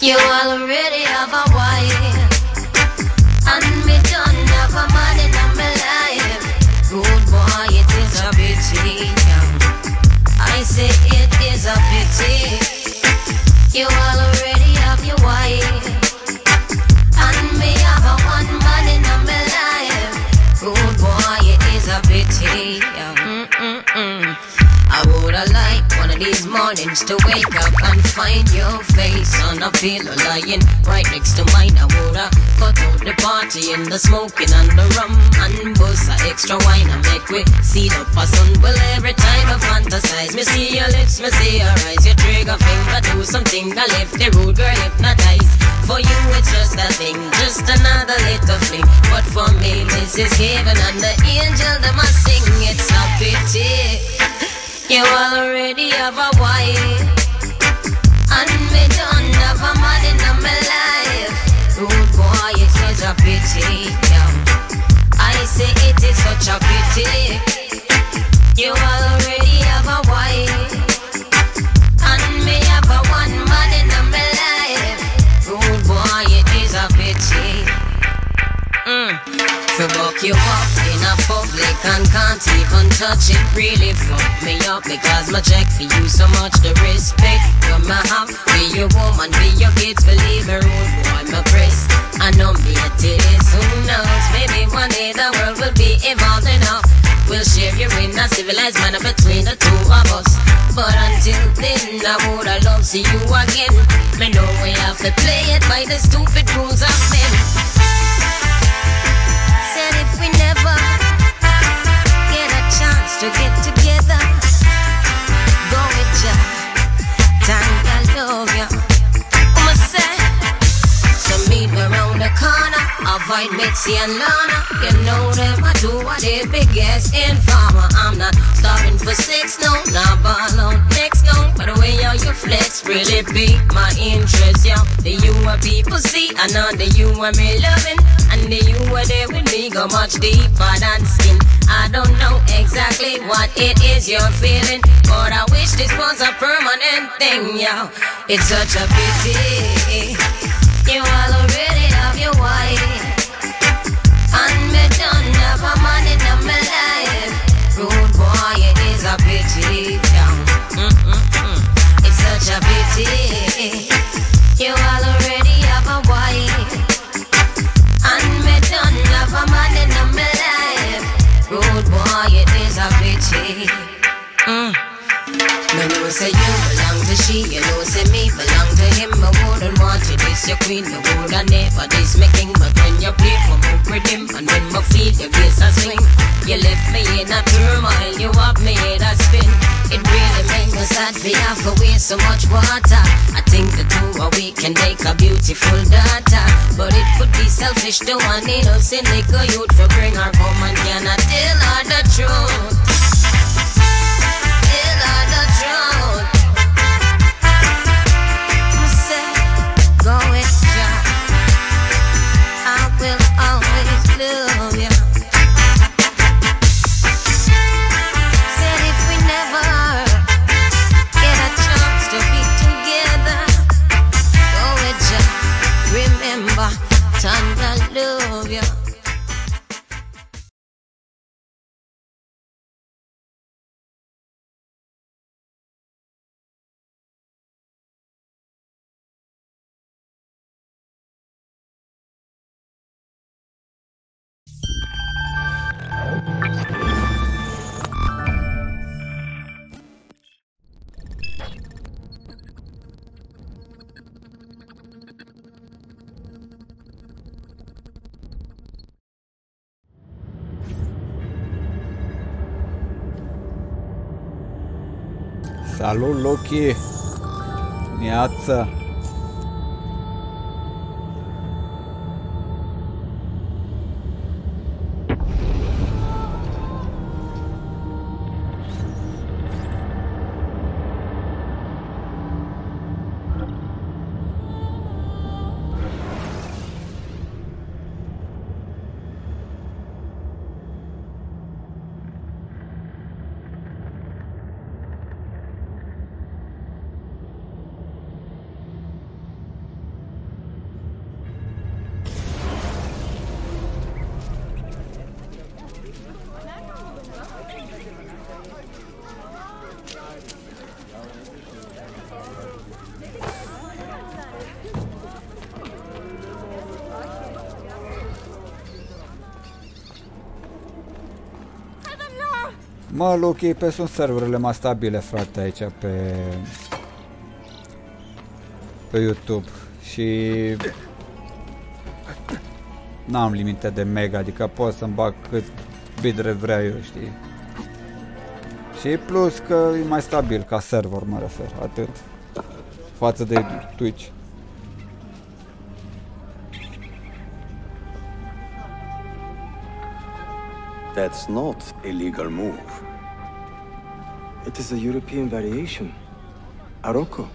You already have a wife, and me don't have a man in my life. Good boy, it is a pity. I say it is a pity. You already have your wife, and me have a one man in my life. Good boy, it is a pity. I woulda liked one of these mornings to wake up and find your face on a pillow lying right next to mine. I woulda cut out the party and the smoking and the rum and bust a extra wine and make we seal up a sun. Well, every time I fantasize, me see your lips, me see your eyes, your trigger finger do something. I left the rude girl hypnotized. For you it's just a thing, just another little fling. But for me this is heaven and the angel them a sing. It's a pity. You already have a wife, and me don't have a man in my life. Rude boy, it is a pity. I say it is such a pity. You already have a wife, and me have a one man in my life. Rude boy, it is a pity. To buck you up in a public and can't even touch it, really fuck me up. Because my check for you so much, the respect you may have. Be your woman, be your kids, believe me, rude boy, my press. I know me it is, who knows, maybe one day the world will be evolved enough. We'll share you in a civilized manner between the two of us. But until then, I woulda loved see you again. Me know we have to play it by the stupid rules of men. Said if we never get a chance to get together, go with ya, time I love ya. I'ma say, so meet me round the corner, avoid Mitzi and Lana. You know them, I do what they biggest informer. I'm not starving for sex, no, not ball out next, no. But the way how you flex really pique my interest, yo. The you are people see, I know the you are me loving. And the you are there with me go much deeper than skin. I don't know exactly what it is you're feeling, but I wish this was a permanent thing, yo. It's such a pity. You all already have your wife, and me don't have a man in my life. Rude boy, it is a pity, yeah. It's such a pity. You all already have a wife, and me don't have a man in my life. Rude boy, it is a pity. Me know say you belong to she, you know say me belong to him. I wouldn't want you this your queen, you woulda never this me king. But when you play for me with him, and when my feet your face a swing, you left me in a turmoil, you up me in a spin. It really make me sad for you have to waste so much water. I think the two of we can make a beautiful daughter, but it would be selfish to one innocent little youth for bring her home and cannot tell her the truth. Go with ya, I will always love ya. Said if we never get a chance to be together, go with ya, remember, Tanda love ya. Salut, Loki! Neața! Mă, Lucky, pe sunt serverele mai stabile, frate, aici pe YouTube și n-am limite de mega, adică pot să-mi bag cât bidre vreau eu, știi? Și plus că e mai stabil ca server, mă refer, atât, față de Twitch. That's not a legal move. It is a European variation. Aroko.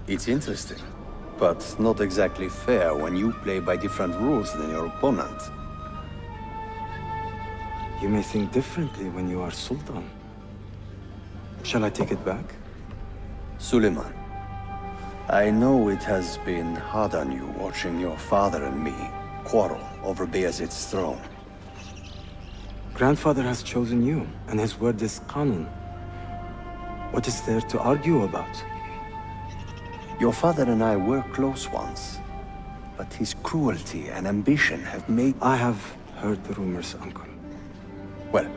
It's interesting, but not exactly fair when you play by different rules than your opponent. You may think differently when you are Sultan. Shall I take it back? Suleiman, I know it has been hard on you watching your father and me quarrel over Bayezid's throne. Grandfather has chosen you, and his word is Qanun. What is there to argue about? Your father and I were close once, but his cruelty and ambition have made... I have heard the rumors, uncle. Well,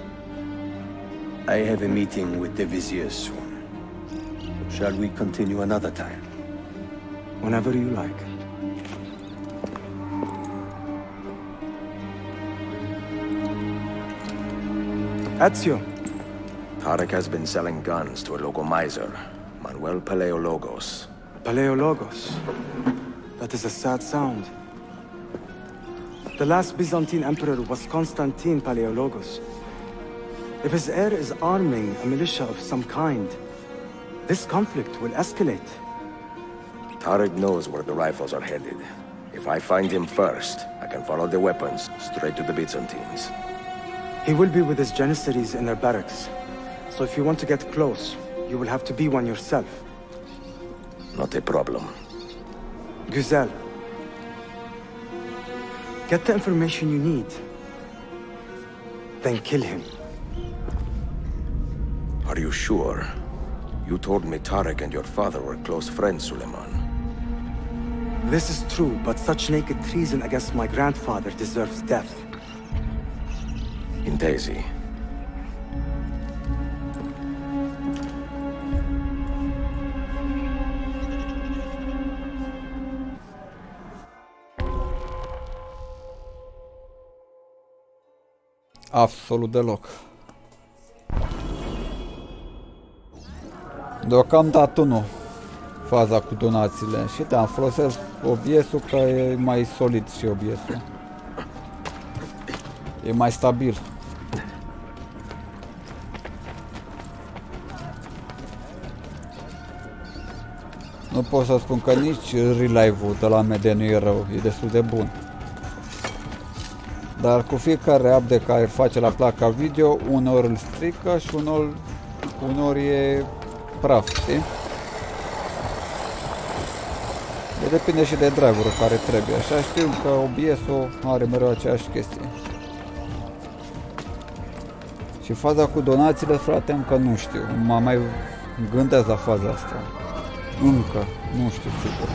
I have a meeting with the Vizier soon. Shall we continue another time? Whenever you like. Ezio. Tarek has been selling guns to a local miser, Manuel Paleologos. Paleologos. That is a sad sound. The last Byzantine emperor was Constantine Paleologos. If his heir is arming a militia of some kind, this conflict will escalate. Tarek knows where the rifles are headed. If I find him first, I can follow the weapons straight to the Byzantines. He will be with his Janissaries in their barracks. So if you want to get close, you will have to be one yourself. Not a problem. Güzel. Get the information you need. Then kill him. Are you sure? You told me Tarek and your father were close friends, Suleiman. This is true, but such naked treason against my grandfather deserves death. Intesi. Absolut deloc. Deocamdată nu. Faza cu donațiile. Și da, folosesc OBS-ul că e mai solid și OBS-ul. E mai stabil. Nu pot să spun că nici relive-ul de la MD nu e rău, e destul de bun. Dar cu fiecare update care face la placa video, uneori îl strică și uneori e praf, știi? Depinde și de driver-ul care trebuie, așa știu că OBS-ul are mereu aceeași chestie. Și faza cu donațiile, frate, încă nu știu, mă mai gândesc la faza asta. Încă, nu știu sigur.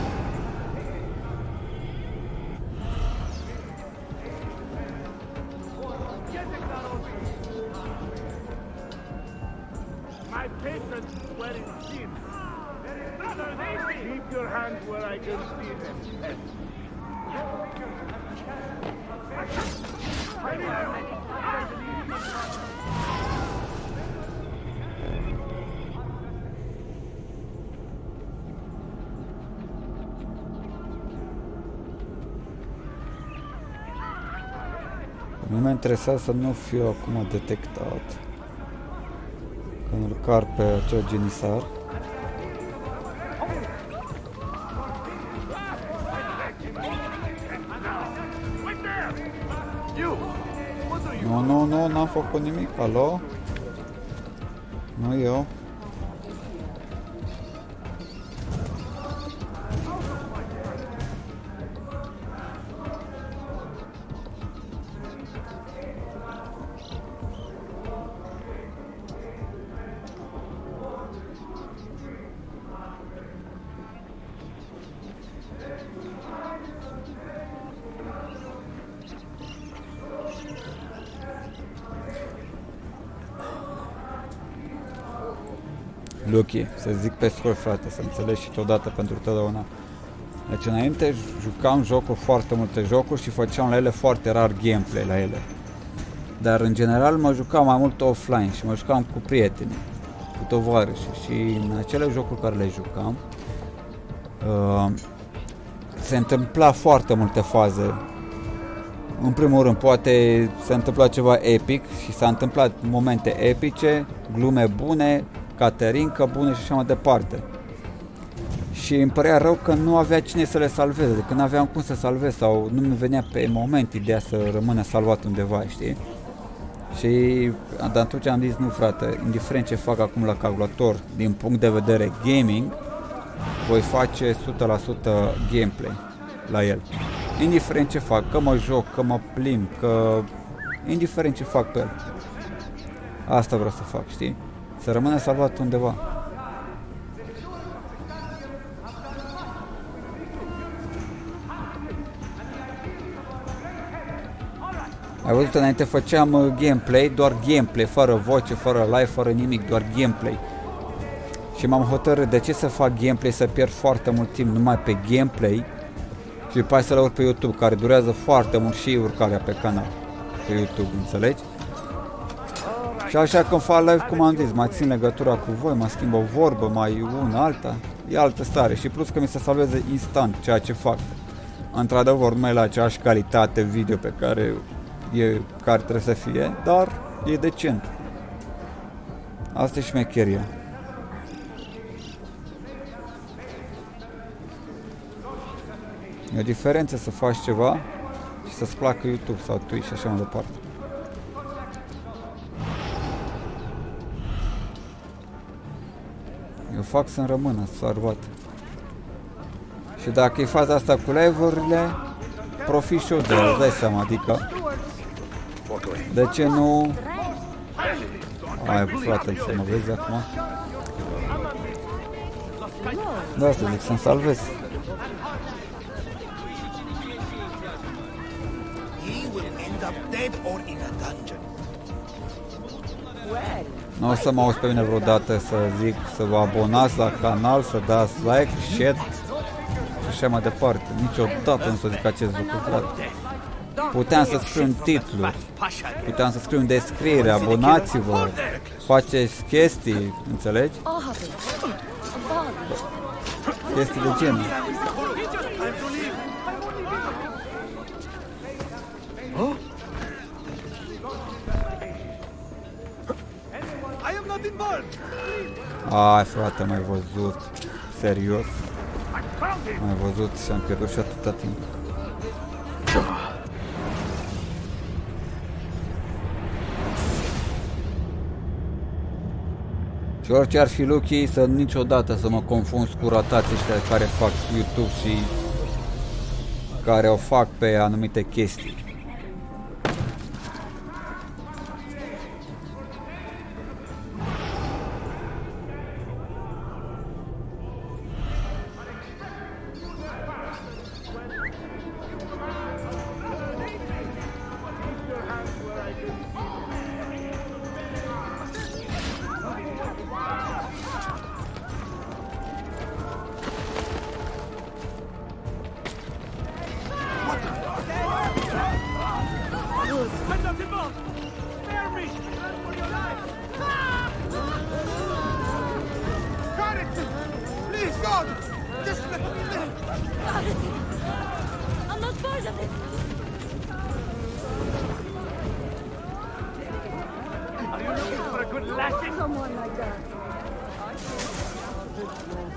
Nu mă interesează să nu fiu acum detectat când îl car pe acel genisar. Nu, n-am făcut nimic, alo? Nu eu. Lucky, să zic pe scurt, frate, să înțelegi și odată pentru totdeauna. Deci înainte jucam jocuri, foarte multe jocuri și făceam la ele foarte rar gameplay la ele. Dar în general mă jucam mai mult offline și mă jucam cu prieteni, cu tovarăși și în acele jocuri care le jucam se întâmpla foarte multe faze. În primul rând, poate se întâmpla ceva epic și s-a întâmplat momente epice, glume bune, caterincă bune și așa mai departe. Și îmi părea rău că nu avea cine să le salveze, că nu aveam cum să salvez sau nu mi venea pe moment ideea să rămână salvat undeva, știi? Și atunci am zis, nu frate, indiferent ce fac acum la calculator, din punct de vedere gaming, voi face 100% gameplay la el. Indiferent ce fac, că mă joc, că mă plimb, că... indiferent ce fac pe el. Asta vreau să fac, știi? Să rămână salvat undeva. Ai văzut, înainte făceam gameplay, doar gameplay, fără voce, fără live, fără nimic, doar gameplay. Și m-am hotărât de ce să fac gameplay, să pierd foarte mult timp numai pe gameplay și după aceea să le urc pe YouTube, care durează foarte mult și urcarea pe canal, pe YouTube, înțelegi? Și așa când fac live, cum am zis, mai țin legătura cu voi, mă schimb o vorbă, mai una, alta, e altă stare și plus că mi se salveze instant ceea ce fac. Într-adevăr, nu mai la aceeași calitate video pe care trebuie să fie, dar e decent. Asta e șmecheria. E o diferență să faci ceva și să-ți placă YouTube sau Twitch și așa mai departe. Eu fac să-mi rămână salvat. Și dacă e faza asta cu live-urile, profit și eu de el, îți dai seama, adică de ce nu... Hai, frate, să mă vezi acum. De asta zic, să-mi salvez. Nu o să mă auzi pe mine vreodată să zic să vă abonați la canal, să dați like, share și așa mai departe. Niciodată nu să zic acest lucru, frate. Puteam să scriu în titluri, puteam să scriu în descriere, abonați-vă, faceți chestii, înțelegi? Chestii de genul. Ai, frate, m-ai văzut, serios, m-ai văzut și am pierdut și atâta timp. Și orice ar fi Lucky, să niciodată să mă confund cu ratații ăștia care fac YouTube și care o fac pe anumite chestii.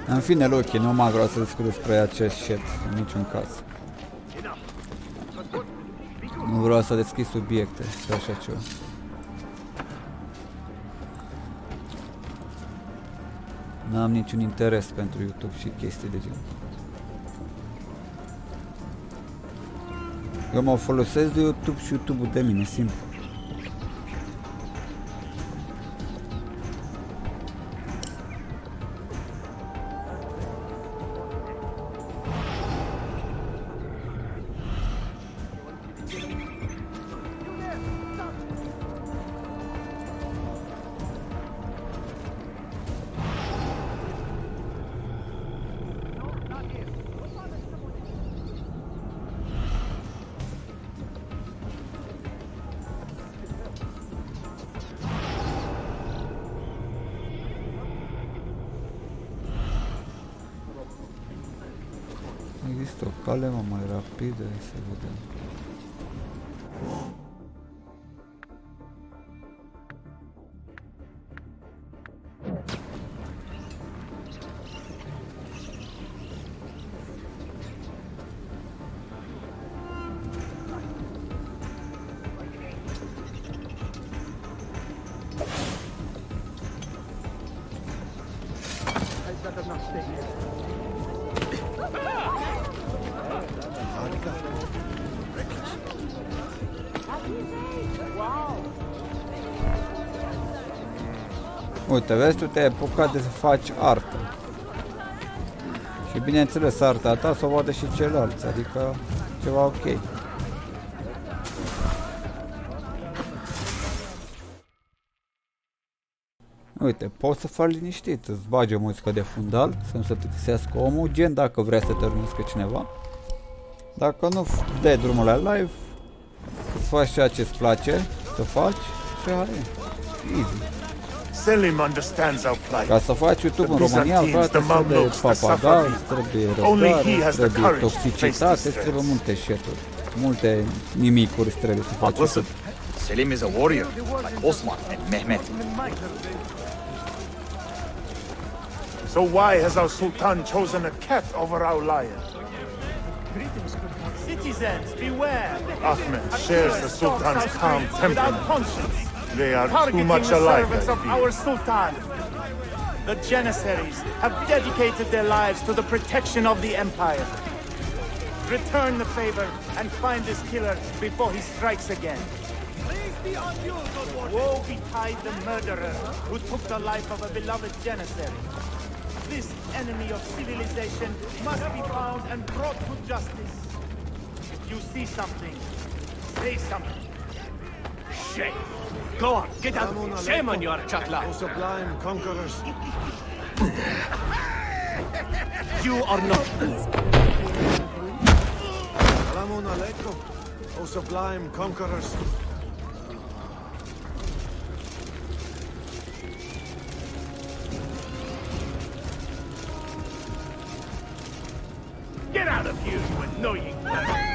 În fine, Lucky, nu mai vreau să discut despre acest shit, în niciun caz. Nu vreau să deschid subiecte și așa ceva. N-am niciun interes pentru YouTube și chestii de genul. Eu mă folosesc de YouTube și YouTube-ul de mine, simplu. Există o cale mai rapidă, să vedem. Uite, vezi, tu te-ai apucat de să faci artă. Și bineînțeles, arta ta să o vadă și ceilalți, adică ceva ok. Uite, poți să faci liniștit, îți bagi o muzică de fundal, să nu se plictisească omul, gen dacă vrea să te urmărească cineva. Dacă nu, dai drumul la live, îți faci ceea ce îți place să faci și aia e. Easy. Selim understands our plight. Ca să faci YouTube în România, frate, îți trebuie papagal, îți trebuie răbdare, îți trebuie toxicitate, îți trebuie multe shit-uri. Multe nimicuri îți trebuie să faci. Listen, Selim is a warrior, like Osman and Mehmet. So why has our Sultan chosen a cat over our lion? Citizens, beware! Ahmed shares the Sultan's calm temperament. They are too much alike, I of fear. our Sultan. The Janissaries have dedicated their lives to the protection of the Empire. Return the favor and find this killer before he strikes again. Woe betide the murderer who took the life of a beloved Janissary. This enemy of civilization must be found and brought to justice. If you see something, say something. Shame! Go on, get out! Shame on your chatla! O sublime conquerors! You are not. Salamun alaikum, O sublime conquerors! Get out of here, you annoying bird!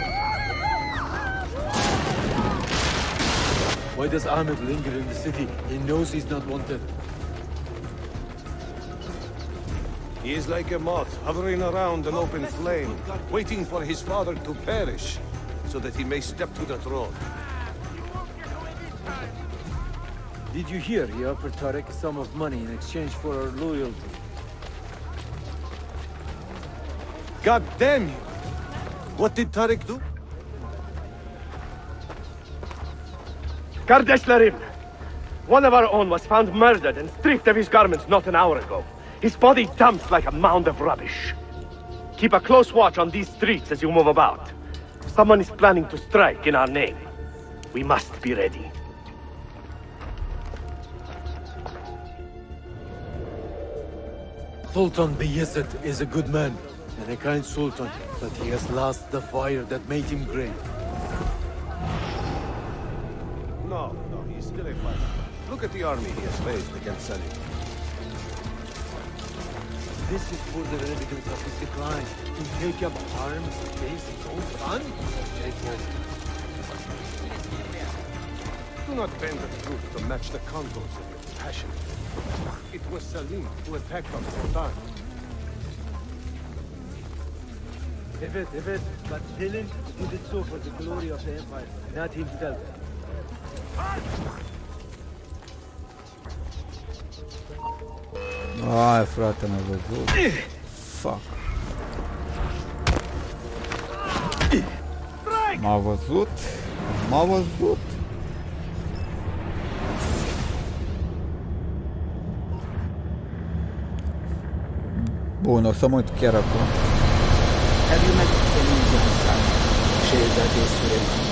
Why does Ahmed linger in the city? He knows he's not wanted. He is like a moth hovering around an open flame, waiting for his father to perish, so that he may step to the throne. Did you hear he offered Tarek a sum of money in exchange for our loyalty? God damn you! What did Tarek do? Kardeşlerim! One of our own was found murdered and stripped of his garments not an hour ago. His body dumped like a mound of rubbish. Keep a close watch on these streets as you move about. Someone is planning to strike in our name. We must be ready. Sultan Bayezid is a good man and a kind sultan, but he has lost the fire that made him great. No, he's still a fighter. Look at the army he has raised against Selim. This is further evidence of his decline. To take up arms against his own son? Do not bend the truth to match the contours of your passion. It was Selim who attacked our Sultan. Evet, but Selim did it so for the glory of the Empire, not himself. Ai, frate, m-a văzut. Fuck. M-a văzut. M-a văzut. Bun, o să mă uit chiar acum. Have you met Selim's young son, Shehzade Suleiman?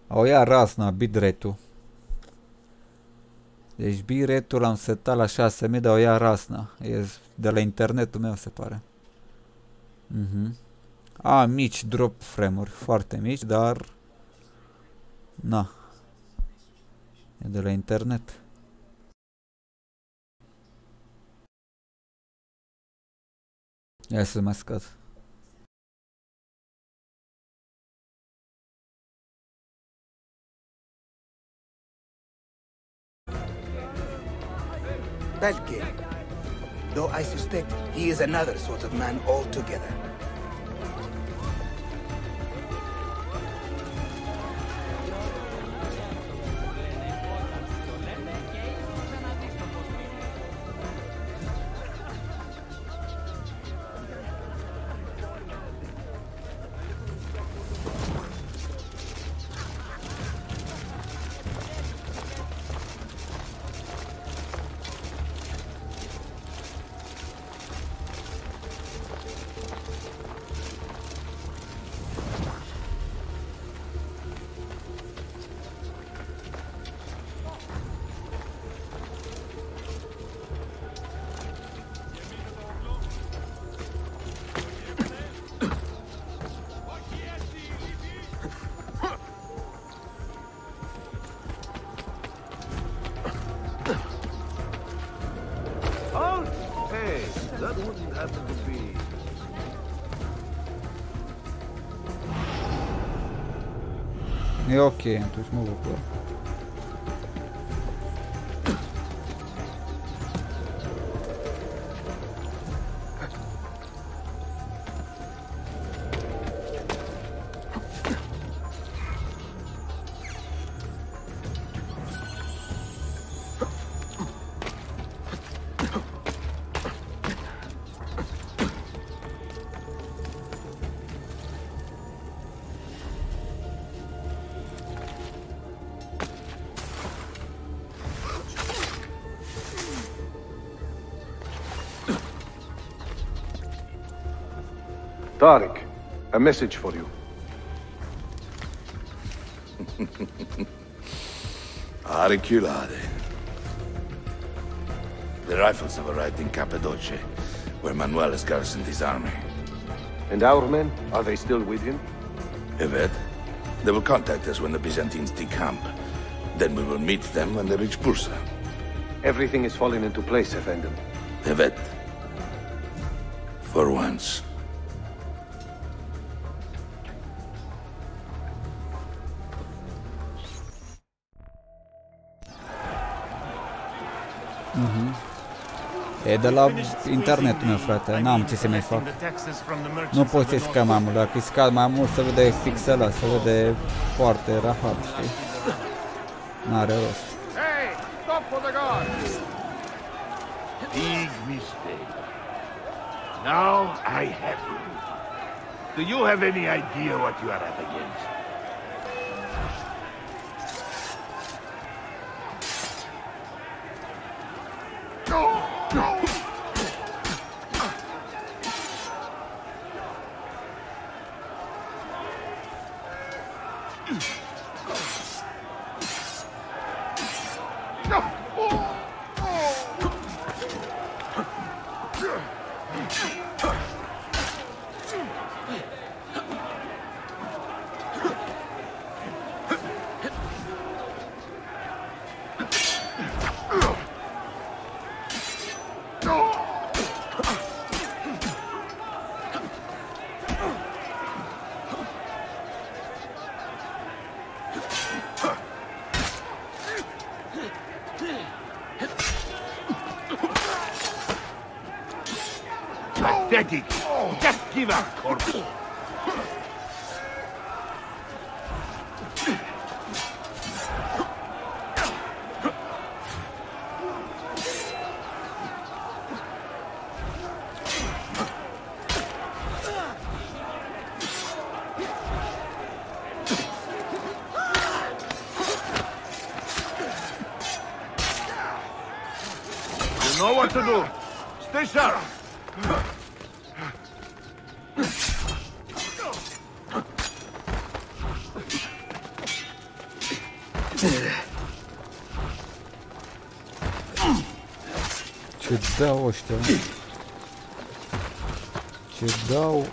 O ia rasna, bitrate-ul. Deci bitrate-ul l-am setat la 6000, dar o ia rasna. E de la internetul meu, se pare. A, mici drop frame-uri, foarte mici, dar Na. E de la internet. Ia să mai scad. Belkin. Though I suspect he is another sort of man altogether. E ok, atunci mă bucur. Tariq, a message for you. Auriculade. The rifles have arrived in Cappadocia, where Manuel has garrisoned his army. And our men, are they still with him? Evet. They will contact us when the Byzantines decamp. Then we will meet them when they reach Bursa. Everything is falling into place, Effendim. Evet. For once. E de la internetul meu, frate, n-am ce să mai fac. Nu poți să-i scad mai mult, dacă îi scad mai mult se vede pixelat, se vede foarte rahat, știi? N-are rost. Hey, stop for the guard! Big mistake. Now I have you. Do you have any idea what you are up against? Pathetic! Just give up, corpse! You know what to do! Stay sharp! Ce dau ăștia? Ce dau?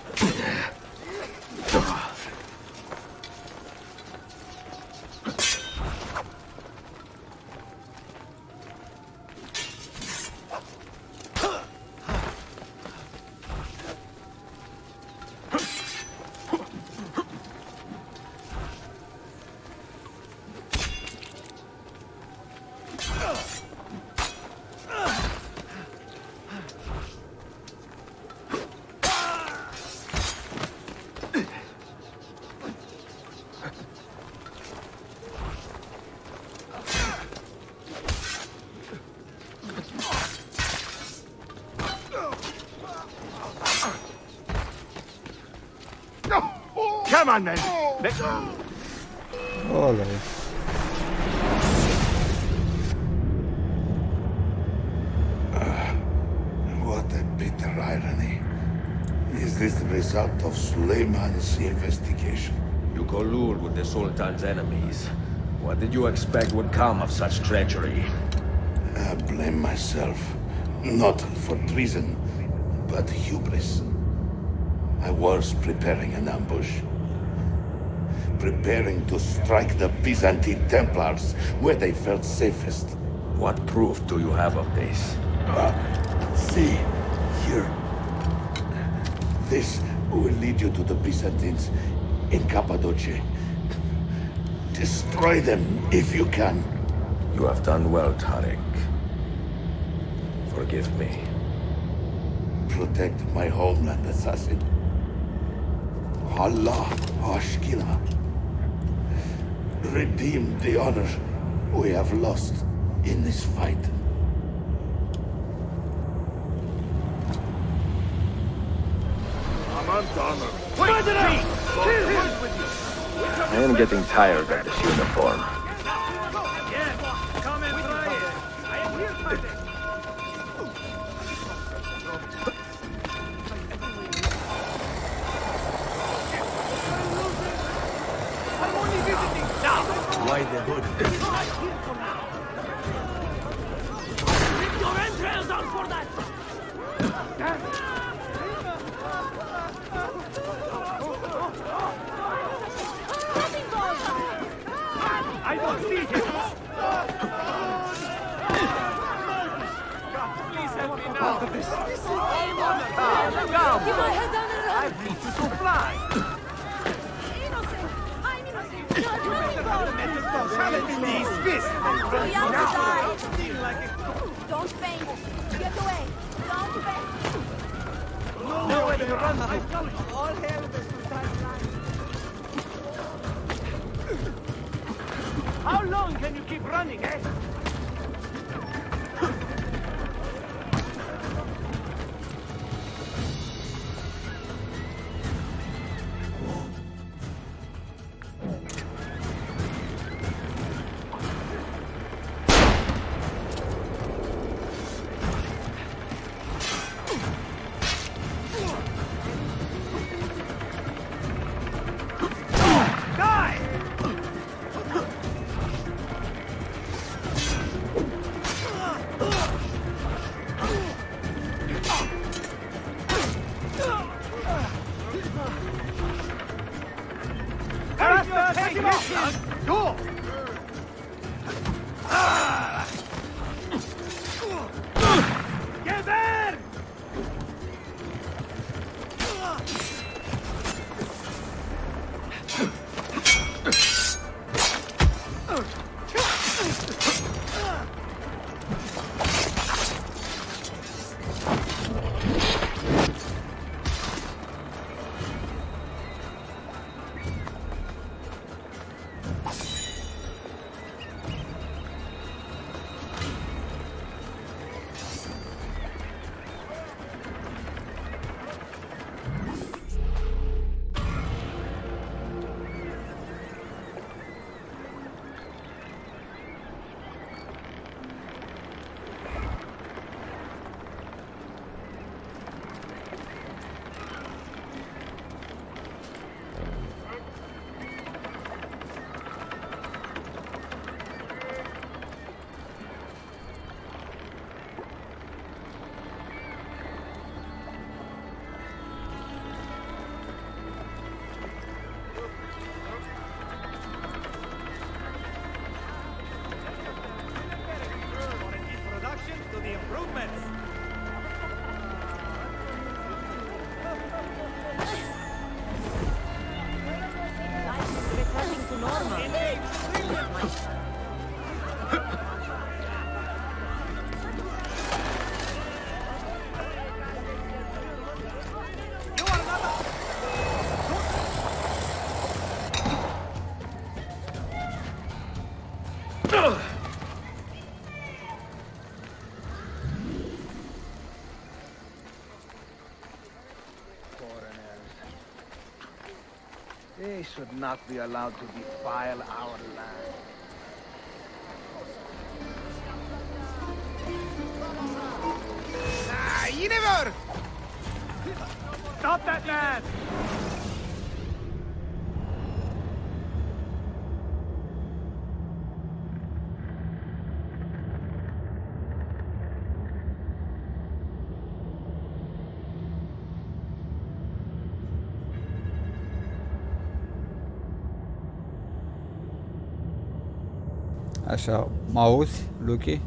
Come on, then. Olé. What a bitter irony. Is this the result of Suleiman's investigation? You collude with the Sultan's enemies. What did you expect would come of such treachery? I blame myself. Not for treason, but hubris. I was preparing an ambush. Preparing to strike the Byzantine Templars where they felt safest. What proof do you have of this? See, here. This will lead you to the Byzantines in Cappadocia. Destroy them if you can. You have done well, Tariq. Forgive me. Protect my homeland, assassin. Allah Ashkila. Redeem the honor we have lost in this fight. I am getting tired of this uniform. Why the hood? Rip your entrails out for that! I don't see him! Please help me now! Keep my head down and run! I need you to fly! Innocent! I'm innocent! Challenge these fists! Too young to die! Don't faint! Get away! Don't faint! Nowhere to run! All hail the Sultan's line! How long can you keep running, eh? Go! Get there! They should not be allowed to defile our land. Yennefer! Stop that man! Așa, mă auzi, Lucky?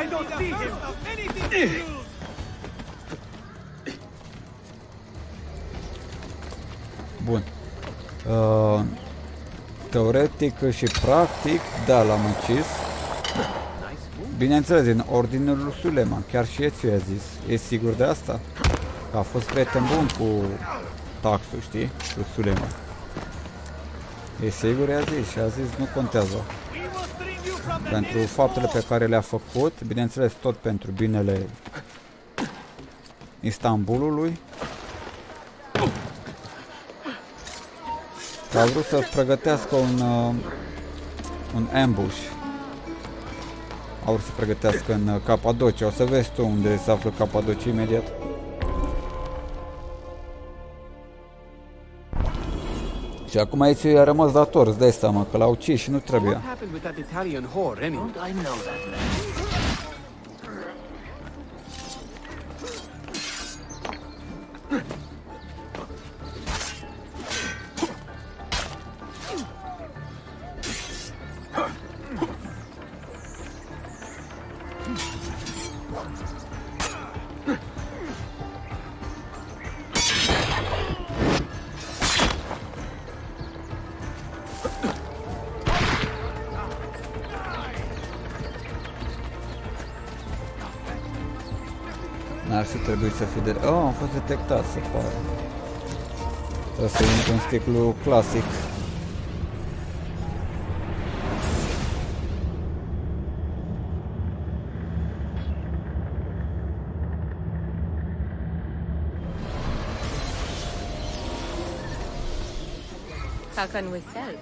I don't see him. Anything to lose. Bun. Teoretic și practic, da, l-am ucis. Bineînțeles, în ordinul lui Suleiman, chiar și Ezio i-a zis. E sigur de asta? Că a fost prieten bun cu taxul, știi? Cu Suleiman. E sigur, i-a zis și a zis nu contează. Pentru faptele pe care le-a făcut, bineînțeles tot pentru binele Istanbulului. Că a vrut să pregătească un ambush. A vrut să pregătească în Capadocia. O să vezi tu unde se află Capadocia imediat. Și acum aici i-a rămas dator, îți dai seama că l-au ucis și nu trebuia. N-ar fi trebuit să fie de... Oh, am fost detectat, se pare. Trebuie să intru în sticlu clasic. How can we help?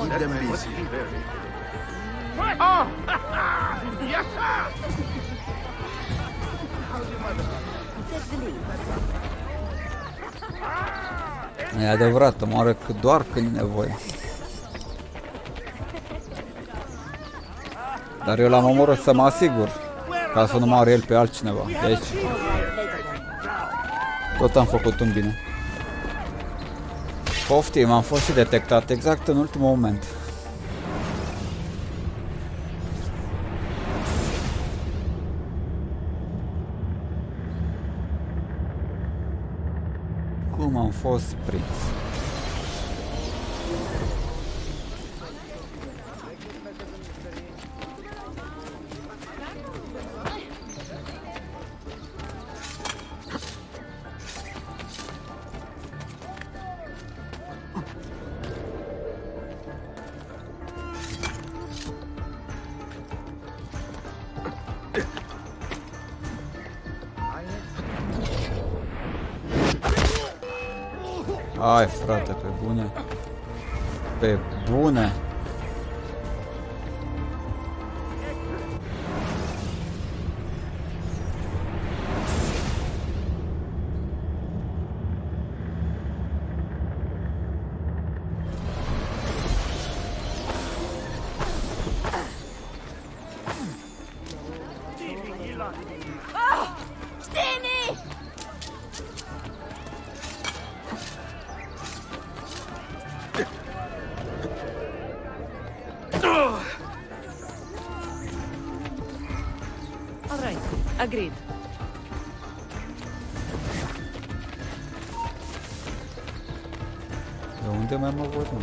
Keep them busy. Oh! Yes, sir! E adevărat, omoară doar când e nevoie. Dar eu l-am omorât să mă asigur, ca să nu moară el pe altcineva. Deci, tot am făcut un bine. Poftim, am fost și detectat exact în ultimul moment. Cum am fost prins? Hai, frate, pe bune. Pe bune. Agreed. De unde mai mă văd, mă?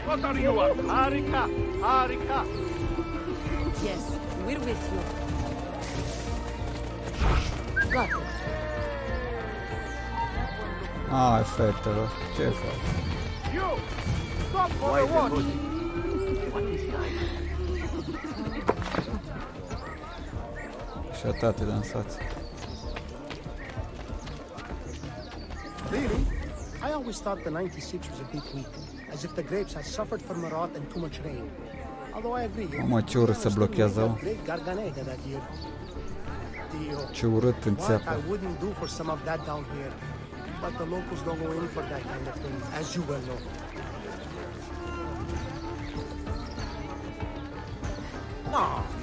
What are you up? Harika! Harika! Yes, we're with you. Got it. Ai, fetelor, ce faci? You! Stop for the watch! Și atate dansați. Really? I always thought the 96 was a bit weak, as if the grapes had suffered from a rot and too much rain. Although I agree, Mamă, ce urât se blochează. great Garganega that year. Dio, Ce urât în what țeapă. I wouldn't do for some of that down here. But the locals don't go in for that kind of thing, as you well know.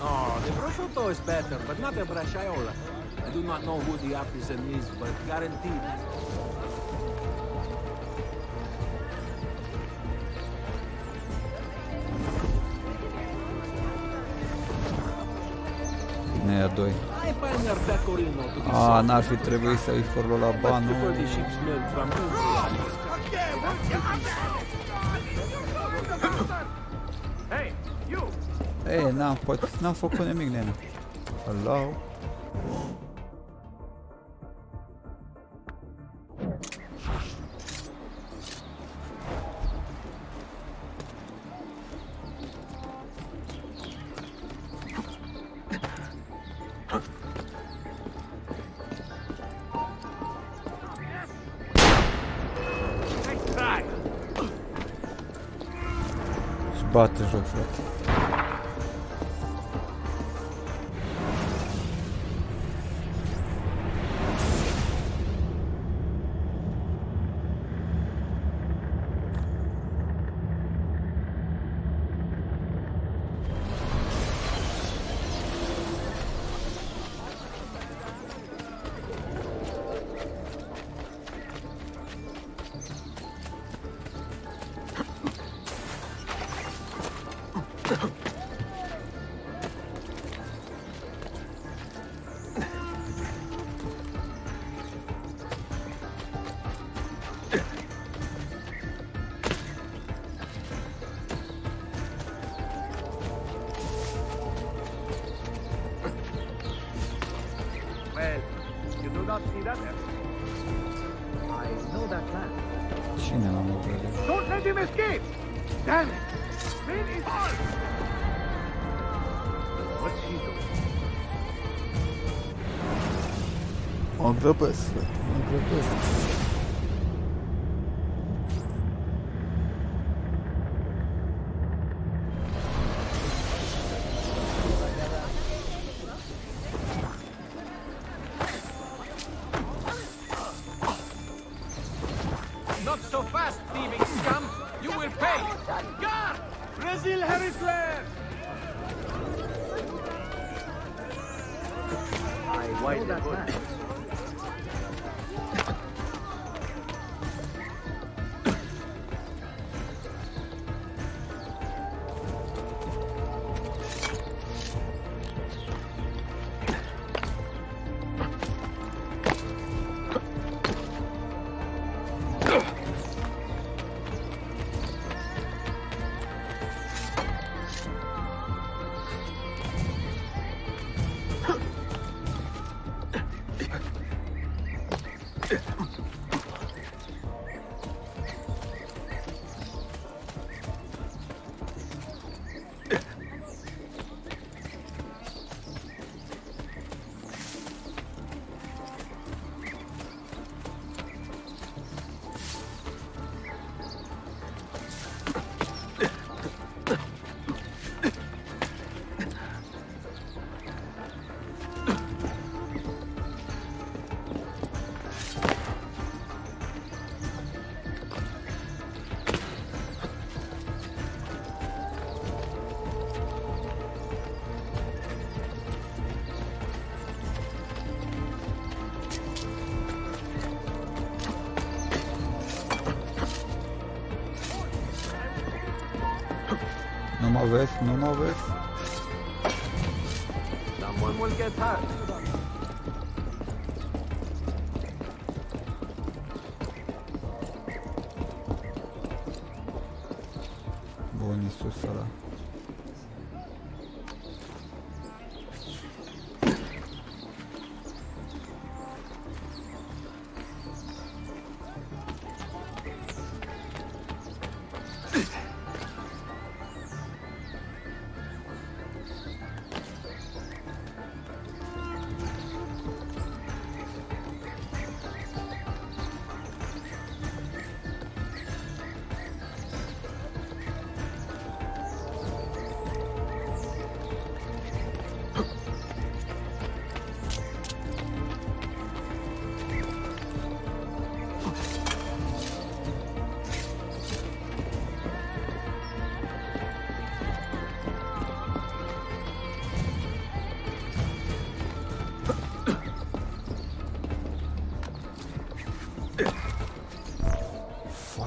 No, the prosciutto is better, but not the bracciaiola. I do not know who the artisan is, but guaranteed. Nea 2. I find their pecorino to be A, n-ar fi trebuit să-i furlo la but bani, prefer the nu? sheep's milk from Hey, you! Ei, n-am făcut nimic, nena. Hello? Și bate joc, frate. Well, you do not see that I know that man. Cine l-am văzut? Don't let him escape! Damn it! Spain is ours! What's she doing? Mă grăbesc, frate, mă grăbesc. Not so fast, thieving scum! You will pay! Guard! Brazil Harrisland! Why that man? Nu mă vezi? Nu mă vezi? will get hurt. Bun, e sus ăla.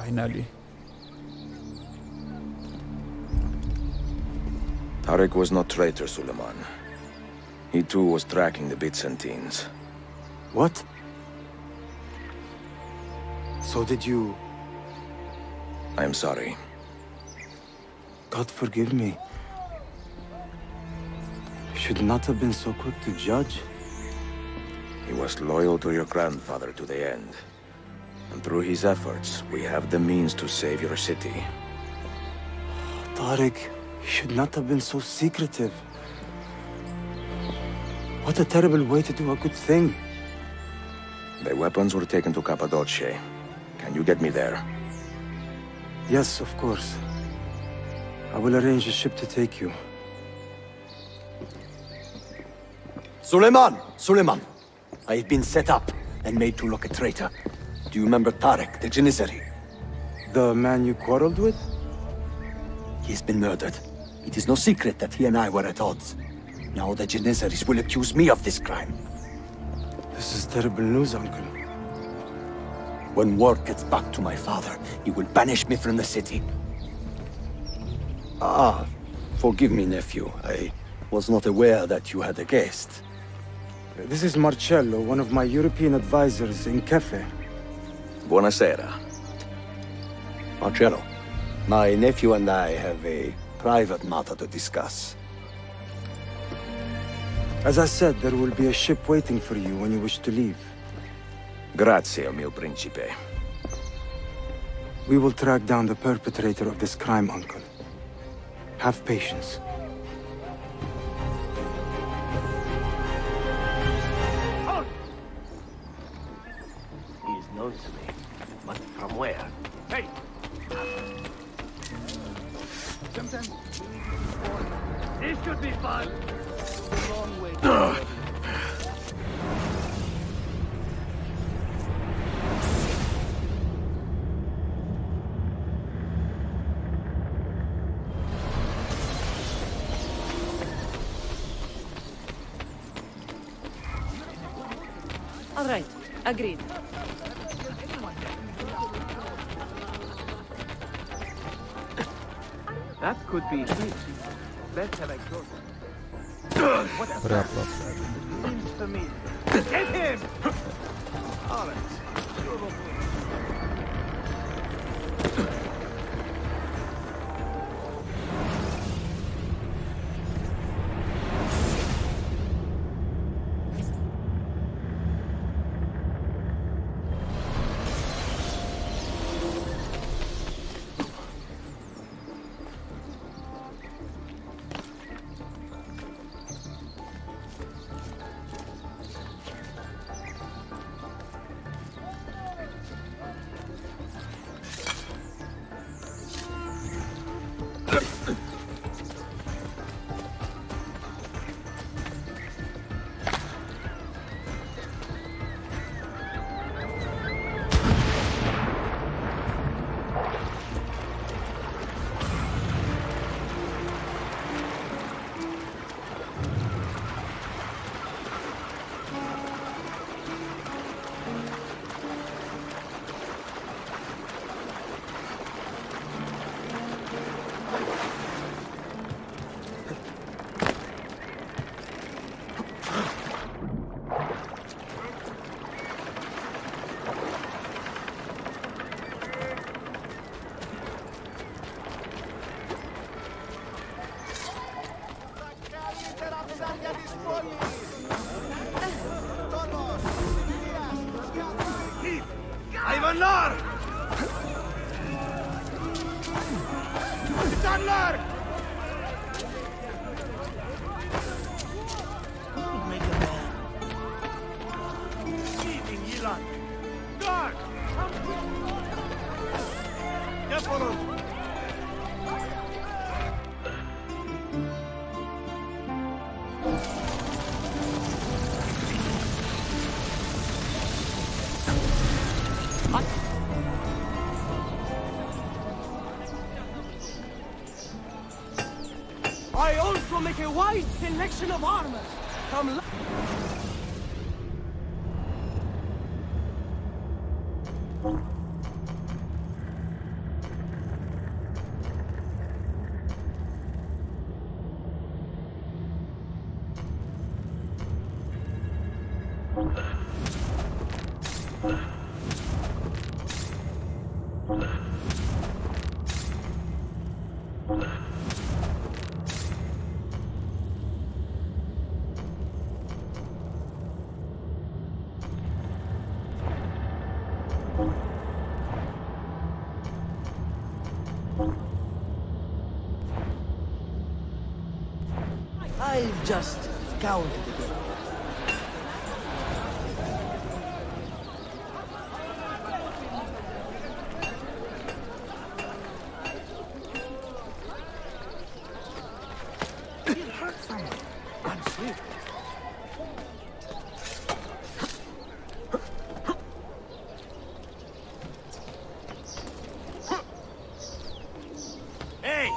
Finally. Tarek was not traitor, Suleiman. He too was tracking the Byzantines. What? So did you... I am sorry. God forgive me. Should not have been so quick to judge. He was loyal to your grandfather to the end. And through his efforts, we have the means to save your city. Tarek, you should not have been so secretive. What a terrible way to do a good thing. The weapons were taken to Cappadocia. Can you get me there? Yes, of course. I will arrange a ship to take you. Suleiman! Suleiman! I have been set up and made to look a traitor. Do you remember Tarek, the Janissary? The man you quarreled with? He has been murdered. It is no secret that he and I were at odds. Now the Janissaries will accuse me of this crime. This is terrible news, Uncle. When word gets back to my father, he will banish me from the city. Ah, forgive me, nephew. I was not aware that you had a guest. This is Marcello, one of my European advisors in Cafe. Buonasera. Marcello, my nephew and I have a private matter to discuss. As I said, there will be a ship waiting for you when you wish to leave. Grazie, mio principe. We will track down the perpetrator of this crime, Uncle. Have patience. He is known to me, but from where? Hey! Sometimes this should be fun. A long way to All right, agreed. That could be it. Let's have a close. What a Prea seems familiar. Get him! All right. Lar! Titan Lar! Leaving Yilan. Guard! Yapalım. I also make a wide selection of armor. Come. I've just counted again. He'll hurt someone. I'm sure. Hey!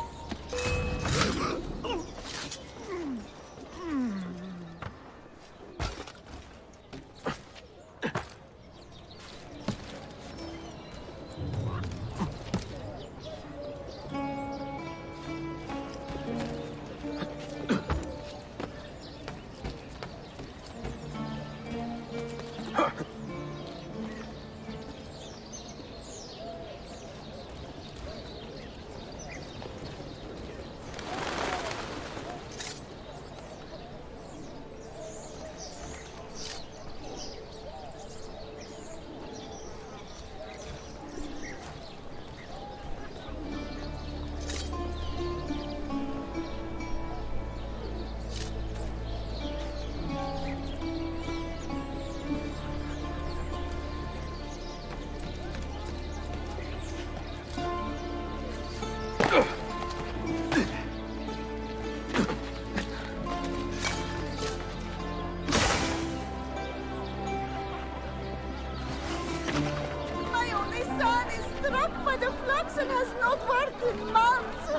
My only son is struck by the flux and has not worked in months.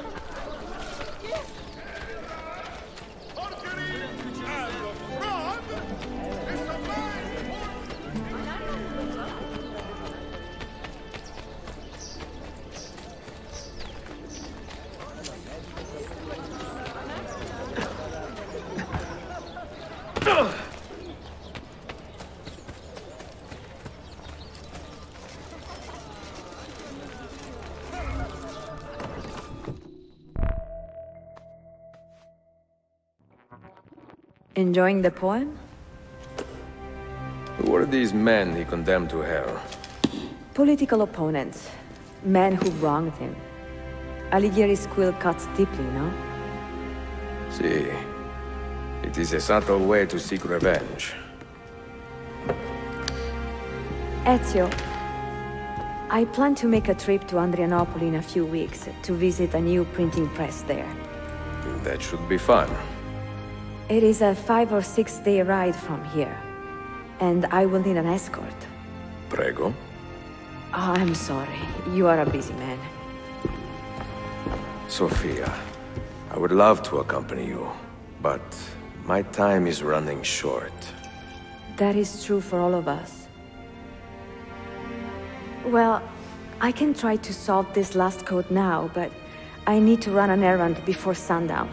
Yes. Enjoying the poem? Who are these men he condemned to hell? Political opponents. Men who wronged him. Alighieri's quill cuts deeply, no? See, it is a subtle way to seek revenge. Ezio, I plan to make a trip to Andrianople in a few weeks to visit a new printing press there. That should be fun. It is a 5 or 6 day ride from here, and I will need an escort. Prego. Oh, I'm sorry. You are a busy man. Sophia, I would love to accompany you, but my time is running short. That is true for all of us. Well, I can try to solve this last code now, but I need to run an errand before sundown.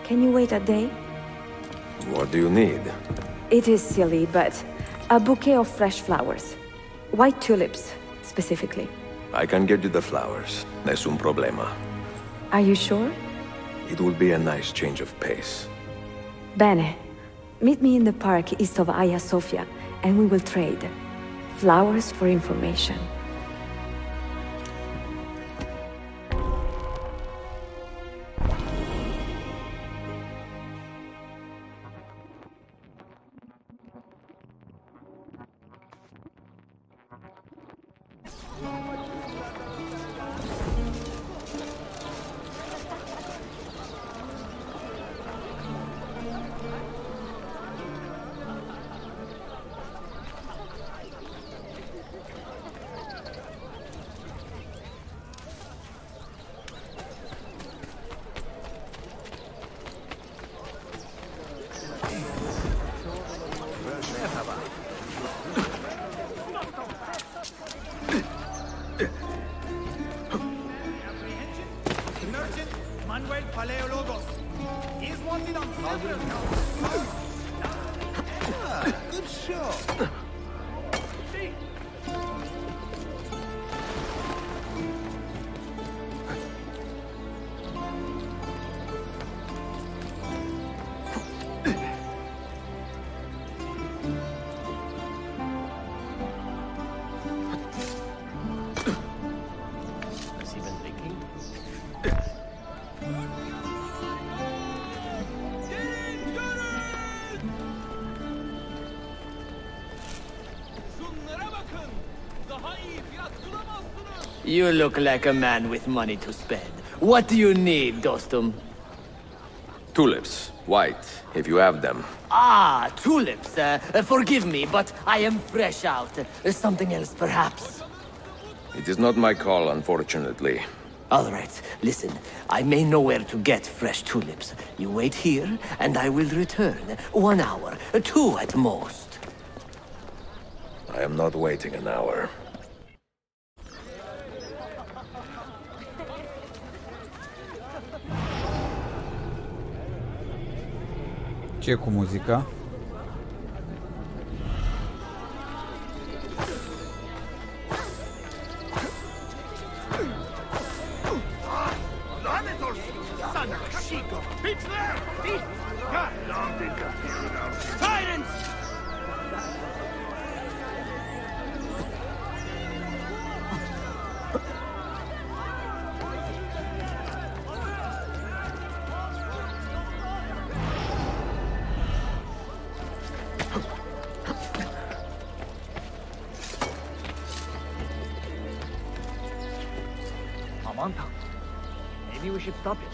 Can you wait a day? What do you need? It is silly, but a bouquet of fresh flowers. White tulips, specifically. I can get you the flowers. Nessun problema. Are you sure? It will be a nice change of pace. Bene. Meet me in the park east of Hagia Sophia, and we will trade. Flowers for information. Manuel Paleologos. He is wanted on several counts. Good show. Has he been drinking? You look like a man with money to spend. What do you need, Dostum? Tulips. White, if you have them. Ah, tulips. Forgive me, but I am fresh out. Something else, perhaps? It is not my call, unfortunately. All right, listen. I may know where to get fresh tulips. You wait here, and I will return. 1 hour, 2 at most. I am not waiting an hour. Ce cu muzica? Amanta, maybe we should stop it.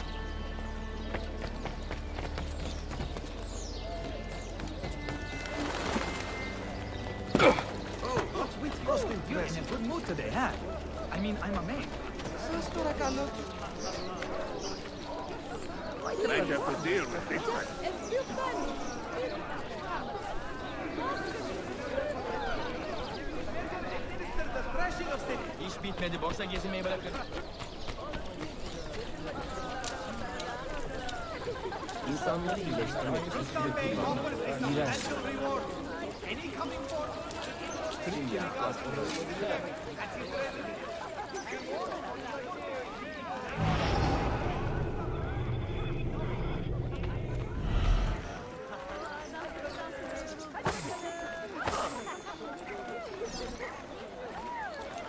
Oh, what's with you? You're in a good mood today, huh? I mean, I'm amazed. I have to deal with this. İş bitmedi, boşa gezinmeyi bırakın. İnsanları iyileştirmek için sürekli kullanmak. İğrenç.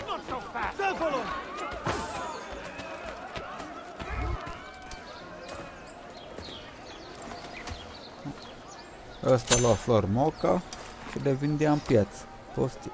Not so fast! Circle! Ăsta lua flori moca și le vindea în piață. Postii.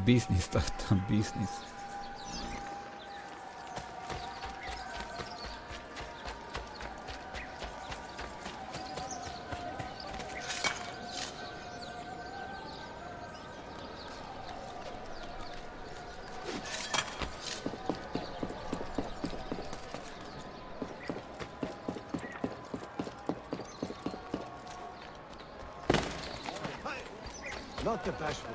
Business, tata, business. Not the bashful.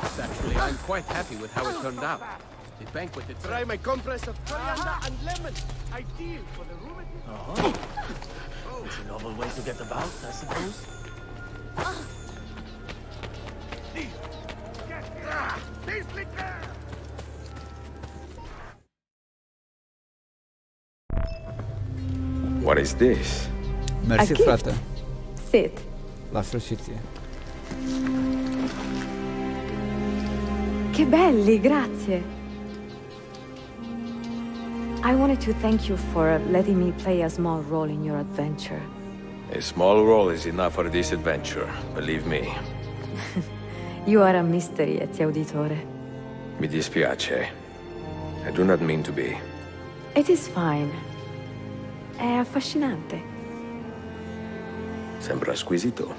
Yes, actually, I'm quite happy with how it turned out. The banquet itself. Try my compress of coriander and lemon. Ideal for the rheumatism. It's a novel way to get about, I suppose. What is this? Mersi, frate. Sit. La fel și ție. Che belli, grazie. I wanted to thank you for letting me play a small role in your adventure. A small role is enough for this adventure, believe me. You are a mystery, Ezio Auditore. Mi dispiace. I do not mean to be. It is fine. È affascinante. Sembra squisito.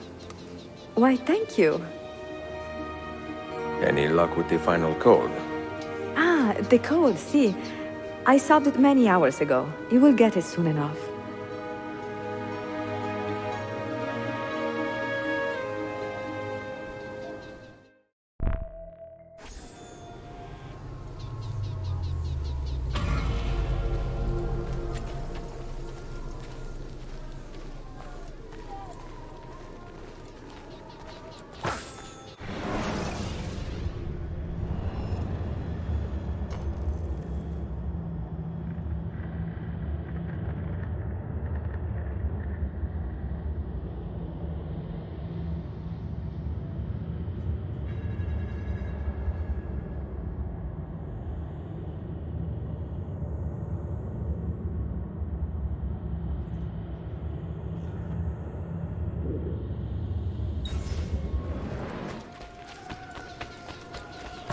Why, thank you. Any luck with the final code? Ah, the code, sì. I solved it many hours ago. You will get it soon enough.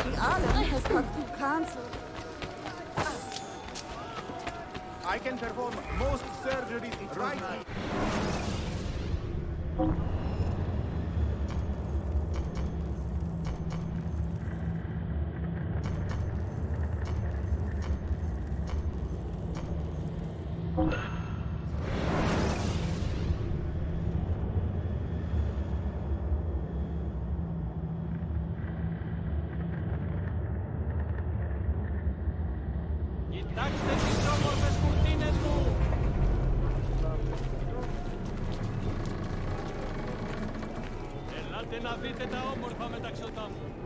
The island has got to cancel. I can perform most surgeries right now. να δείτε τα όμορφα μεταξωτά μου.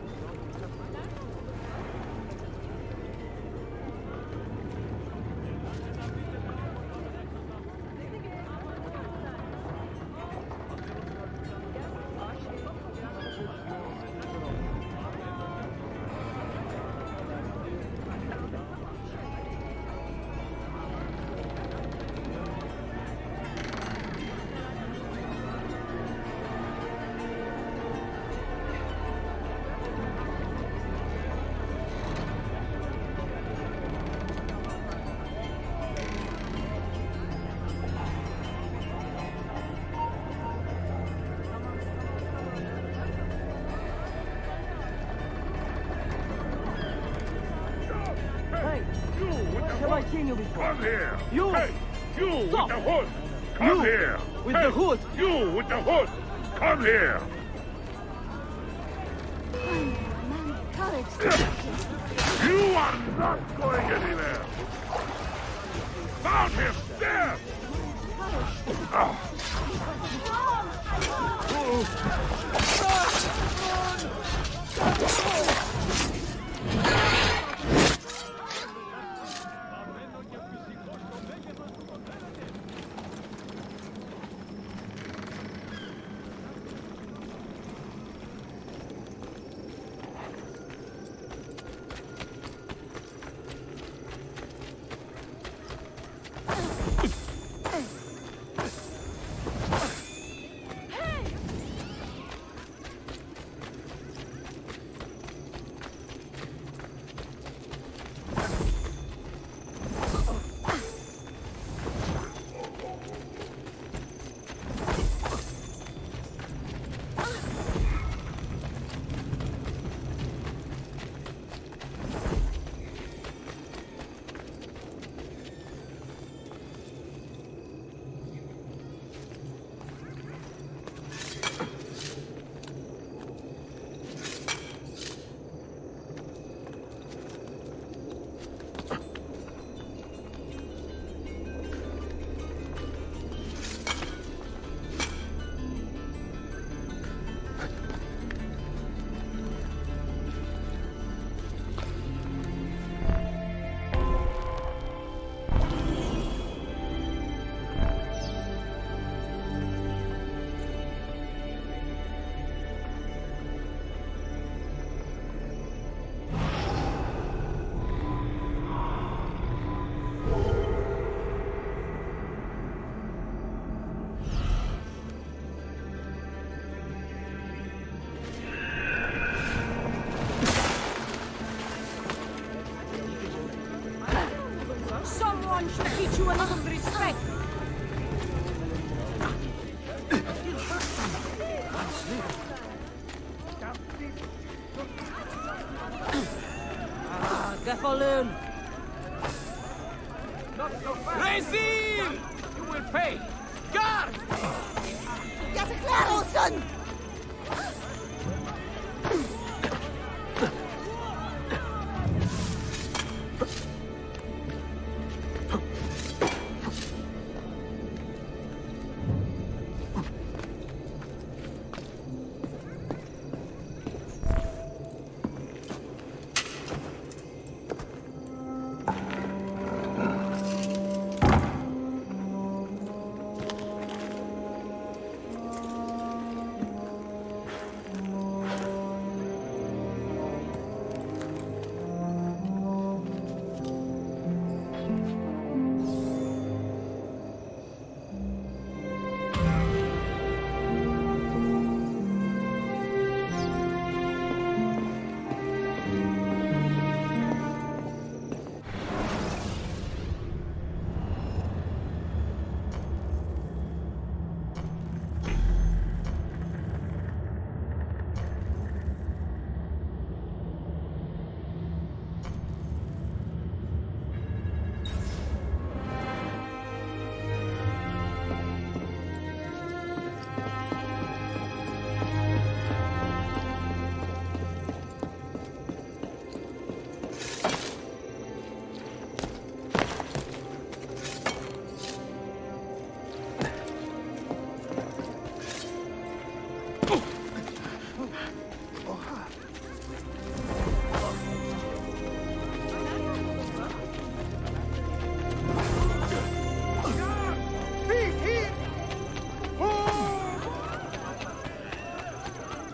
Come here! You! Hey! You Stop. with the hood! Come You here! with Hey, the hood! You with the hood! Come here! You are not going anywhere! Found him! There! Ah. Defalun! Not so fast! Resil! You will pay! Guard! Get a claro, son!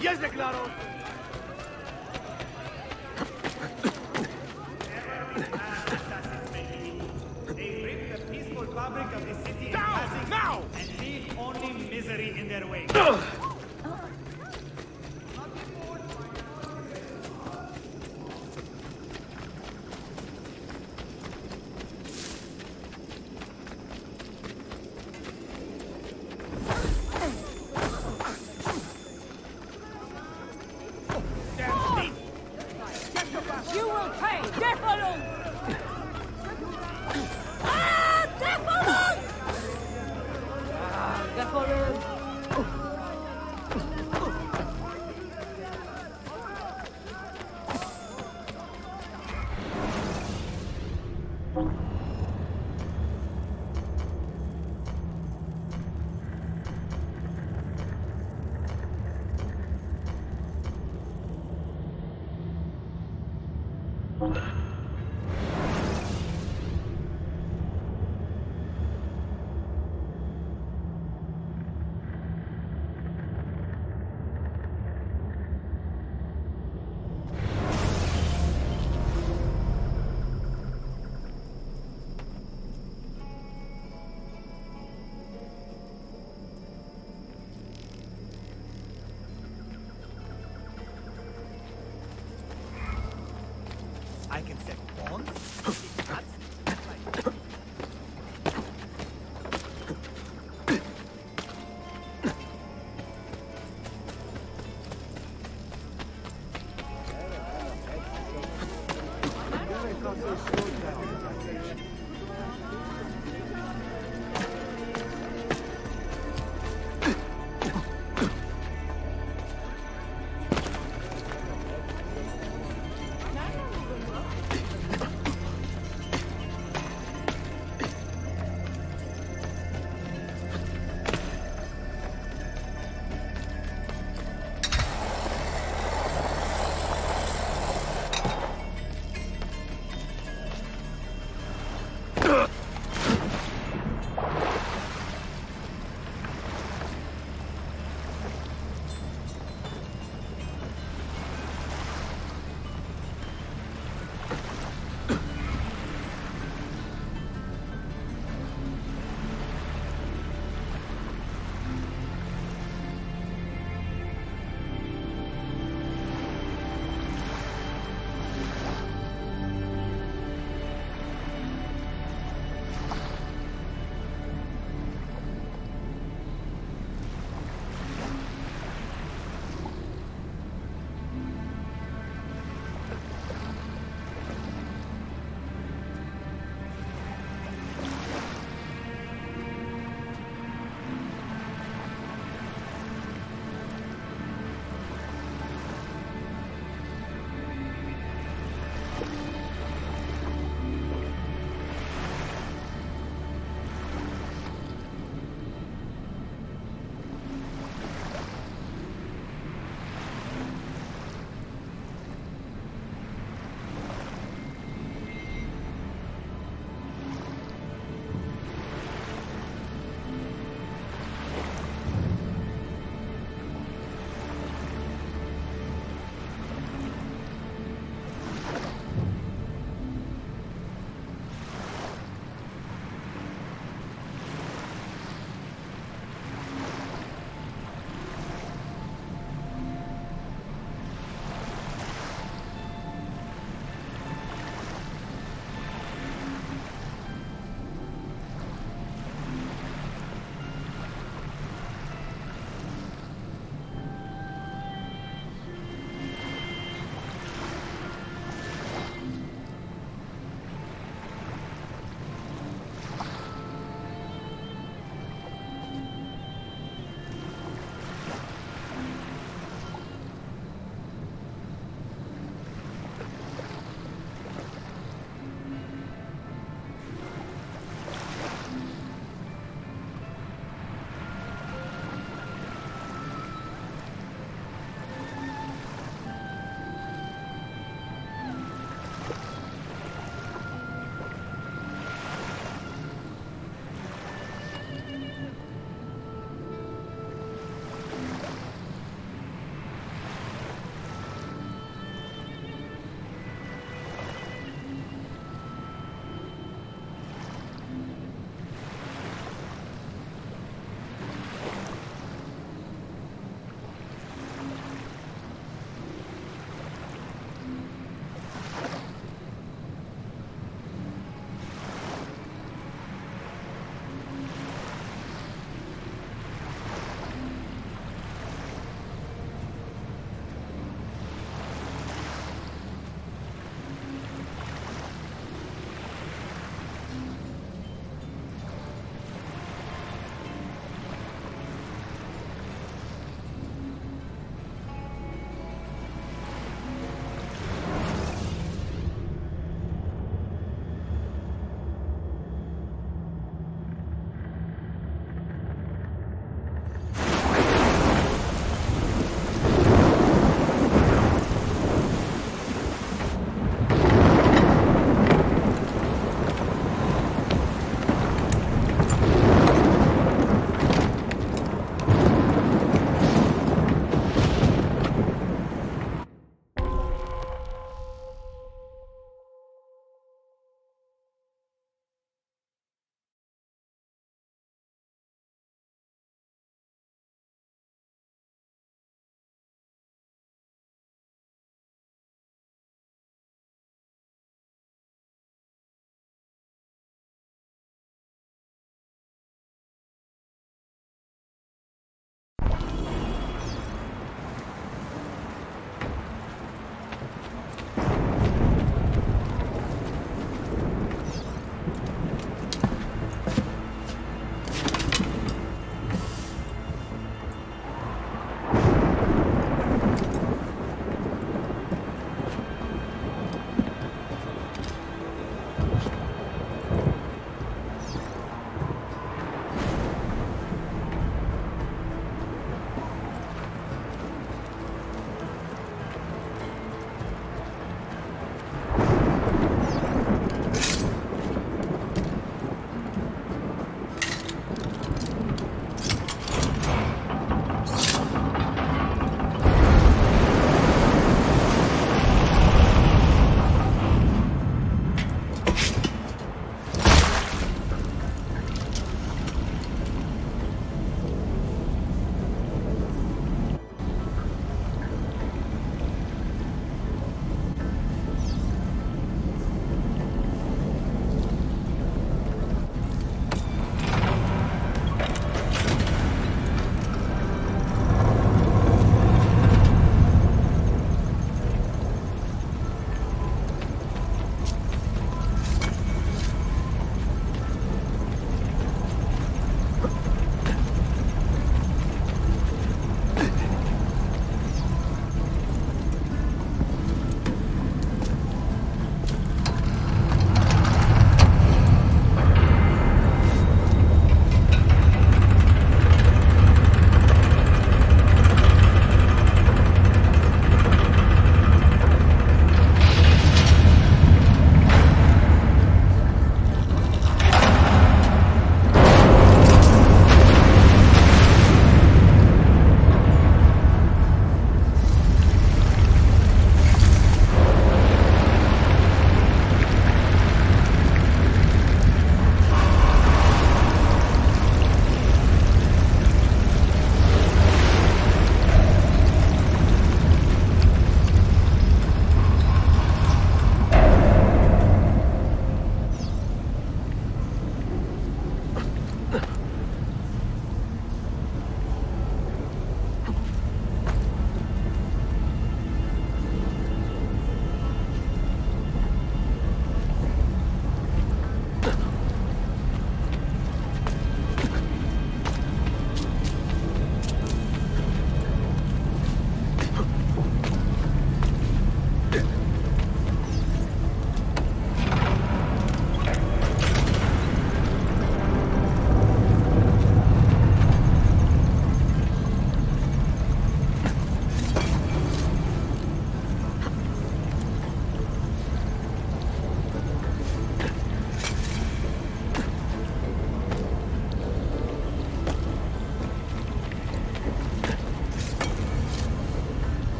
Yes, declaro. They rip the peaceful fabric of the city down now and leave only misery in their wake. You will pay! Defalun! Ah! Defalun! Ah, Defalun!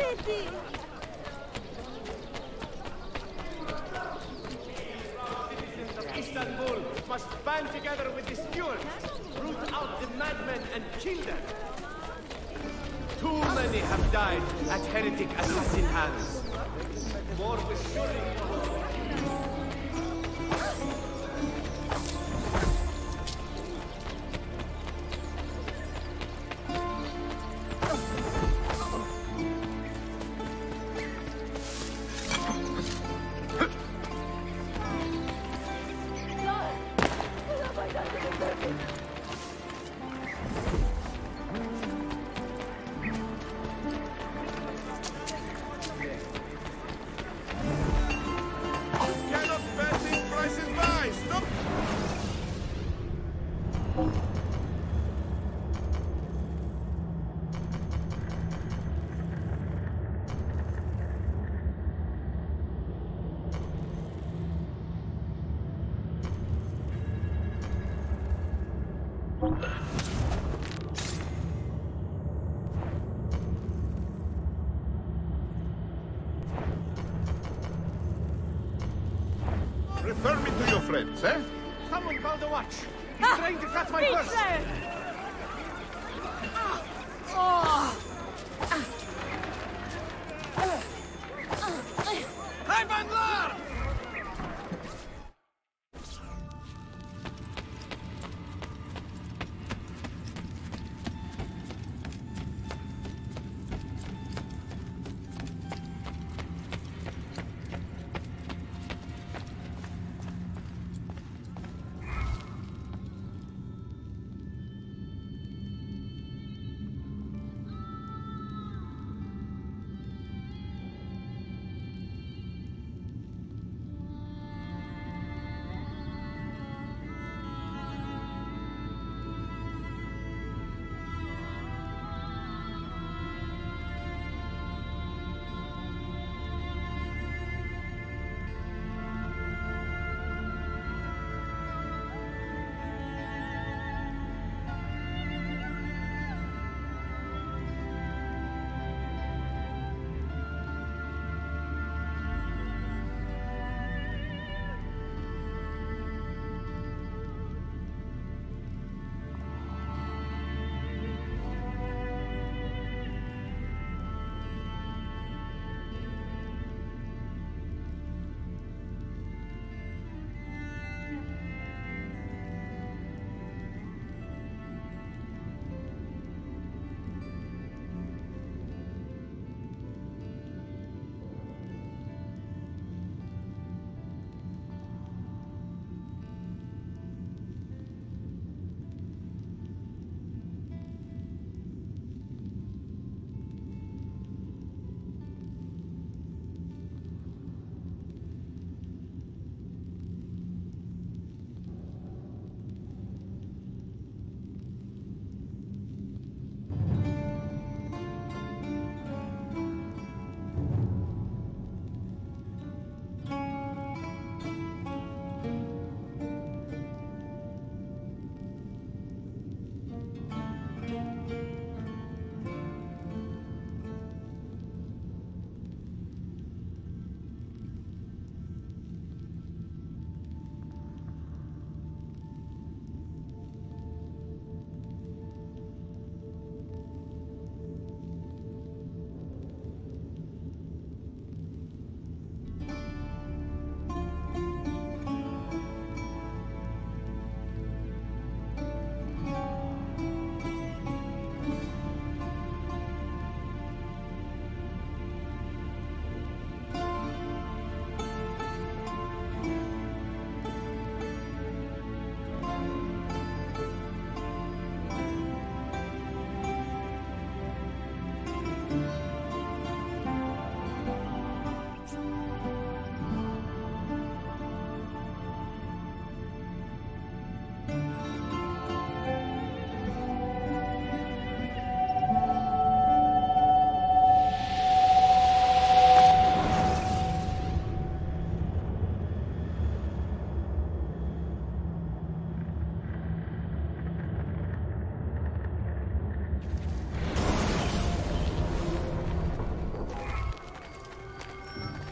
city! Citizens of Istanbul must band together with the stewards, root out the madmen and kill them. Too many have died at heretic assassin hands. More will surely follow. Refer me to your friends, eh? Someone call the watch. He's trying to cut my purse. Hi, Banglar!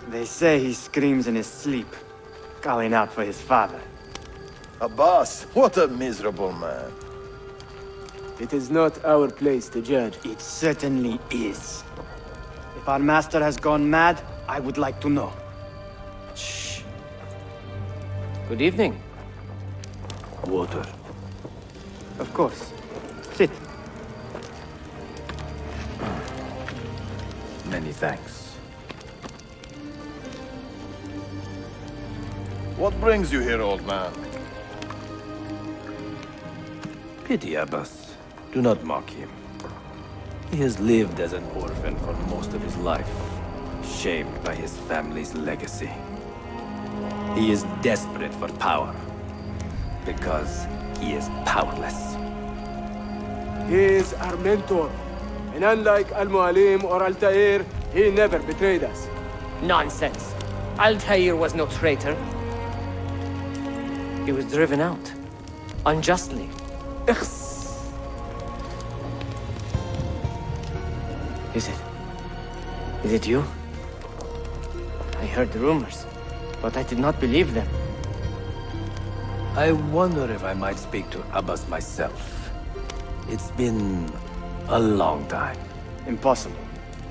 They say he screams in his sleep, calling out for his father. Abbas, what a miserable man. It is not our place to judge. It certainly is. If our master has gone mad, I would like to know. Shh. Good evening. Water. Of course. Sit. Many thanks. What brings you here, old man? Pity Abbas. Do not mock him. He has lived as an orphan for most of his life, shaped by his family's legacy. He is desperate for power, because he is powerless. He is our mentor. And unlike Al-Mualim or Altair, he never betrayed us. Nonsense. Altair was no traitor. He was driven out. Unjustly. Is it you? I heard the rumors, but I did not believe them. I wonder if I might speak to Abbas myself. It's been a long time. Impossible.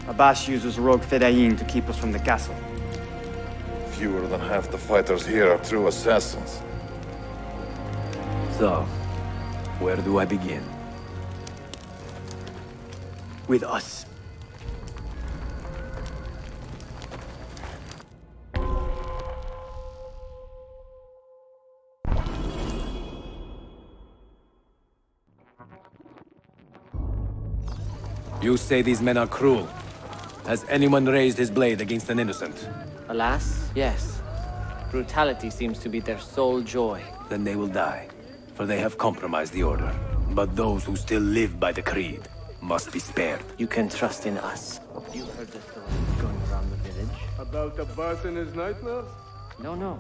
Abbas uses rogue Fedayeen to keep us from the castle. Fewer than half the fighters here are true assassins. So, where do I begin? With us. You say these men are cruel. Has anyone raised his blade against an innocent? Alas, yes. Brutality seems to be their sole joy. Then they will die, for they have compromised the order. But those who still live by the creed must be spared. You can trust in us. You heard the stories going around the village? About Abbas and his nightmares? No.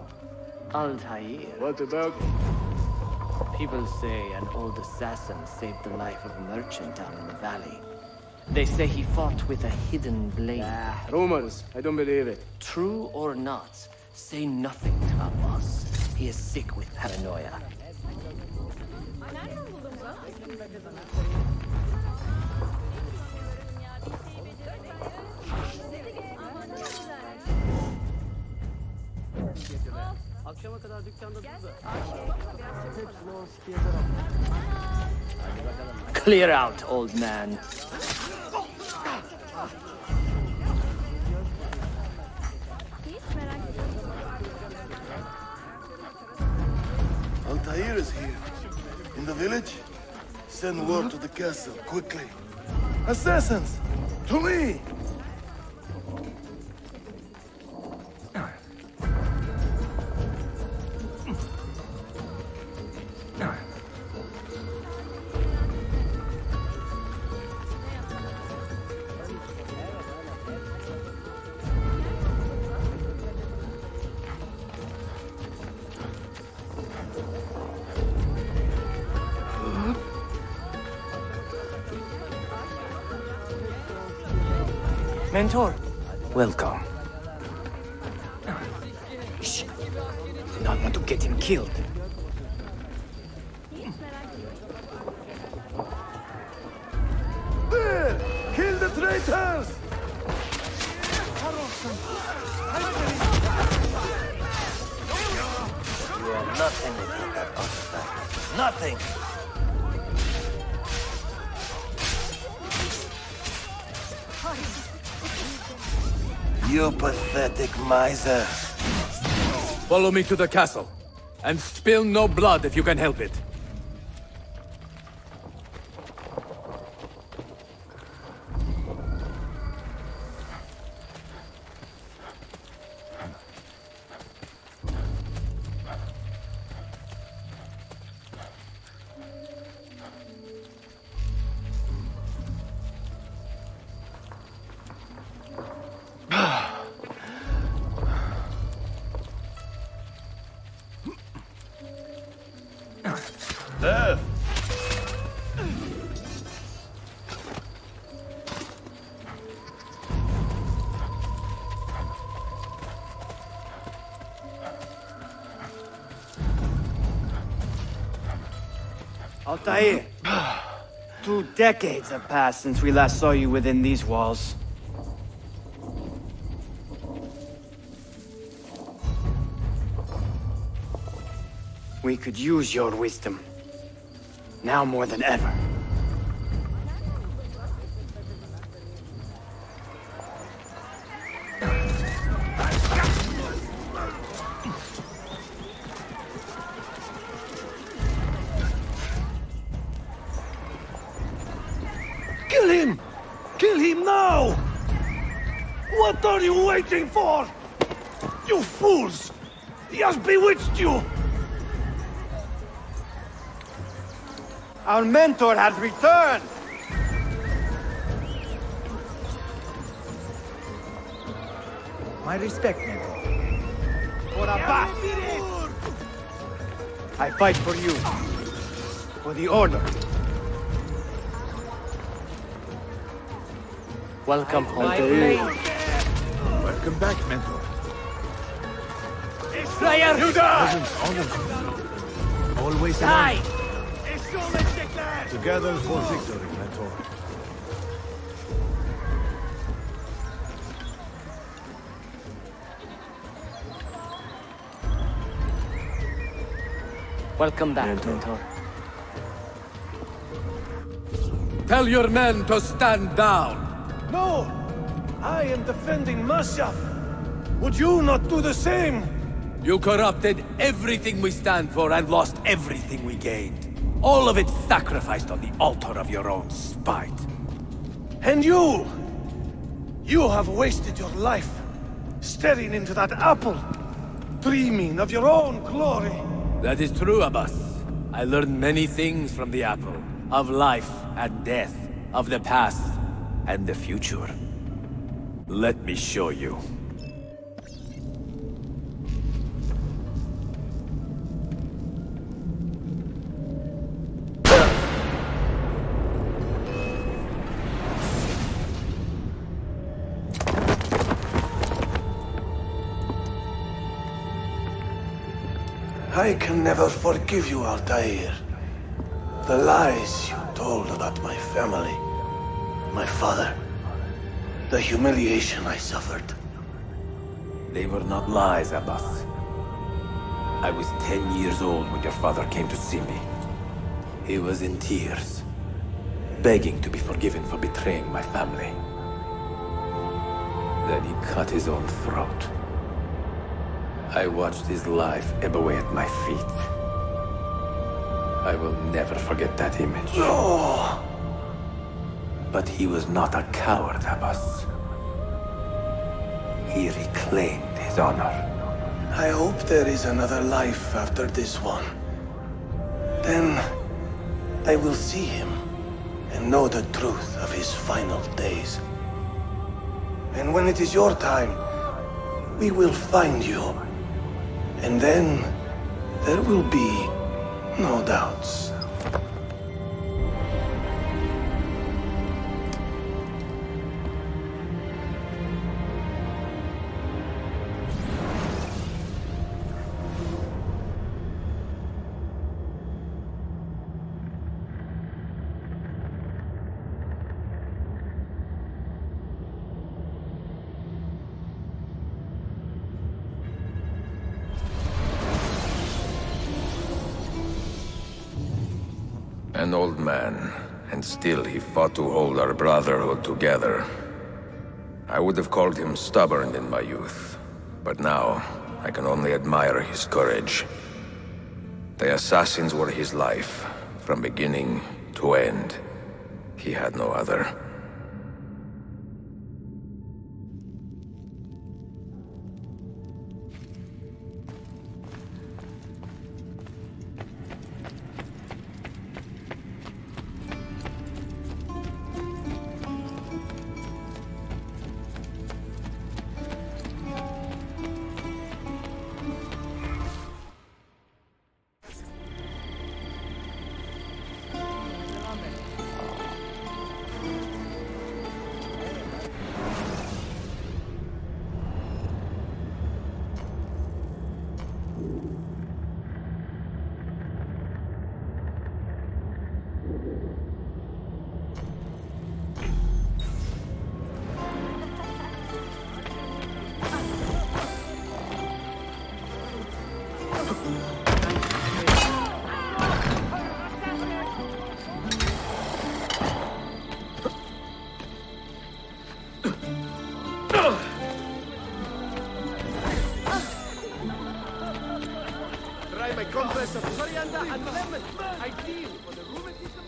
Altair. What about? People say an old assassin saved the life of a merchant down in the valley. They say he fought with a hidden blade. Rumors. I don't believe it. True or not, say nothing to Abbas. He is sick with paranoia. Clear out, old man. Altair is here. In the village? Send word to the castle, quickly. Assassins! To me! Mentor. Welcome. Shh. Do not want to get him killed. There! Kill the traitors! You are nothing if you have us back. Nothing! You pathetic miser. Follow me to the castle. And spill no blood if you can help it. Death! Altair, 2 decades have passed since we last saw you within these walls. We could use your wisdom. Now more than ever. Kill him! Kill him now! What are you waiting for? You fools! He has bewitched you! Our mentor has returned! My respect, mentor. For Abbas! I fight for you. For the Order. Welcome, Altair. Welcome back, mentor. Slayer! Presence honors you. Always Die! alone. Together for victory, mentor. Welcome back, mentor. Tell your men to stand down. No! I am defending Masyaf. Would you not do the same? You corrupted everything we stand for and lost everything we gained. All of it sacrificed on the altar of your own spite. And you! You have wasted your life, staring into that apple, dreaming of your own glory. That is true, Abbas. I learned many things from the apple. Of life and death, of the past and the future. Let me show you. I can never forgive you, Altair. The lies you told about my family, my father, the humiliation I suffered. They were not lies, Abbas. I was 10 years old when your father came to see me. He was in tears, begging to be forgiven for betraying my family. Then he cut his own throat. I watched his life ebb away at my feet. I will never forget that image. No! But he was not a coward, Abbas. He reclaimed his honor. I hope there is another life after this one. Then I will see him and know the truth of his final days. And when it is your time, we will find you. And then there will be no doubts. An old man, and still he fought to hold our brotherhood together. I would have called him stubborn in my youth, but now I can only admire his courage. The assassins were his life, from beginning to end. He had no other. and lemon. Ideal for the rheumatism.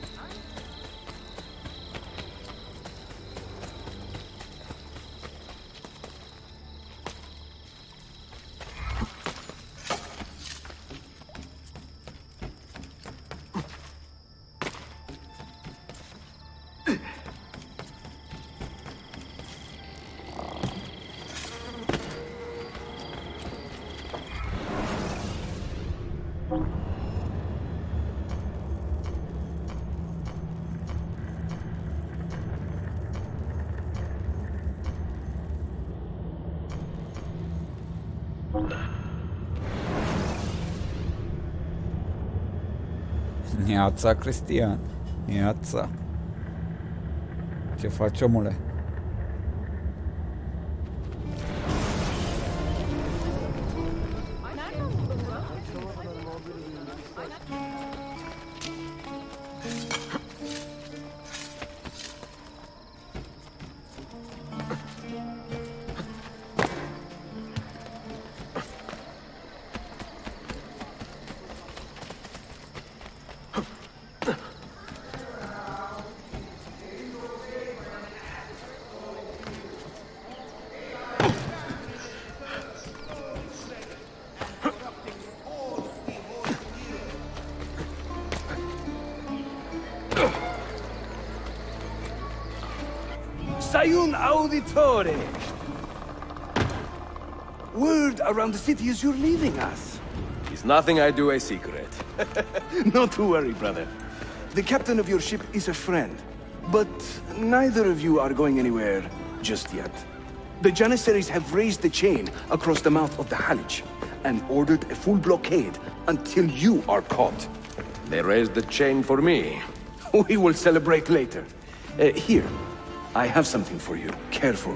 Neața, Cristian. Neața. Ce faci, omule? Sayun Auditore! Word around the city is you're leaving us. Is nothing I do a secret. Not to worry, brother. The captain of your ship is a friend, but neither of you are going anywhere just yet. The Janissaries have raised the chain across the mouth of the Halij and ordered a full blockade until you are caught. They raised the chain for me. We will celebrate later. Here, I have something for you. Careful.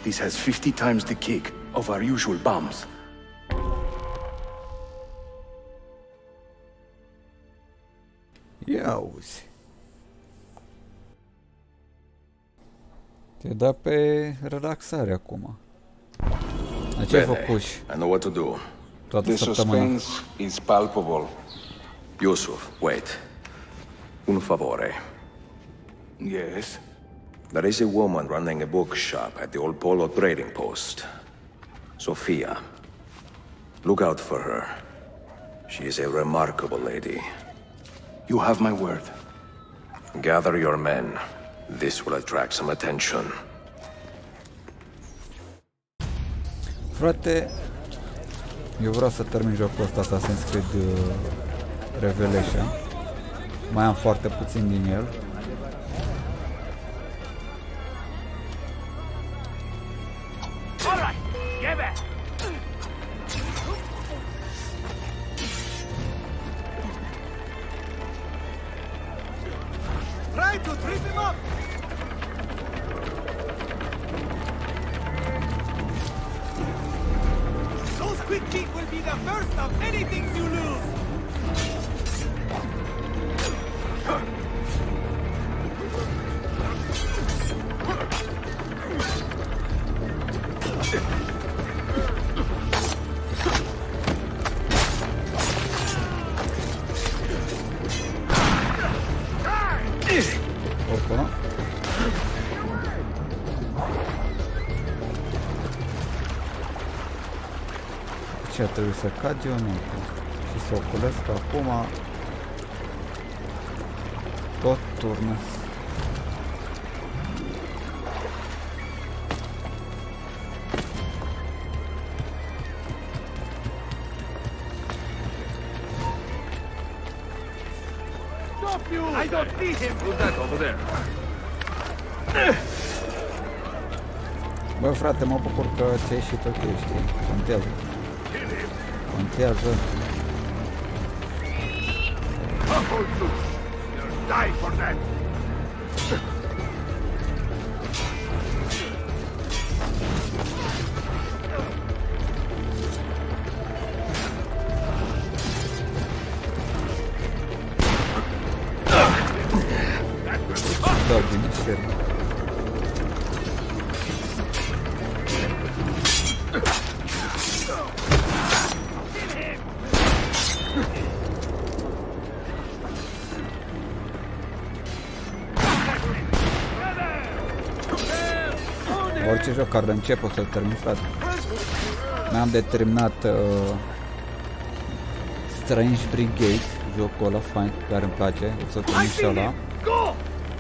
This has 50 times the kick of our usual bombs. Ia uzi. Te-a dat pe relaxare acum. Ce ai făcut? I know what to do. Toată săptămâna. Is palpable. Yusuf, wait. Un favore. Yes? There is a woman running a bookshop at the old Polo trading post. Sophia. Look out for her. She is a remarkable lady. You have my word. Gather your men. This will attract some attention. Frate, eu vreau să termin jocul ăsta Assassin's Creed Revelation. Mai am foarte puțin din el. Try to trip him up! Those quick feet will be the first of many things you lose! Opa. Ce trebuie să cad eu, nu? Și să ocolesc acum tot turnul. I don't see him! Who's that over there? Bă, frate, mă bucur că ți-ai ieșit ok, știi? Contează. Contează. Die for that! Da, bine, sper. Orice joc care încep o să-l termin, frate. Mi-am determinat Strange Brigade, jocul ăla fain, care îmi place, o să termin și ăla.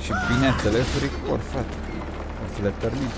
Și bineînțeles Record, frate. O să le termin.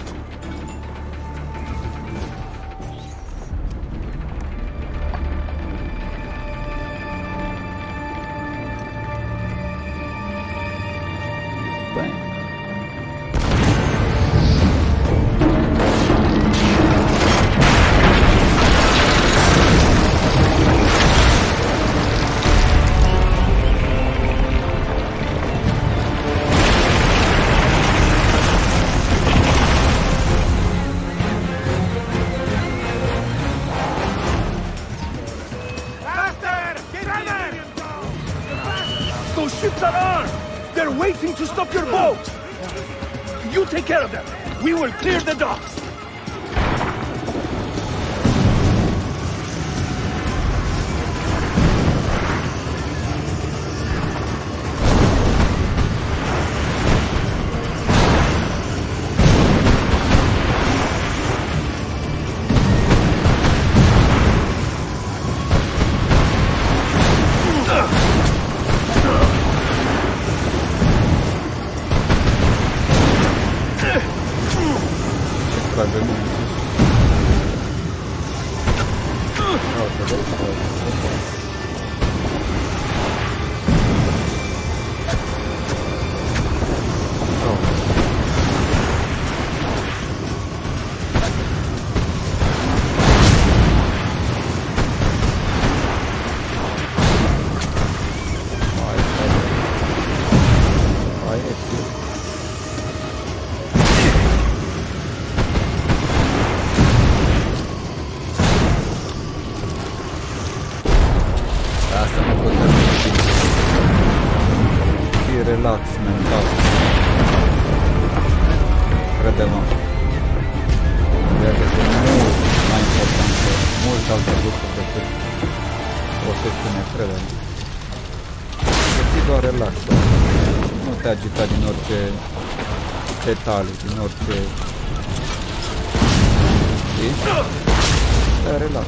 To stop your boat! You take care of them. We will clear the docks. Relax mental. Crede-mă. Viața este mult mai importantă, mult alte lucruri decât o sesiune, crede-mă. Să fii doar relax, nu te agita din orice detalii, din orice... Știi? Stai relax.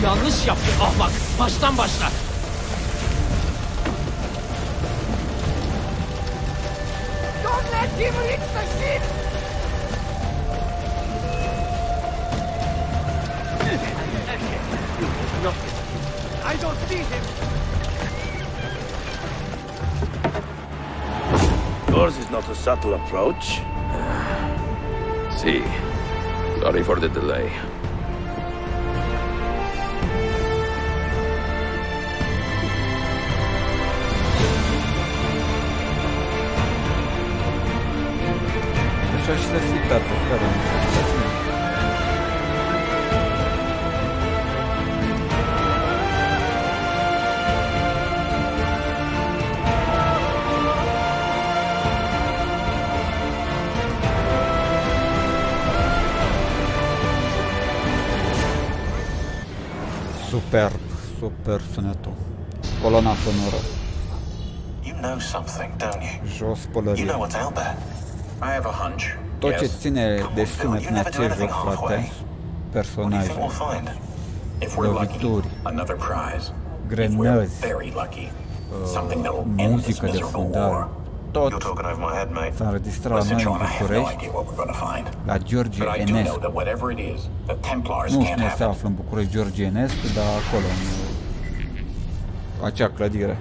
Yanlış yaptın ahmak. Baştan başla. Don't let him reach the ship! I don't see him. Yours is not a subtle approach. See. Sorry for the delay. Așa și să fii, tată, care nu așa să fii. Superb, super sunetul. Colona sonoră. You know something, don't you? Jos pălărie. You know what's out there. I have a hunch. Tot ce ține de sunet în acest joc, frate, personaje, lovituri, grenăzi, muzică de fundal, tot s-a înregistrat noi în București, la George Enescu. Nu știu unde se află în București George Enescu, dar acolo, în acea clădire.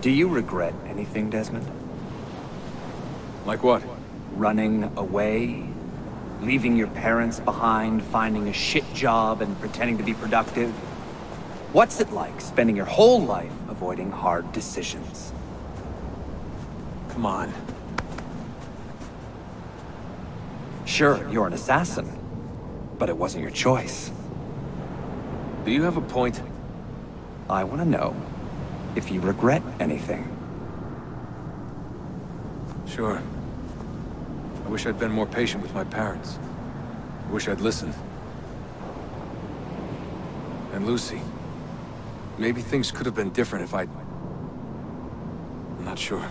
Do you regret anything, Desmond? Like what? Running away? Leaving your parents behind, finding a shit job, and pretending to be productive? What's it like spending your whole life avoiding hard decisions? Come on. Sure, you're an assassin, but it wasn't your choice. Do you have a point? I want to know if you regret anything. Sure. I wish I'd been more patient with my parents. I wish I'd listened. And Lucy. Maybe things could have been different if I'd... I'm not sure.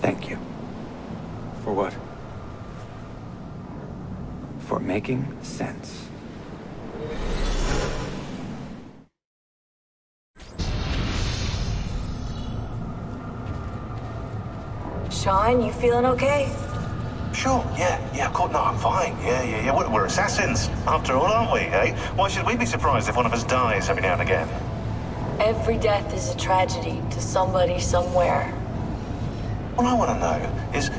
Thank you. For what? For making sense. Sean, you feeling okay? Sure, yeah, of course. No, I'm fine. Yeah. We're assassins, after all, aren't we, eh? Why should we be surprised if one of us dies every now and again? Every death is a tragedy to somebody somewhere. What I want to know is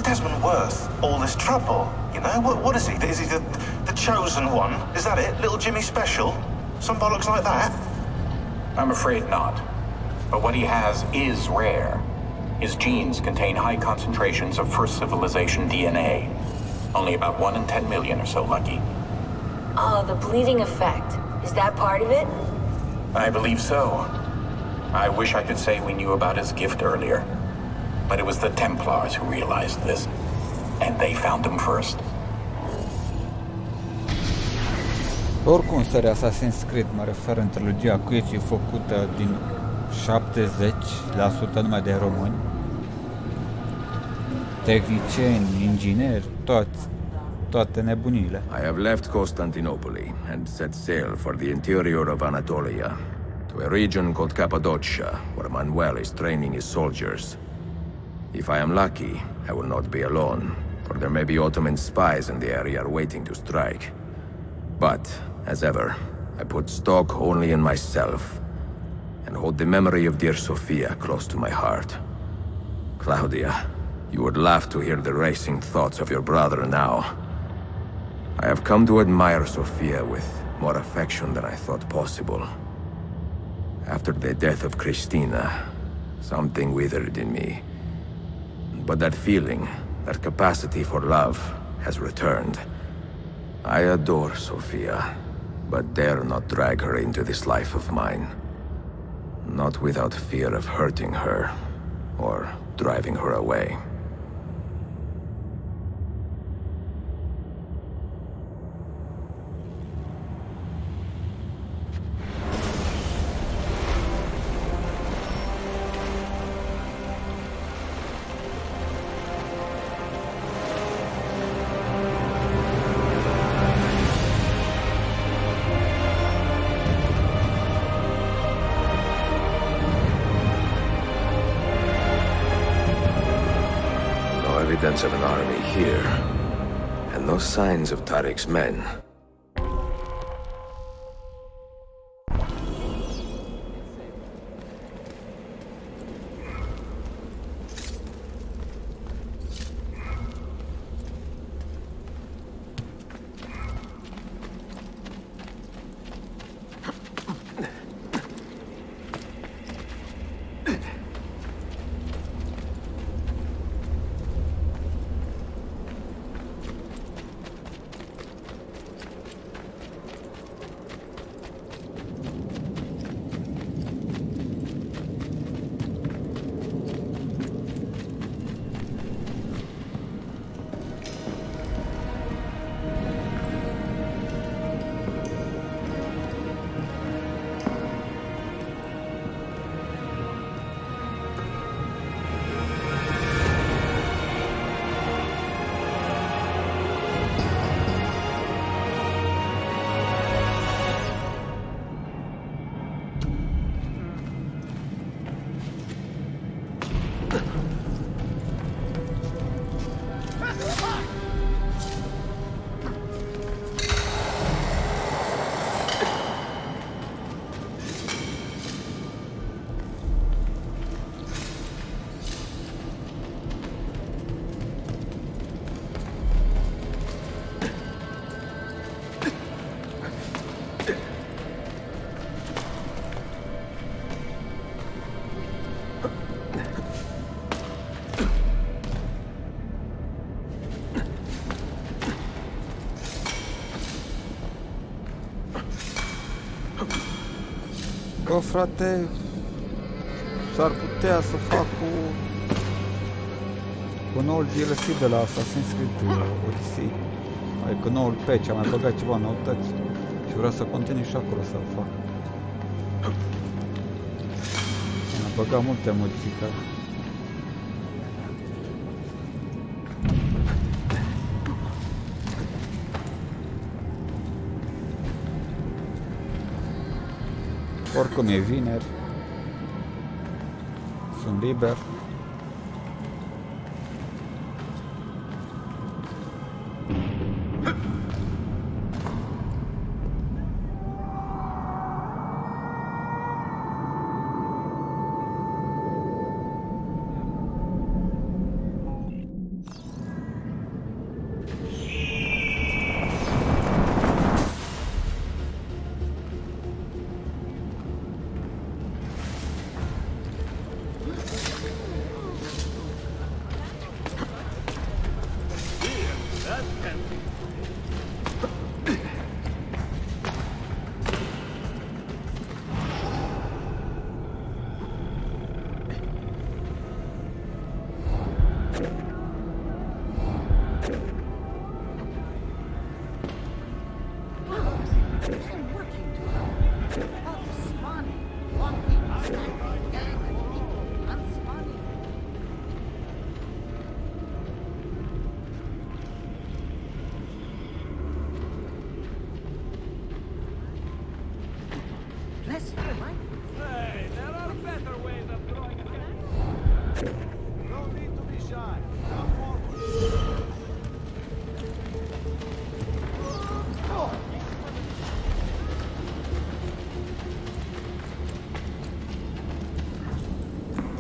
Desmond worth all this trouble? You know, what is he? Is he the chosen one? Is that it? Little Jimmy Special? Some bollocks like that? I'm afraid not. But what he has is rare. His genes contain high concentrations of First Civilization DNA. Only about 1 in 10 million or so lucky. Oh, the bleeding effect. Is that part of it? I believe so. I wish I could say we knew about his gift earlier. But it was the Templars who realized this. And they found him first. Oricum, seria Assassin's Creed, mă refer în trilogia Quake, e făcută din 70% numai de români. Tehnicieni, ingineri, toate nebunile. I have left Constantinople and set sail for the interior of Anatolia, to a region called Cappadocia, where Manuel is training his soldiers. If I am lucky, I will not be alone, for there may be Ottoman spies in the area waiting to strike. But, as ever, I put stock only in myself, and hold the memory of dear Sophia close to my heart. Claudia, you would laugh to hear the racing thoughts of your brother now. I have come to admire Sophia with more affection than I thought possible. After the death of Christina, something withered in me. But that feeling, that capacity for love, has returned. I adore Sophia, but dare not drag her into this life of mine. Not without fear of hurting her, or driving her away. Evidence of an army here, and no signs of Tariq's men. Bă, frate, s-ar putea să fac cu noul DLC de la Assassin's Creed Odyssey. Adică noul patch, am mai băgat ceva noutăți și vreau să continui și acolo să-l fac. Am băgat multe modificări. Oricum e vineri, sunt liber.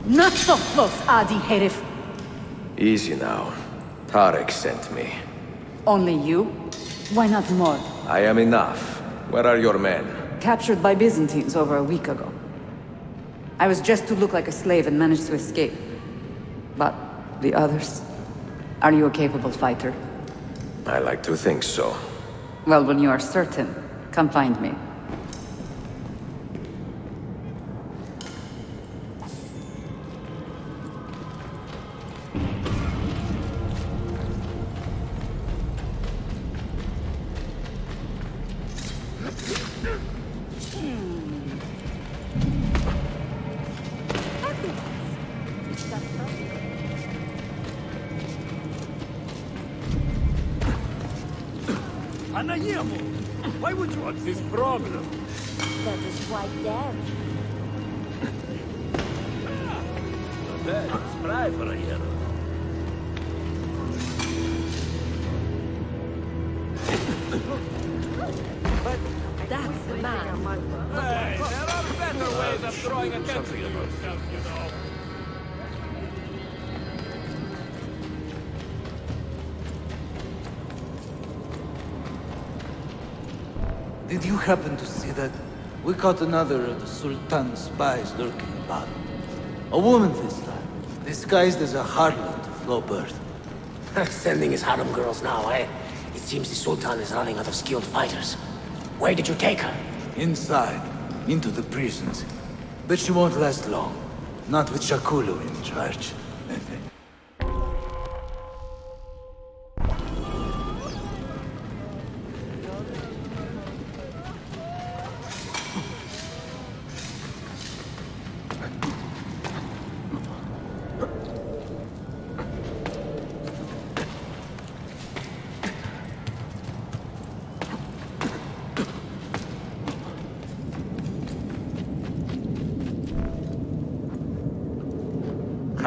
Not so close, Adi Herif. Easy now. Tarek sent me. Only you? Why not more? I am enough. Where are your men? Captured by Byzantines over a week ago. I was just to look like a slave and managed to escape. But the others? Are you a capable fighter? I like to think so. Well, when you are certain, come find me. Why would you want this problem? That is quite damn. Spry for a hero. But that's the man. Hey, there are better ways of drawing attention to yourself, you know. Did you happen to see that? We caught another of the Sultan's spies lurking about. A woman this time, disguised as a harlot of low birth. Sending his harem girls now, eh? It seems the Sultan is running out of skilled fighters. Where did you take her? Inside, into the prisons. But she won't last long. Not with Shakulu in charge.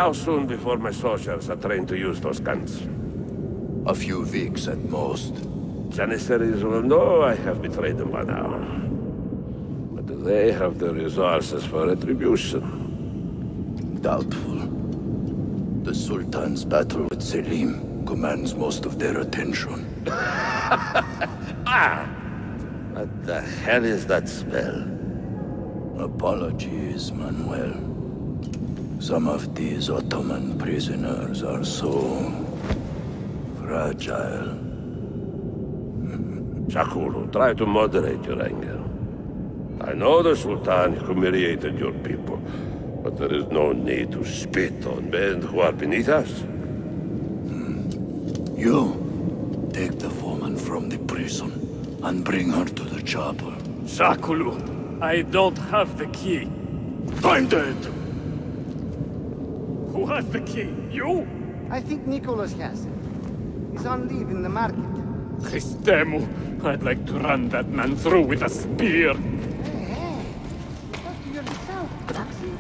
How soon before my soldiers are trained to use those guns? A few weeks at most. Janissaries will know I have betrayed them by now. But do they have the resources for retribution? Doubtful. The Sultan's battle with Selim commands most of their attention. What the hell is that smell? Apologies, Manuel. Some of these Ottoman prisoners are so fragile. Shakulu, try to moderate your anger. I know the Sultan humiliated your people, but there is no need to spit on men who are beneath us. You, take the woman from the prison and bring her to the chapel. Shakulu, I don't have the key. Find it! Who has the key? You? I think Nicholas has it. He's on leave in the market. Christemu, I'd like to run that man through with a spear. Hey, talk to yourself, Taxi.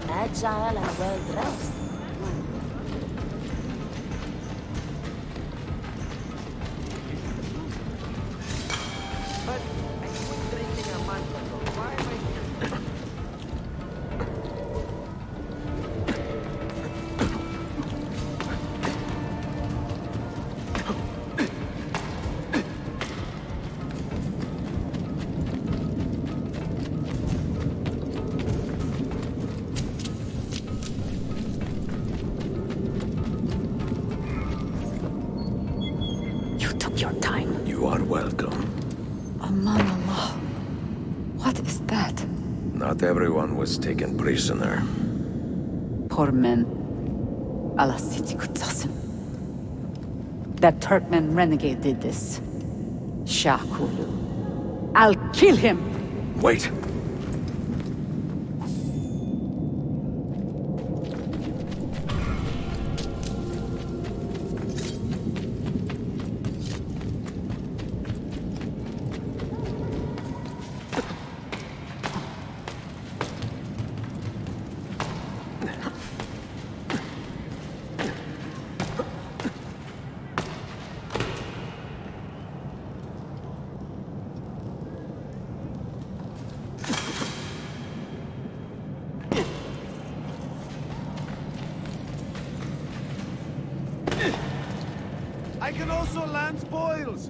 Agile and well-dressed. But I quit drinking a month ago. Why am I here? Your time. You are welcome. Aman Allah. What is that? Not everyone was taken prisoner. Poor men. Allah Siti Kutsasın. That Turkmen renegade did this. Shakulu. I'll kill him! Wait! I can also land spoils!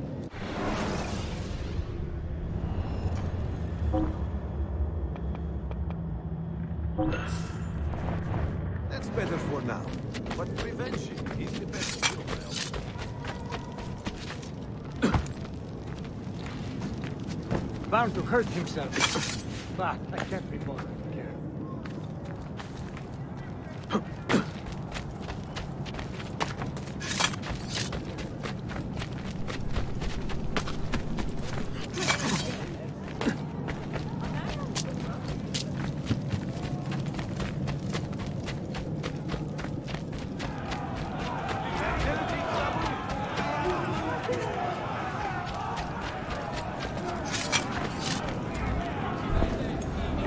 That's better for now. But prevention is the best cure. Bound to hurt himself. But I can't be bothered.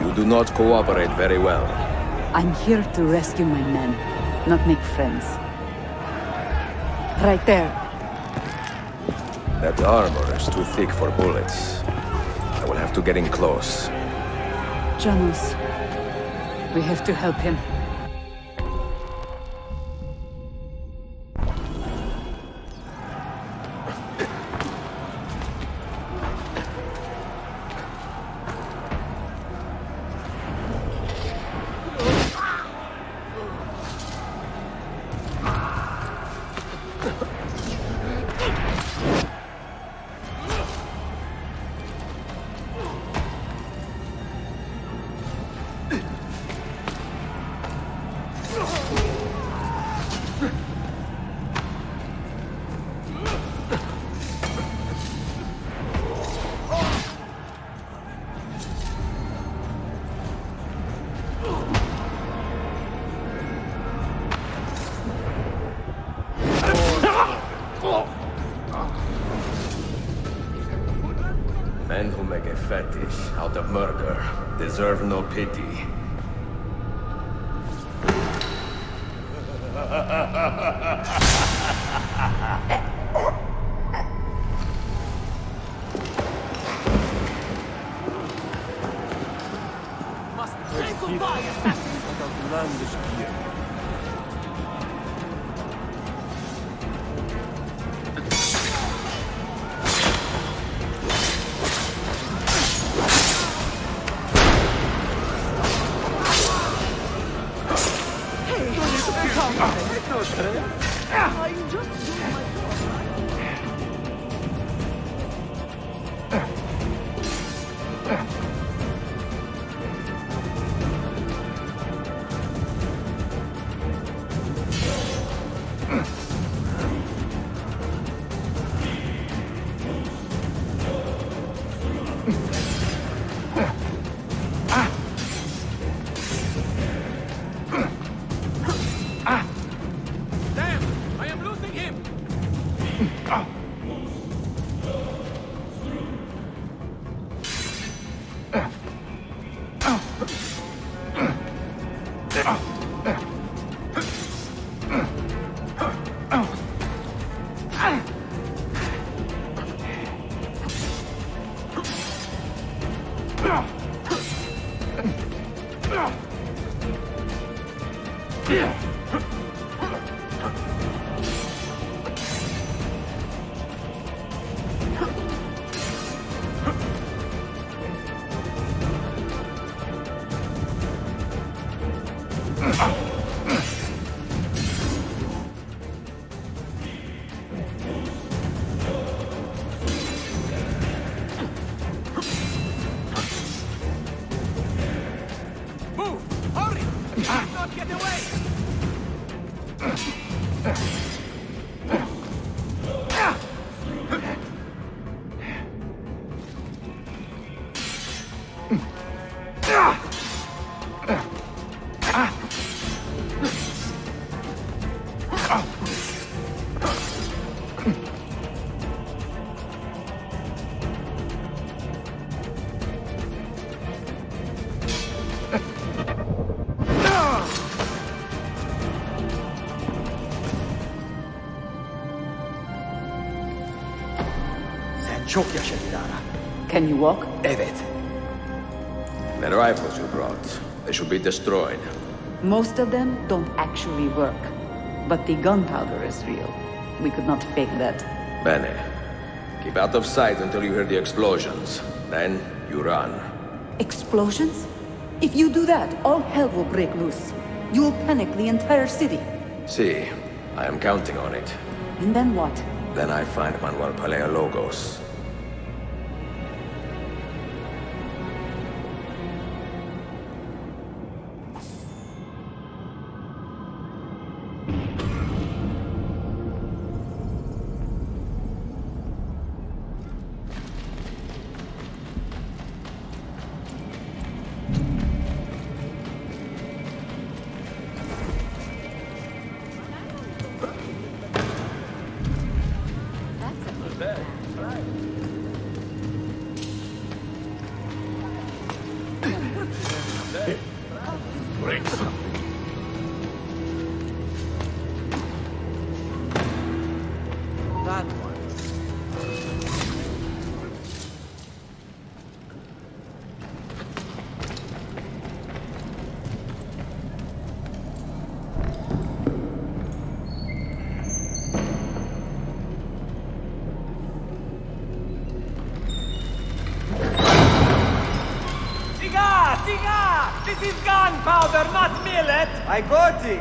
You do not cooperate very well. I'm here to rescue my men, not make friends. Right there. That armor is too thick for bullets. I will have to get in close. Janus, we have to help him. Men who make a fetish out of murder deserve no pity. Must say goodbye, assassin! Like outlandish gear. Çok yaşa Dilara. Can you walk? Evet. The rifles you brought, they should be destroyed. Most of them don't actually work. But the gunpowder is real. We could not fake that. Bene. Keep out of sight until you hear the explosions. Then, you run. Explosions? If you do that, all hell will break loose. You will panic the entire city. See, I am counting on it. And then what? Then I find Manuel Paleologos. This is gunpowder, not millet! I got it!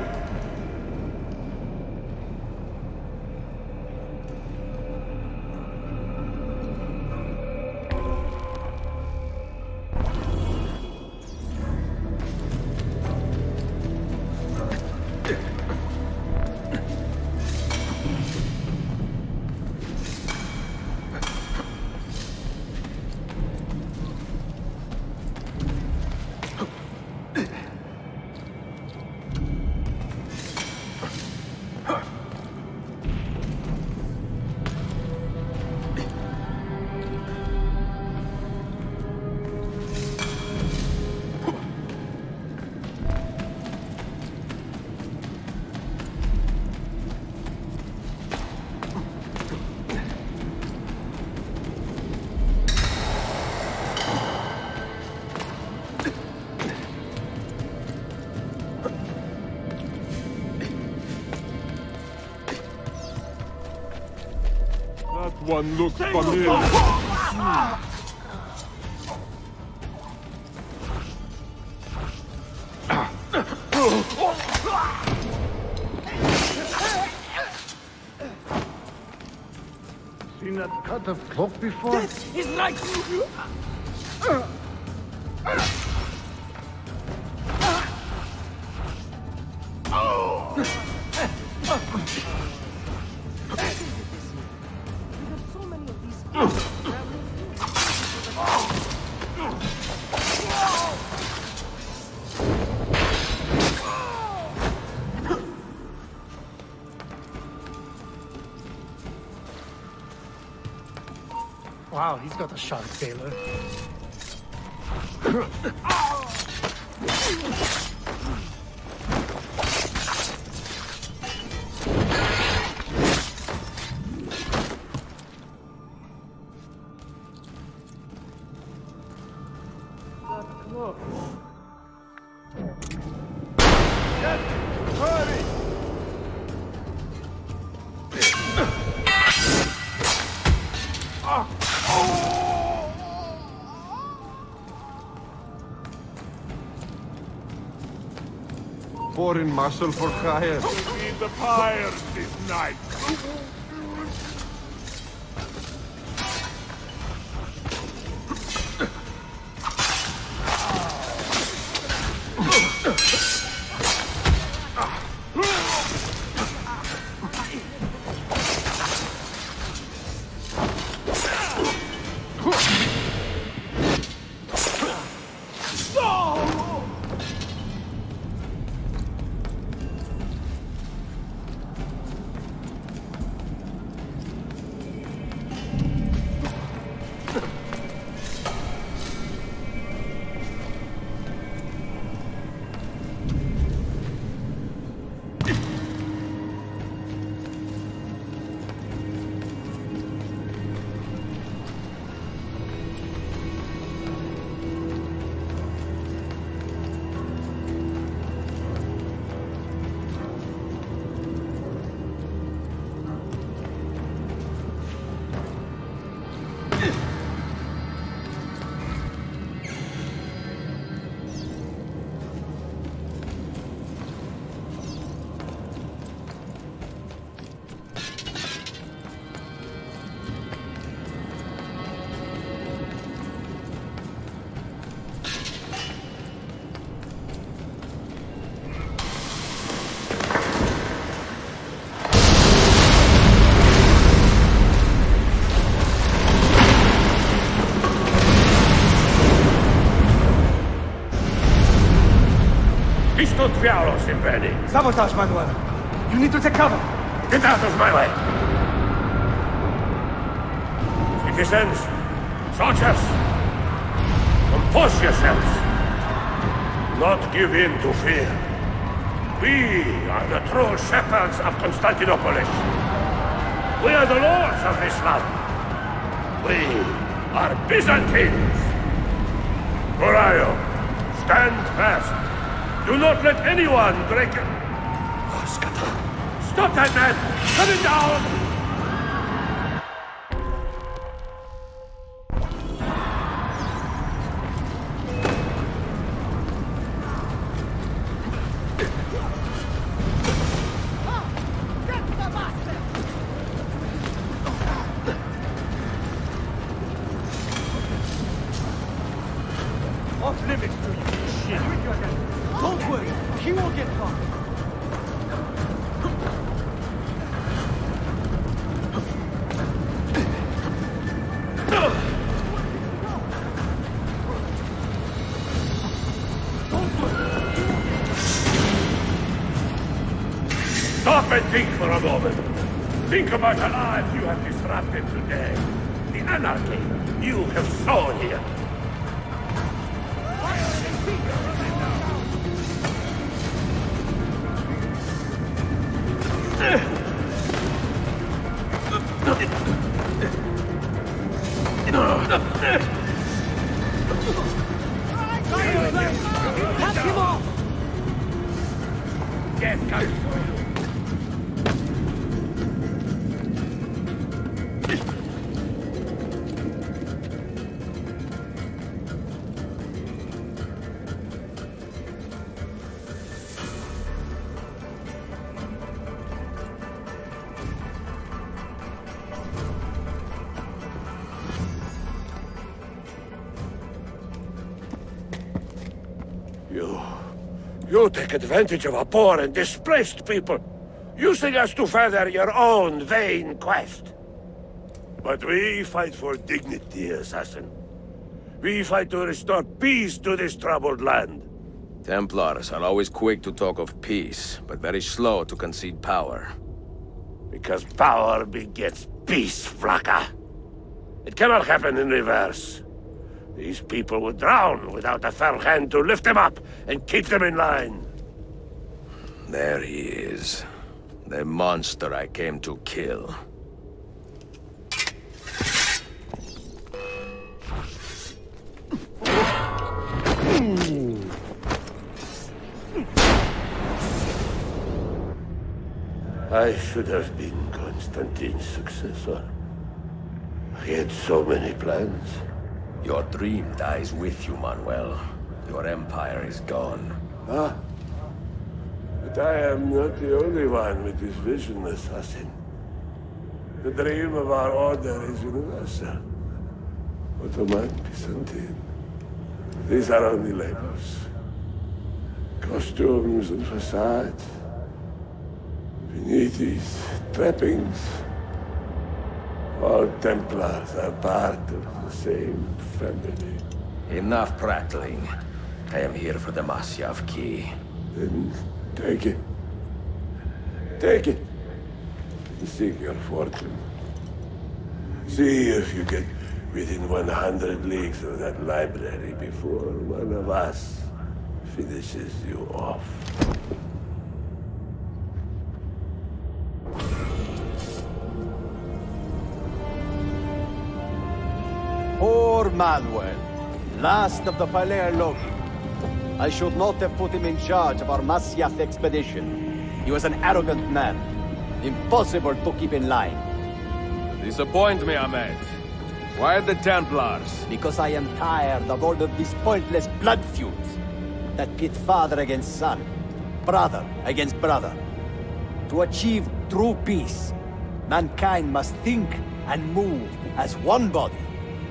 one looks familiar. Seen that cut of cloak before? He's right! Wow, he's got a sharp tailor. Foreign muscle for hire. Feed the pyres this night. Sabotage, Manuel. You need to take cover. Get out of my way! Citizens, soldiers, compose yourselves. Not give in to fear. We are the true shepherds of Constantinopolis. We are the lords of this land. We are Byzantines. Morayo, stand fast. Do not let anyone break it. Stop that man! Cut it down! Off limits to you, shit. Don't worry, he won't get far. Stop and think for a moment. Think about the lives you have disrupted today. The anarchy you have sown here. Cut him off! Get coming for you. You take advantage of our poor and displaced people, using us to further your own vain quest. But we fight for dignity, Assassin. We fight to restore peace to this troubled land. Templars are always quick to talk of peace, but very slow to concede power. Because power begets peace, Flaka. It cannot happen in reverse. These people would drown without a firm hand to lift them up and keep them in line. There he is. The monster I came to kill. I should have been Constantine's successor. He had so many plans. Your dream dies with you, Manuel. Your empire is gone. Ah. But I am not the only one with this vision, Assassin. The dream of our order is universal. Ottoman, Byzantine. These are only labels. Costumes and facades. Beneath these trappings, all Templars are part of the same family. Enough prattling. I am here for the Masyaf key. Then take it. Take it. And seek your fortune. See if you get within 100 leagues of that library before one of us finishes you off. Poor Manuel, last of the Palerologi. I should not have put him in charge of our Masyaf expedition. He was an arrogant man. Impossible to keep in line. Disappoint me, Ahmed. Why the Templars? Because I am tired of all of these pointless blood feuds that pit father against son, brother against brother. To achieve true peace, mankind must think and move as one body,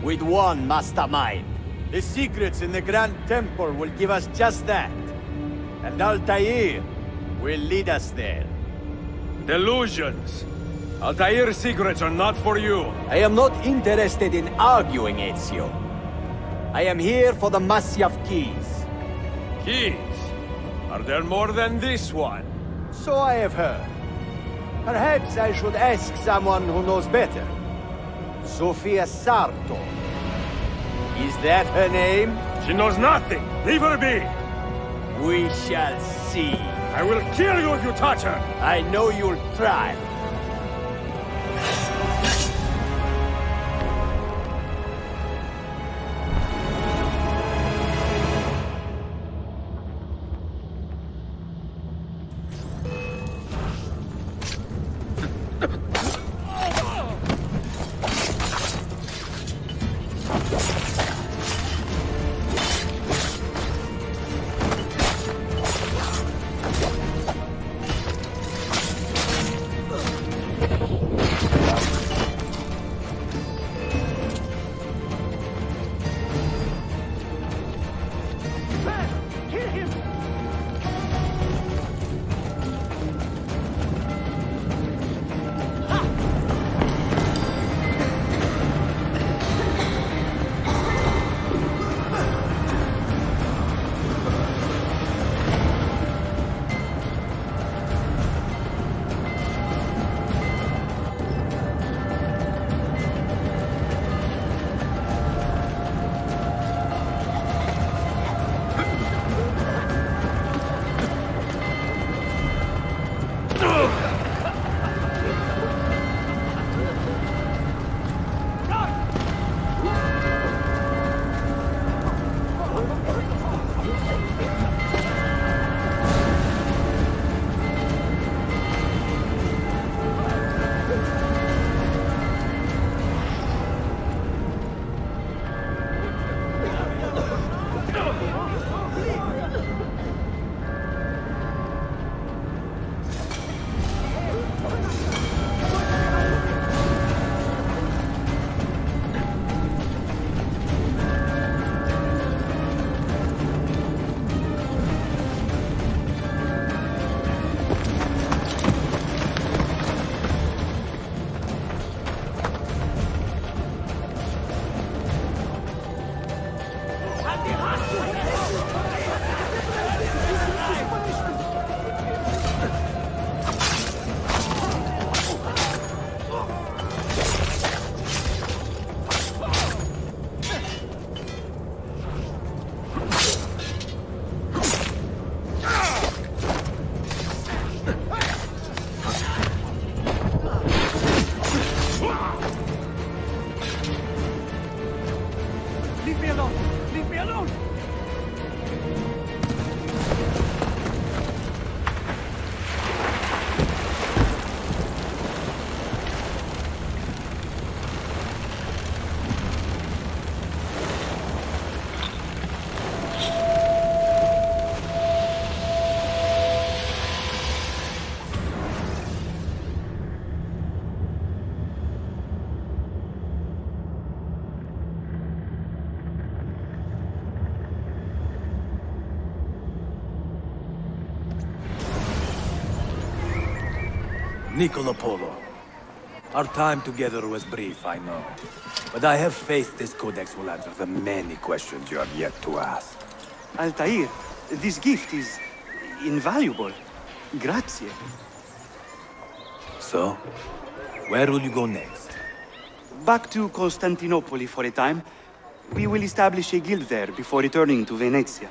with one mastermind. The secrets in the Grand Temple will give us just that. And Altair will lead us there. Delusions! Altair's secrets are not for you. I am not interested in arguing, Ezio. I am here for the Masyaf keys. Keys? Are there more than this one? So I have heard. Perhaps I should ask someone who knows better. Sofia Sarto. Is that her name? She knows nothing! Leave her be! We shall see. I will kill you if you touch her! I know you'll try. Leave me alone! Leave me alone! Niccolo Polo. Our time together was brief, I know. But I have faith this codex will answer the many questions you have yet to ask. Altair, this gift is invaluable. Grazie. So, where will you go next? Back to Constantinople for a time. We will establish a guild there before returning to Venezia.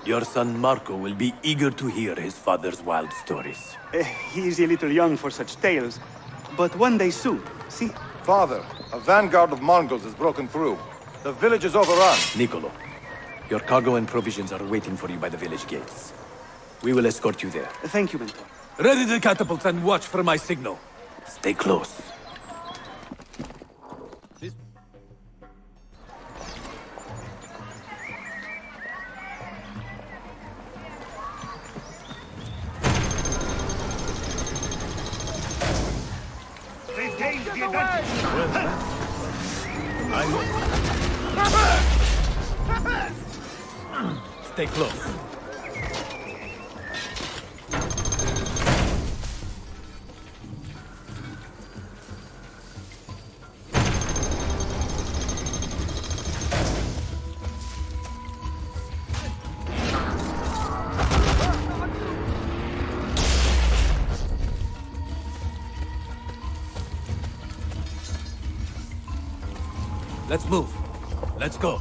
Your son Marco will be eager to hear his father's wild stories. He is a little young for such tales, but one day soon, see? Father, a vanguard of Mongols has broken through. The village is overrun. Niccolo, your cargo and provisions are waiting for you by the village gates. We will escort you there. Thank you, Mentor. Ready the catapults and watch for my signal. Stay close. Stay close. Let's move. Let's go.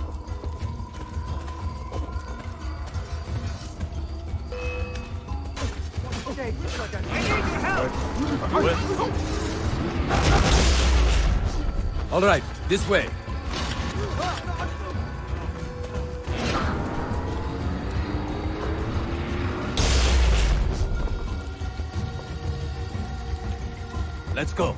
All right, this way. Let's go.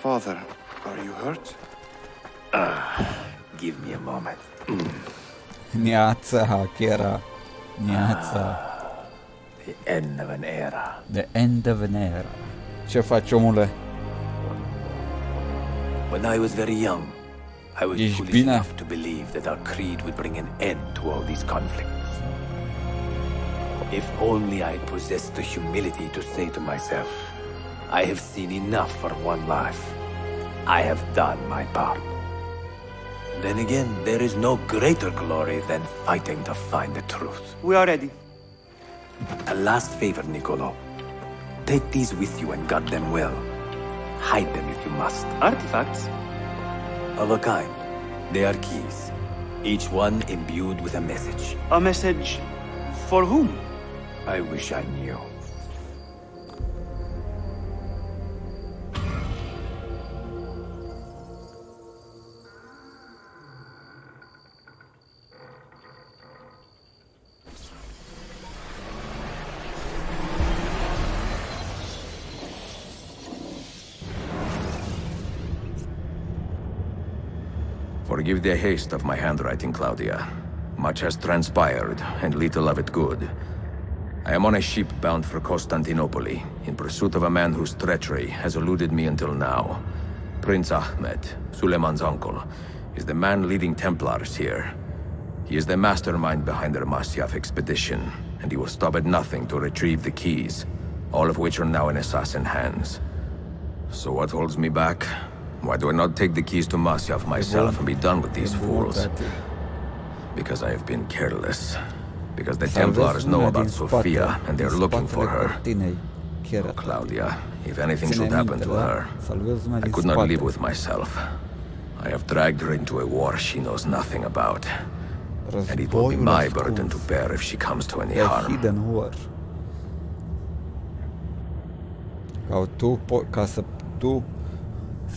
Father, are you hurt? Give me a moment. Neața, Chera. Neața. The end of an era. The end of an era. Ce faci, omule? When I was very young, I was foolish enough to believe that our creed would bring an end to all these conflicts. If only I possessed the humility to say to myself, I have seen enough for one life. I have done my part. Then again, there is no greater glory than fighting to find the truth. We are ready. A last favor, Niccolo. Take these with you and guard them well. Hide them if you must. Artifacts? Of a kind. They are keys. Each one imbued with a message. A message for whom? I wish I knew. Forgive the haste of my handwriting, Claudia. Much has transpired, and little of it good. I am on a ship bound for Constantinople, in pursuit of a man whose treachery has eluded me until now. Prince Ahmed, Suleiman's uncle, is the man leading Templars here. He is the mastermind behind their Masyaf expedition, and he will stop at nothing to retrieve the keys, all of which are now in assassin hands. So what holds me back? Why do I not take the keys to Masyaf myself and be done with these fools? Because I have been careless. Because the Templars know about Sofia, and they're looking for her. Oh, Claudia, if anything should happen to her, I could not live with myself. I have dragged her into a war she knows nothing about. And it will be my burden to bear if she comes to any harm. Ca să tu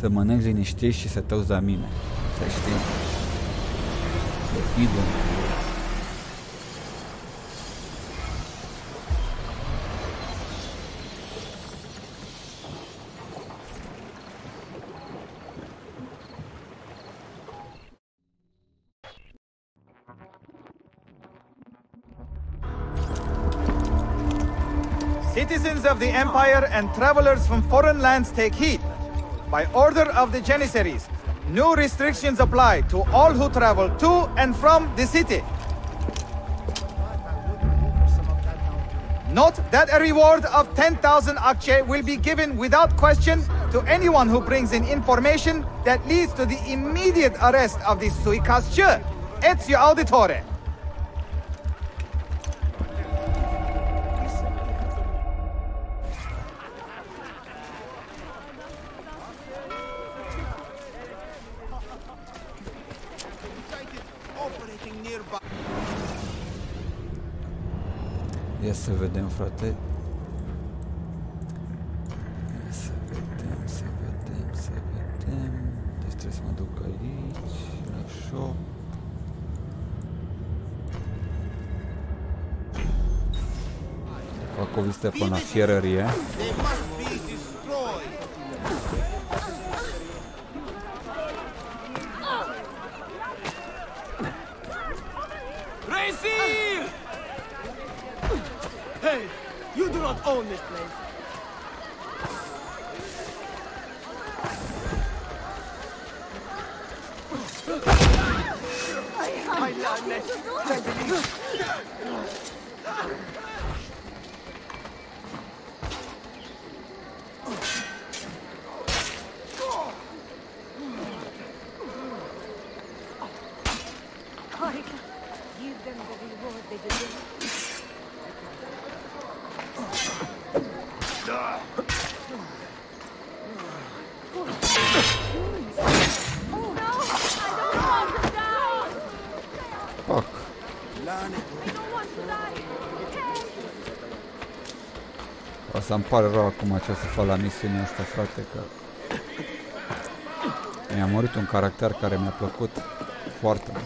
să mănânci liniștit și să te auzi la mine. Să știi. The hidden war. Citizens of the Empire and travelers from foreign lands take heed. By order of the Janissaries, new restrictions apply to all who travel to and from the city. Note that a reward of 10,000 akçe will be given without question to anyone who brings in information that leads to the immediate arrest of the suikastçı. Ezio Auditore. Ia să vedem, frate. Ia să vedem. Deci trebuie să mă duc aici, la shop. Fac o vizită până la fierărie. Hey, you do not own this place. Give them the reward they deserve. Fuck. O să-mi pare rău acum ce o să fac la misiunea asta, frate, că mi-a murit un caracter care mi-a plăcut foarte mult.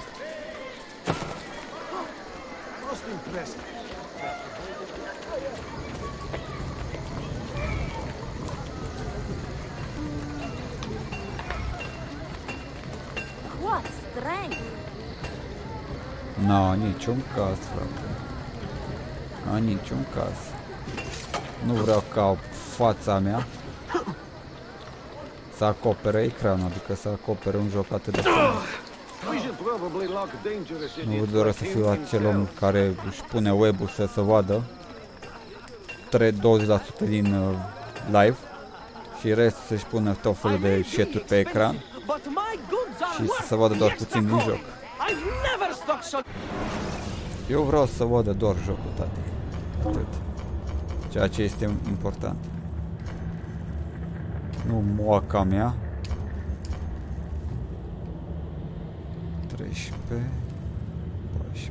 What strength! No, niciun caz, frate. No, niciun caz. Nu vreau ca fața mea să acopere ecranul, adică să acopere un joc atât de frumos. Nu doresc să fiu acel om care își pune web-ul să se vadă 20% din live și restul să-și pună tot felul de shit-uri pe ecran și să se vadă doar puțin din joc. Eu vreau să vadă doar jocul, tati. Atât. Ceea ce este important. Nu moaca mea. 13, 14.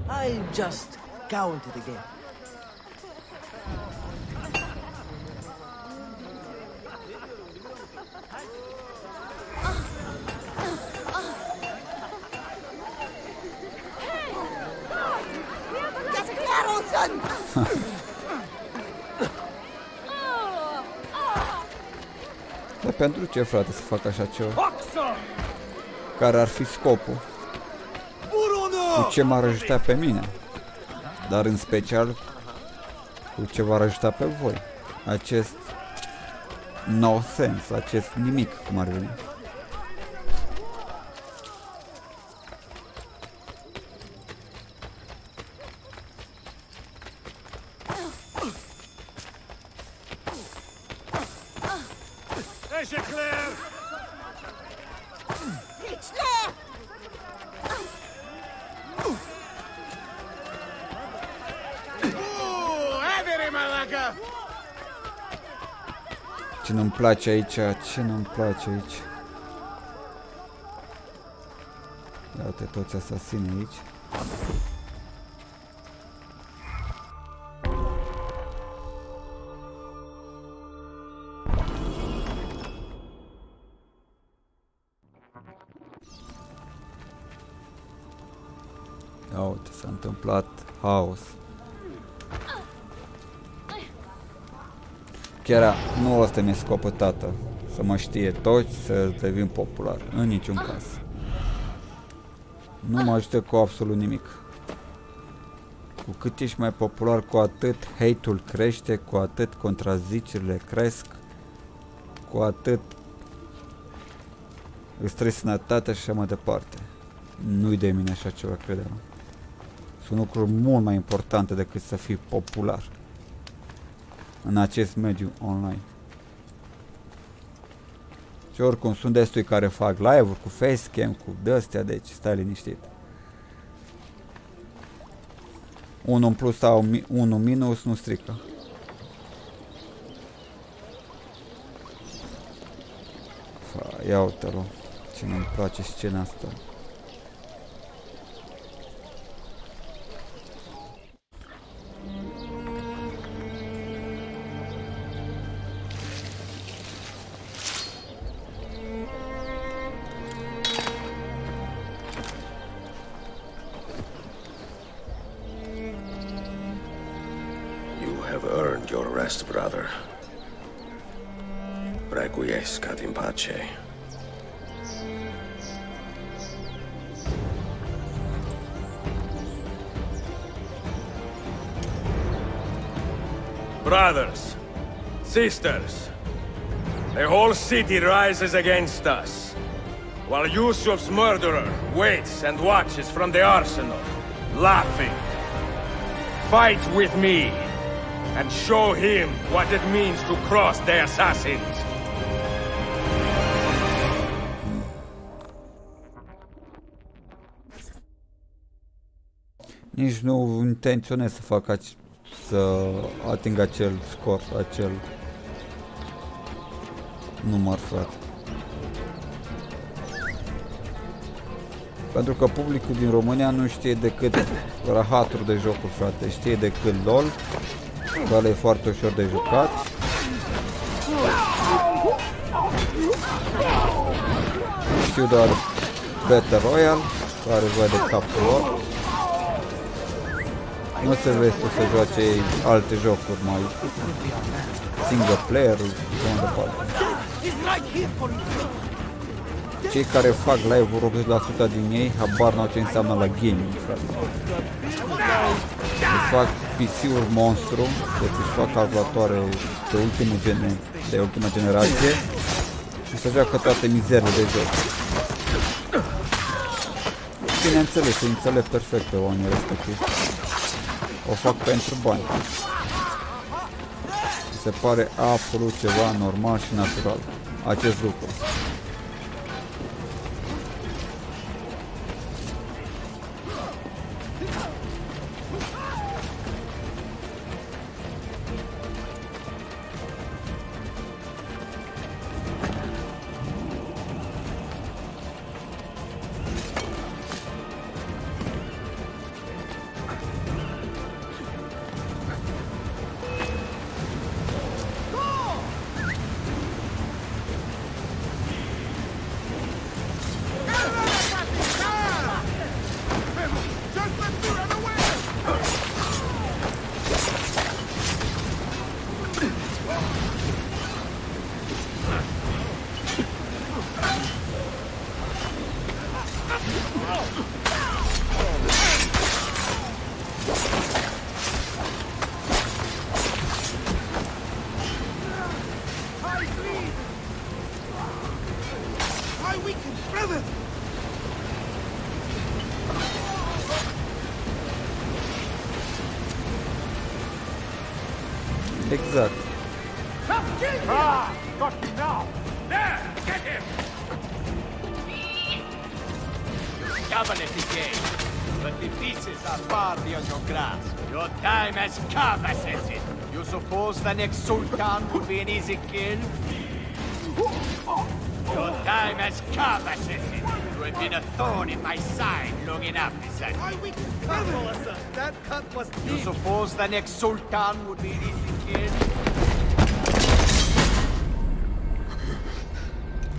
I just counted again. pentru ce, frate, să fac așa ceva? Care ar fi scopul? Cu ce m-ar ajuta pe mine? Dar în special cu ce v-ar ajuta pe voi? Acest no sens, acest nimic, cum ar veni. Ce nu-mi place aici, ce nu-mi place aici. Ia uite toți asasini aici. Ia uite, s-a întâmplat haos. Chiar nu ăsta mi-e scopul, tată, să mă știe toți, să devin popular, în niciun caz. Nu mă ajută cu absolut nimic. Cu cât ești mai popular, cu atât hate-ul crește, cu atât contrazicerile cresc, cu atât îți treci sănătatea și așa mai departe. Nu-i de mine așa ceva, crede-mă. Sunt lucruri mult mai importante decât să fii popular în acest mediu online. Și oricum sunt destui care fac live-uri cu facecam, cu de-astea, deci stai liniștit. 1 în plus sau 1 minus nu strică. Ia uite-l, ce nu-mi place scena asta. Brother. Requiescat in pace. Brothers, sisters, the whole city rises against us, while Yusuf's murderer waits and watches from the arsenal, laughing. Fight with me, and show him what it means to cross the assassins. Nici nu intenționez să fac să ating acel scor, acel număr, frate. Pentru că publicul din România nu știe decât rahaturi de jocuri, frate. Știe decât LOL, care e foarte ușor de jucat. Știu doar Battle Royale, care voi de capul lor. Nu se vezi să joace alte jocuri mai single player, cum departe. Cei care fac live-uri, 80% din ei, habar n-au ce înseamnă la gaming, frate. Îți fac PC-uri monstru, deci îți fac calculatoare de ultima generație și să joacă toate mizerile de joc. Bineînțeles, îi înțeleg perfect pe oamenii respectivi. O fac pentru bani. Mi se pare absolut ceva normal și natural acest lucru. Exact. Ah, got him now. There, get him. Stubborn as the game, but the pieces are far beyond your grasp. Your time has come, assassin. You suppose the next Sultan would be an easy kill? Your time has come, assassin. You have been a thorn in my side long enough, assassin. That cut was You suppose the next Sultan would be an easy kill?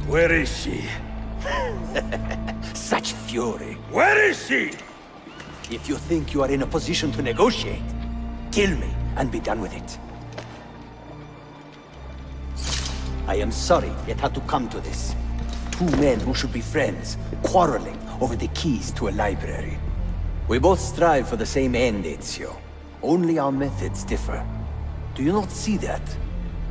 Where is she? Such fury. Where is she? If you think you are in a position to negotiate, kill me and be done with it. I am sorry it had to come to this. Two men who should be friends, quarreling over the keys to a library. We both strive for the same end, Ezio. Only our methods differ. Do you not see that?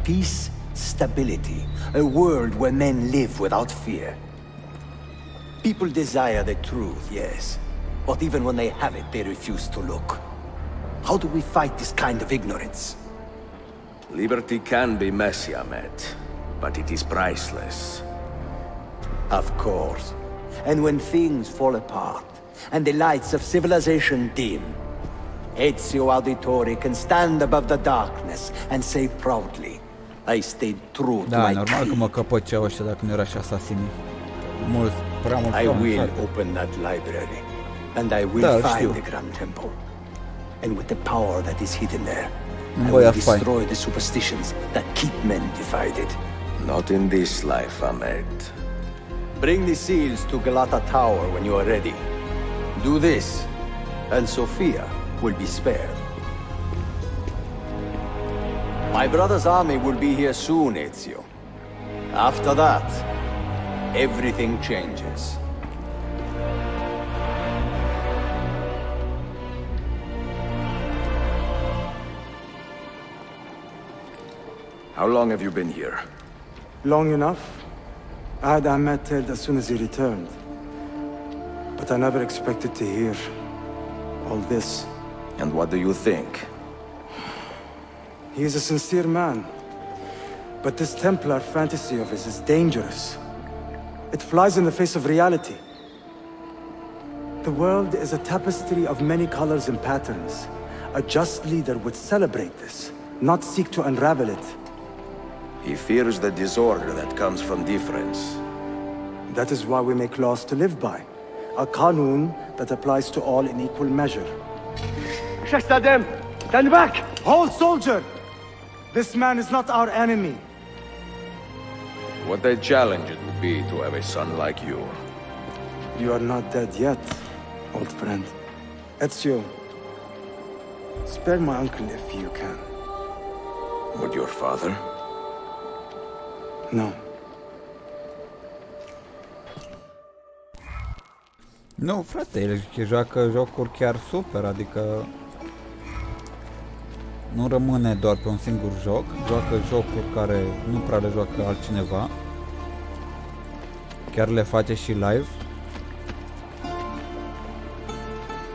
Peace, stability, a world where men live without fear. People desire the truth, yes. But even when they have it, they refuse to look. How do we fight this kind of ignorance? Liberty can be messy, Ahmed, but it is priceless. Of course. And when things fall apart, and the lights of civilization dim, Ezio Auditore can stand above the darkness and say proudly, I stayed true to my normal că mă căpăceau ăștia dacă nu era și asasinii. Mult, prea mult. I will open that library, and I will find the Grand Temple. And with the power that is hidden there, I will destroy the superstitions that keep men divided. Not in this life, Ahmed. Bring the seals to Galata Tower when you are ready. Do this, and Sofia will be spared. My brother's army will be here soon, Ezio. After that, everything changes. How long have you been here? Long enough. I had Ahmed killed as soon as he returned. But I never expected to hear all this. And what do you think? He is a sincere man. But this Templar fantasy of his is dangerous. It flies in the face of reality. The world is a tapestry of many colors and patterns. A just leader would celebrate this, not seek to unravel it. He fears the disorder that comes from difference. That is why we make laws to live by. A Qanun that applies to all in equal measure. Shastadem, stand back! Hold, soldier! This man is not our enemy. What a challenge it would be to have a son like you. You are not dead yet, old friend. Ezio, spare my uncle if you can. Would your father? No. Nu, frate, el joacă jocuri chiar super, adică nu rămâne doar pe un singur joc, joacă jocuri care nu prea le joacă altcineva, chiar le face și live.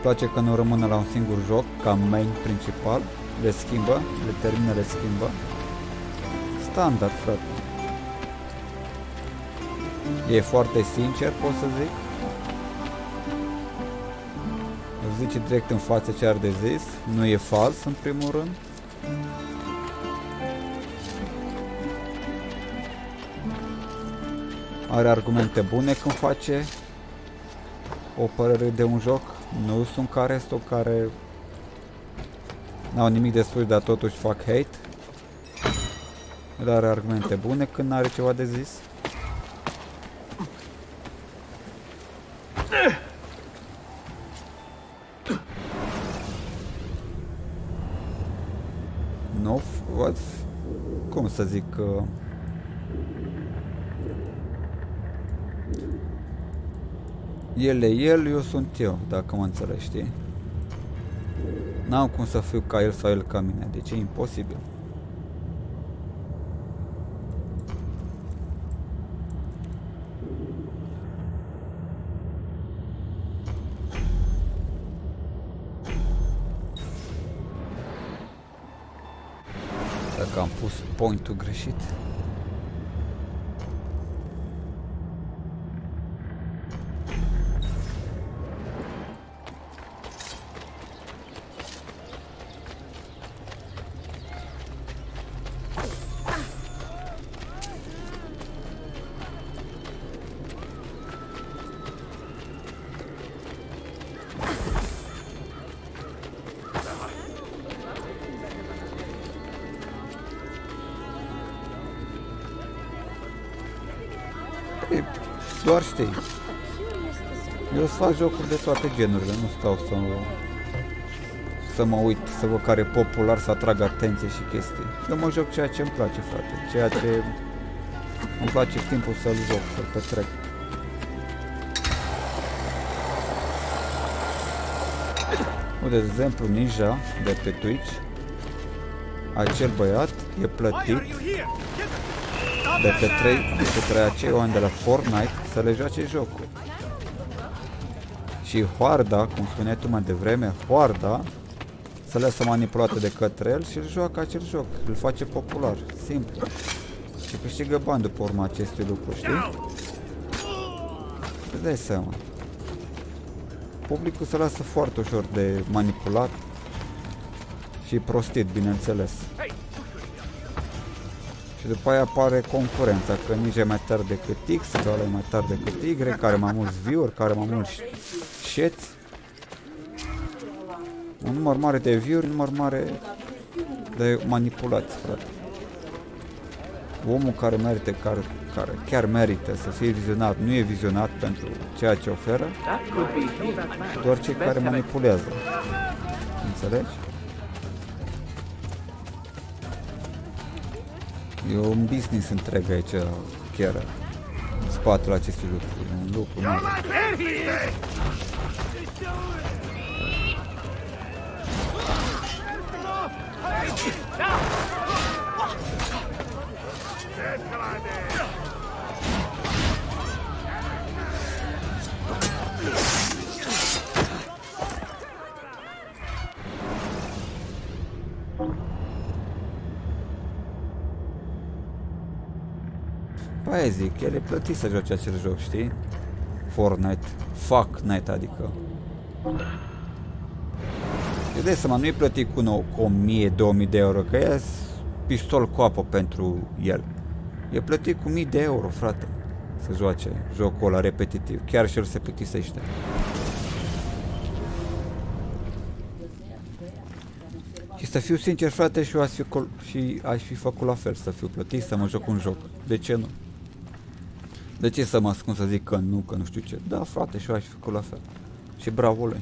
Place că nu rămâne la un singur joc ca main principal, le schimbă, le termină, le schimbă. Standard, frate. E foarte sincer, pot să zic. Zice direct în față ce are de zis, nu e fals în primul rând. Are argumente bune când face o părere de un joc, nu sunt ca restul care n-au nimic de spus, dar totuși fac hate. El are argumente bune când are ceva de zis. Nu, cum să zic, El e el, eu sunt eu, dacă mă înțelegi, știi? N-am cum să fiu ca el sau el ca mine, deci e imposibil. Dacă am pus point-ul greșit. Doar știi, eu îți fac jocuri de toate genurile, nu stau să mă uit, să văd care e popular, să atrag atenție și chestii. Eu mă joc ceea ce îmi place, frate, ceea ce îmi place timpul să-l joc, să-l petrec. De exemplu, Ninja de pe Twitch, acel băiat e plătit de către acei oameni de la Fortnite să le joace jocul. Și Hoarda, cum spuneai tu mai devreme, Hoarda se lasă manipulată de către el și îl joacă acel joc, îl face popular, simplu. Și câștigă bani după urma acestui lucru, știi? Îți dai seama. Publicul se lasă foarte ușor de manipulat și prostit, bineînțeles. Și după aia apare concurența, că nici e mai tare decât X, că ăla e mai tare decât Y, care mai mulți view-uri, care mai mulți șeți. Un număr mare de view-uri, un număr mare de manipulați, frate. Omul care merită, care chiar merită să fie vizionat, nu e vizionat pentru ceea ce oferă, doar cei care manipulează. Înțelegi? E un business întreg aici, chiar în spatele acestui lucru, e un lucru mare. Aia zic, el e plătit să joace acel joc, știi? Fortnite, fuck night, adică. Îți dai seama, nu e plătit cu 1000-2000 de euro, că e pistol cu apă pentru el. E plătit cu 1000 de euro, frate, să joace jocul ăla repetitiv, chiar și el se plictisește. Și să fiu sincer, frate, și eu aș fi făcut la fel, să fiu plătit, să mă joc un joc. De ce nu? De ce să mă ascund să zic că nu știu ce? Da, frate, și eu aș fi făcut la fel. Și bravo lui.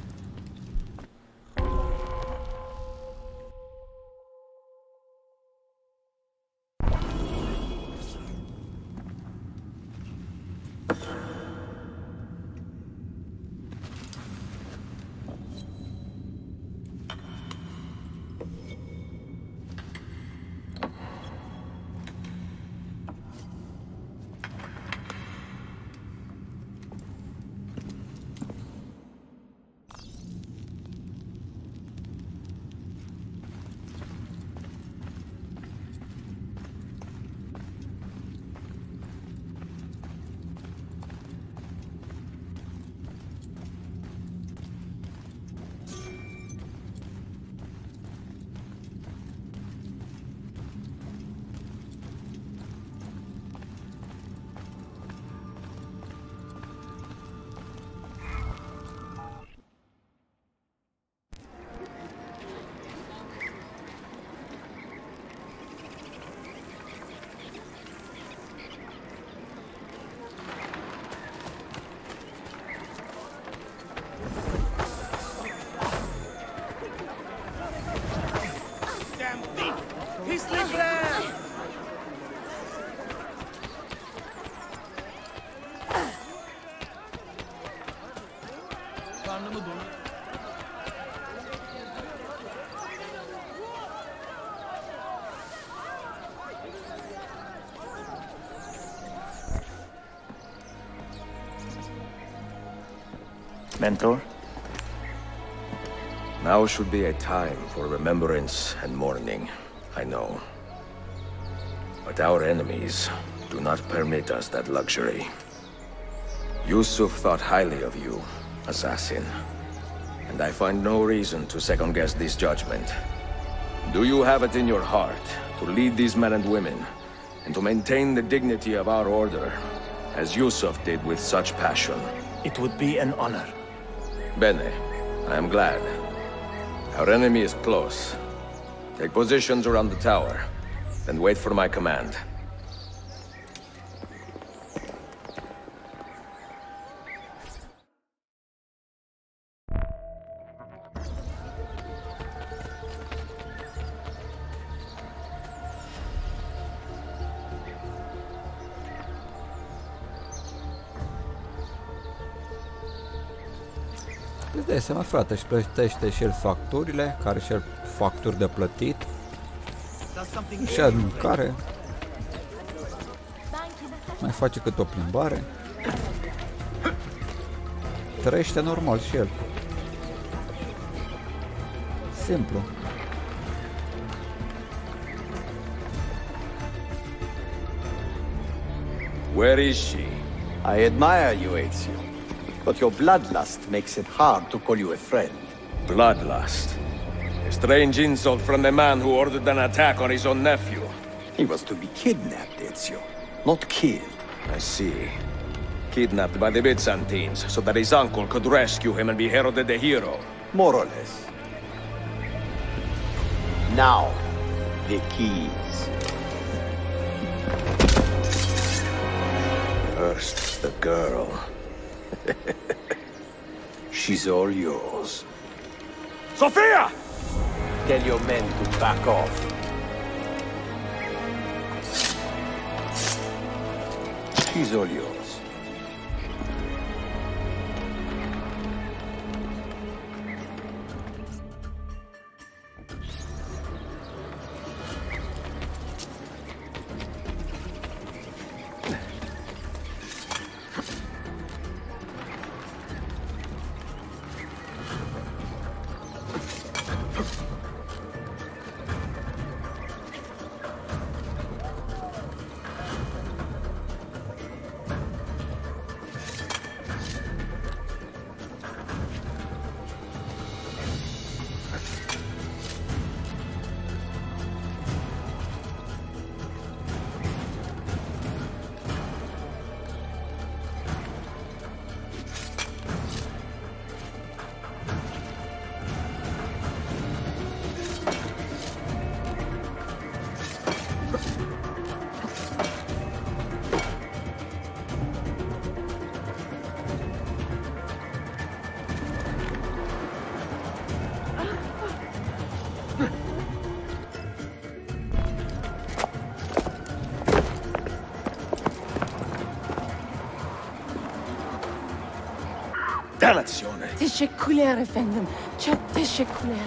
karnımı doyur. Mentor? Now should be a time for remembrance and mourning, I know. But our enemies do not permit us that luxury. Yusuf thought highly of you, assassin. And I find no reason to second-guess this judgment. Do you have it in your heart to lead these men and women, and to maintain the dignity of our order, as Yusuf did with such passion? It would be an honor. Bene, I am glad. Our enemy is close. Take positions around the tower, and wait for my command. Îți dai seama, frate, își plătește și el facturile, care și el facturi de plătit, și el mâncare, mai face cât o plimbare, trăiește normal și el. Simplu. Where is she? I admire you, Ezio. But your bloodlust makes it hard to call you a friend. Bloodlust? A strange insult from the man who ordered an attack on his own nephew. He was to be kidnapped, Ezio, not killed. I see. Kidnapped by the Byzantines, so that his uncle could rescue him and be heralded a hero. More or less. Now, the keys. First, the girl. She's all yours. Sophia! Tell your men to back off. She's all yours. Dannazione! Teşekkürler efendim. Çok teşekkürler.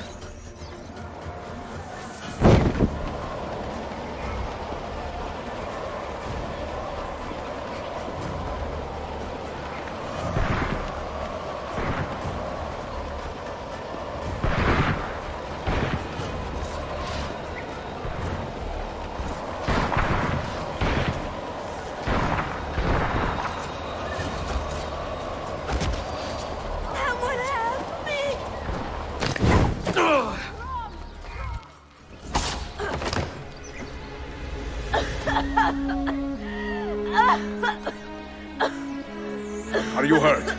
Are you hurt?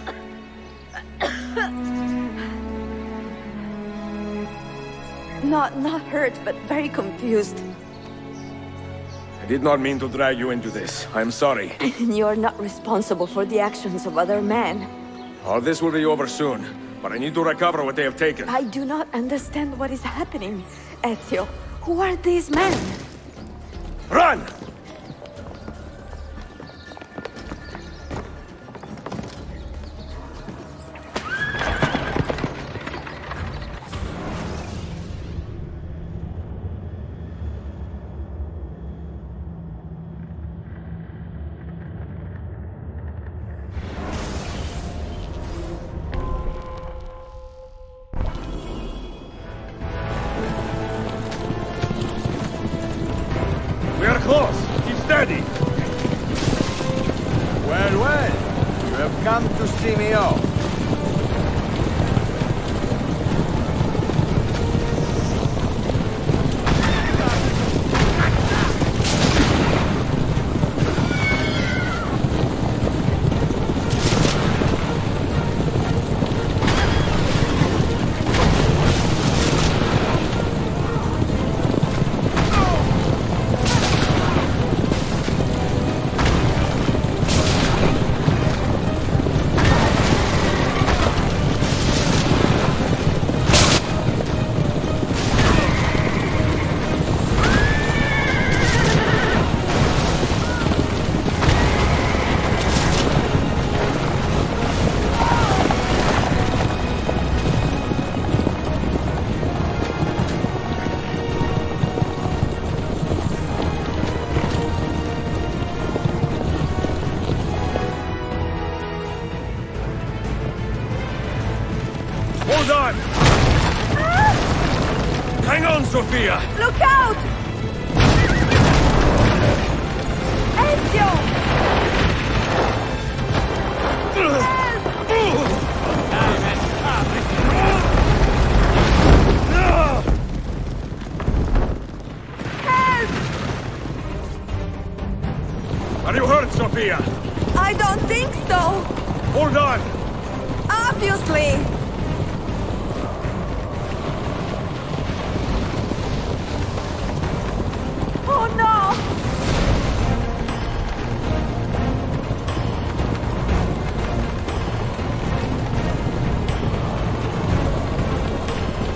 Not hurt, but very confused. I did not mean to drag you into this. I'm sorry. You're not responsible for the actions of other men. All this will be over soon, but I need to recover what they have taken. I do not understand what is happening, Ezio. Who are these men? Run! Hold on! Hang on, Sophia! Look out! Ezio! Are you hurt, Sophia? I don't think so. Hold on! Obviously. Oh no!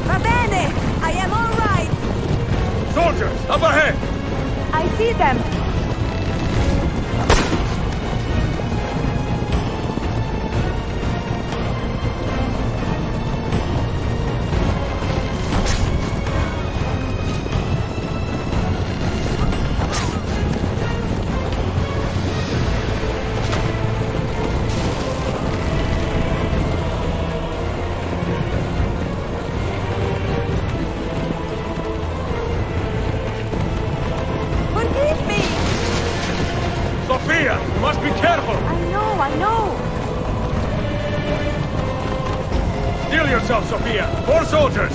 Va bene! I am all right! Soldiers, up ahead! I see them! Sophia, you must be careful! I know! Steel yourself, Sophia! 4 soldiers!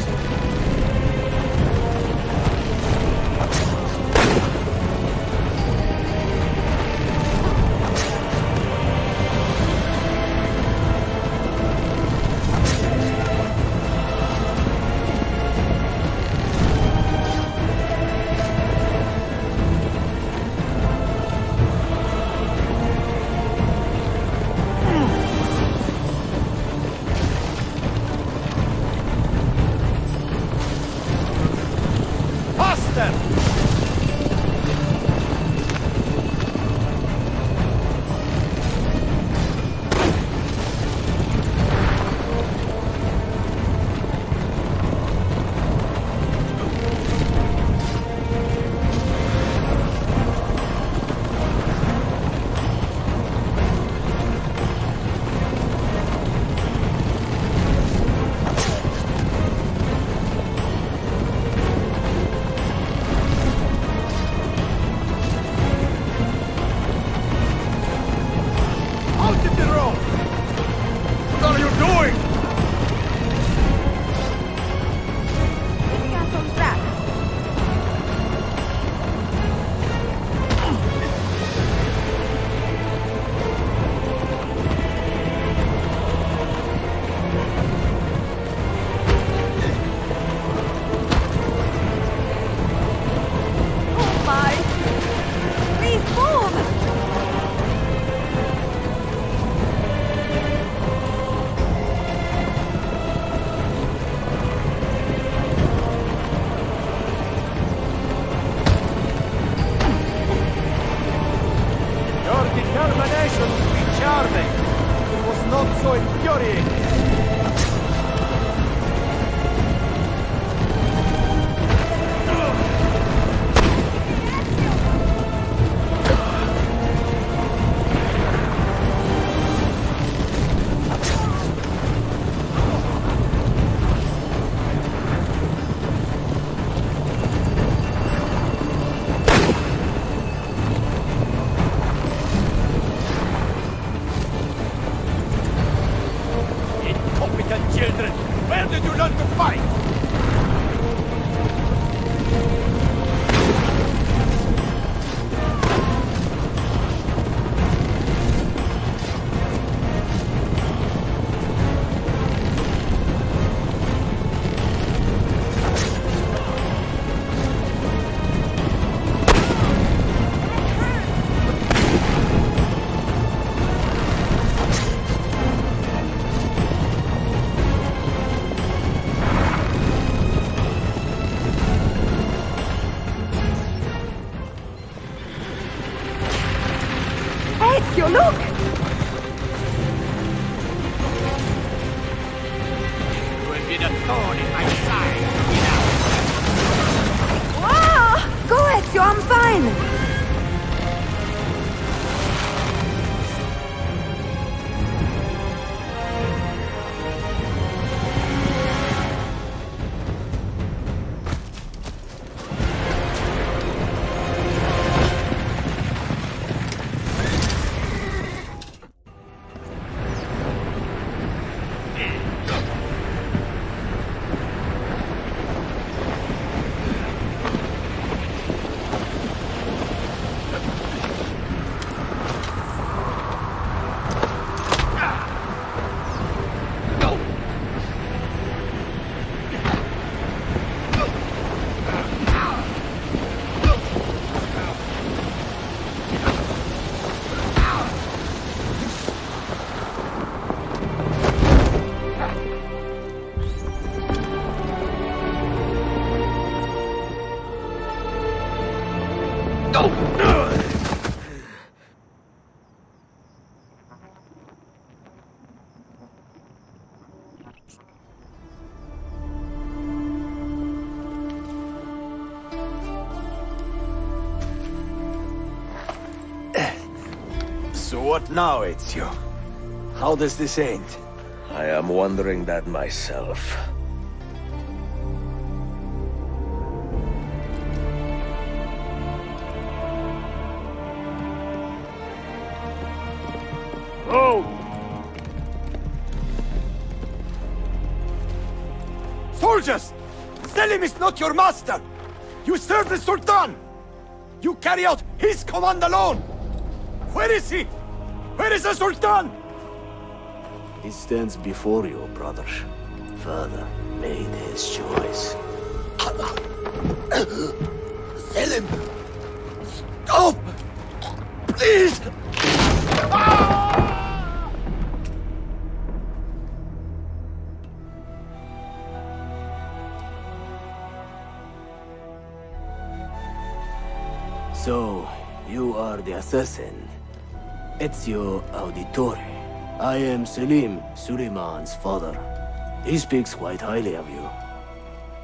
Children, where did you learn to fight? Ezio, look! You have been a thorn in my side, Ah! Go, Ezio, I'm fine! So what now, Ezio? How does this end? I am wondering that myself. Oh! Soldiers! Selim is not your master! You serve the Sultan! You carry out his command alone! Where is he? Where is the Sultan? He stands before you, brother. Father made his choice. Selim! Stop! Please! So, you are the assassin. Ezio Auditore. I am Selim, Suleiman's father. He speaks quite highly of you.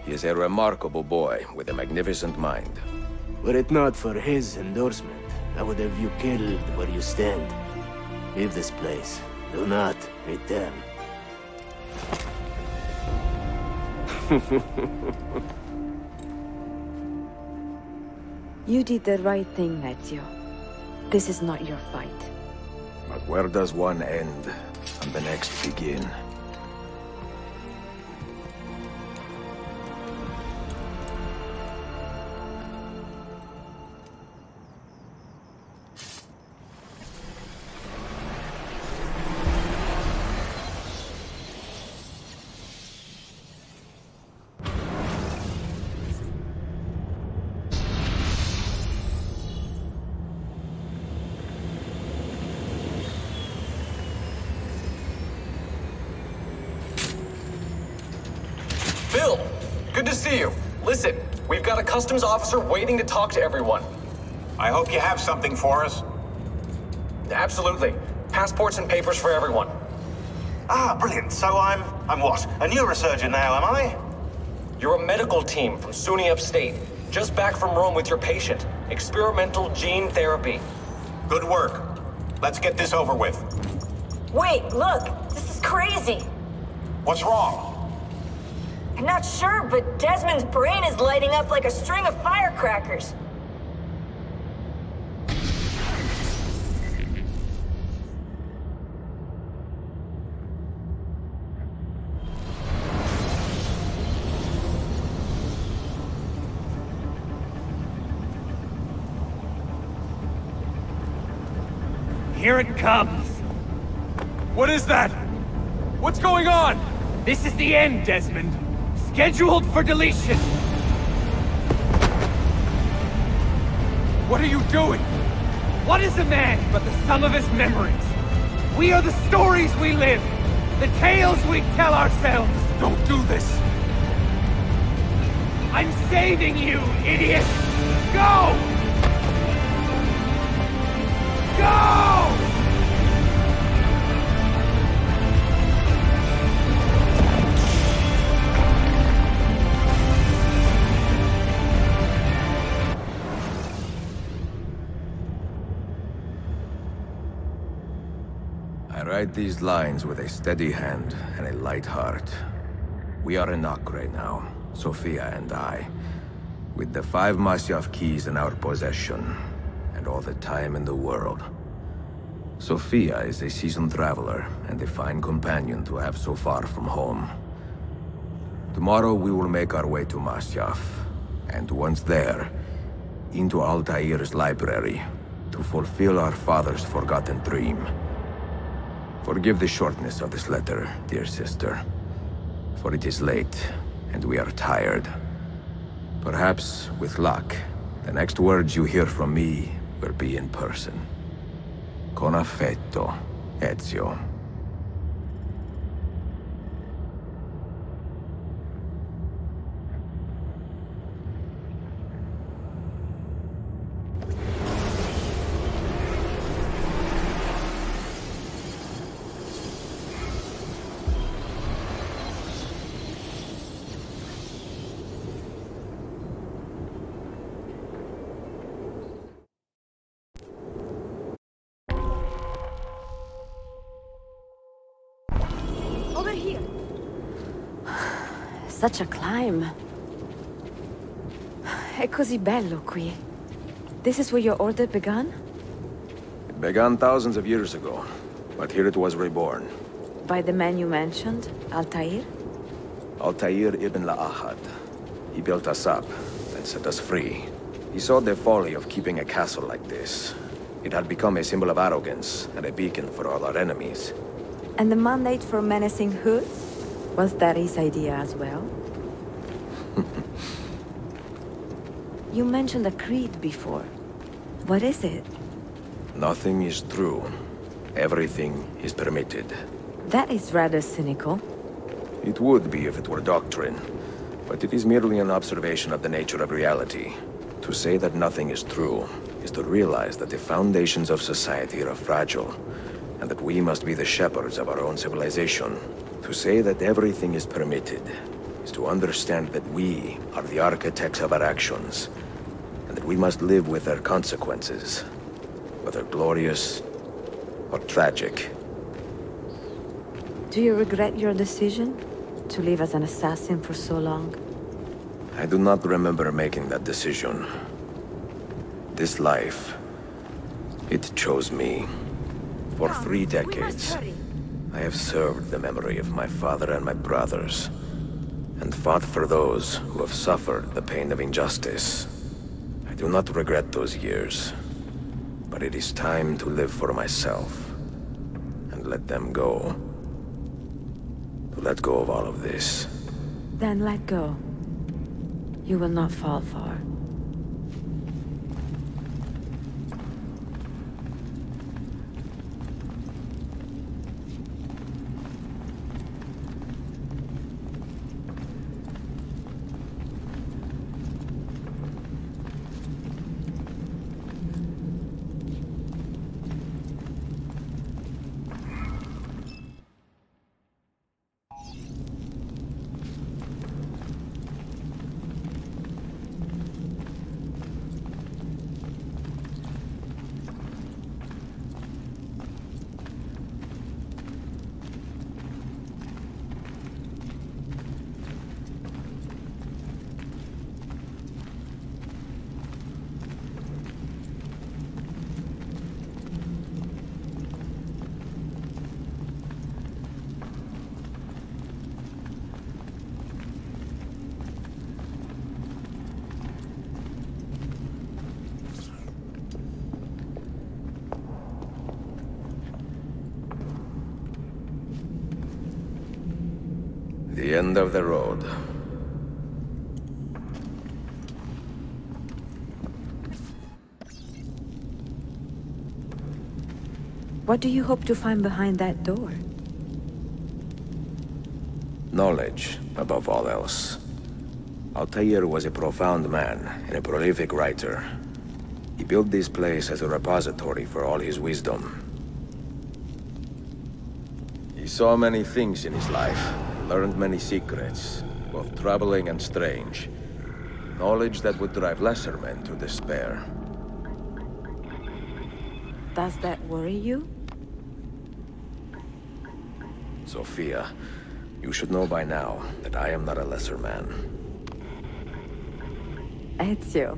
He is a remarkable boy with a magnificent mind. Were it not for his endorsement, I would have you killed where you stand. Leave this place. Do not return. You did the right thing, Ezio. This is not your fight. But where does one end and the next begin? Bill, good to see you. Listen, we've got a customs officer waiting to talk to everyone. I hope you have something for us. Absolutely. Passports and papers for everyone. Ah, brilliant. So I'm what? A neurosurgeon now, am I? You're a medical team from SUNY Upstate. Just back from Rome with your patient. Experimental gene therapy. Good work. Let's get this over with. Wait, look! This is crazy! What's wrong? I'm not sure, but Desmond's brain is lighting up like a string of firecrackers. Here it comes! What is that? What's going on? This is the end, Desmond. Scheduled for deletion. What are you doing? What is a man but the sum of his memories? We are the stories we live, the tales we tell ourselves. Don't do this. I'm saving you, idiot! Go! Go! I write these lines with a steady hand and a light heart. We are in Acre now, Sofia and I, with the 5 Masyaf keys in our possession, and all the time in the world. Sofia is a seasoned traveler, and a fine companion to have so far from home. Tomorrow we will make our way to Masyaf, and once there, into Altair's library, to fulfill our father's forgotten dream. Forgive the shortness of this letter, dear sister, for it is late, and we are tired. Perhaps, with luck, the next words you hear from me will be in person. Con affetto, Ezio. Over here. Such a climb. È così bello qui. This is where your order began? It began thousands of years ago, but here it was reborn. By the man you mentioned, Altair? Altair ibn La'ahad. He built us up and set us free. He saw the folly of keeping a castle like this. It had become a symbol of arrogance and a beacon for all our enemies. And the mandate for menacing hoods? Was that his idea as well? You mentioned a creed before. What is it? Nothing is true. Everything is permitted. That is rather cynical. It would be if it were doctrine, but it is merely an observation of the nature of reality. To say that nothing is true is to realize that the foundations of society are fragile, and that we must be the shepherds of our own civilization. To say that everything is permitted is to understand that we are the architects of our actions, and that we must live with their consequences, whether glorious or tragic. Do you regret your decision to live as an assassin for so long? I do not remember making that decision. This life, it chose me. For 3 decades, I have served the memory of my father and my brothers, and fought for those who have suffered the pain of injustice. I do not regret those years, but it is time to live for myself, and let them go. To let go of all of this. Then let go. You will not fall far. The end of the road. What do you hope to find behind that door? Knowledge, above all else. Altair was a profound man and a prolific writer. He built this place as a repository for all his wisdom. He saw many things in his life, learned many secrets, both troubling and strange. Knowledge that would drive lesser men to despair. Does that worry you? Sophia, you should know by now that I am not a lesser man. Ezio.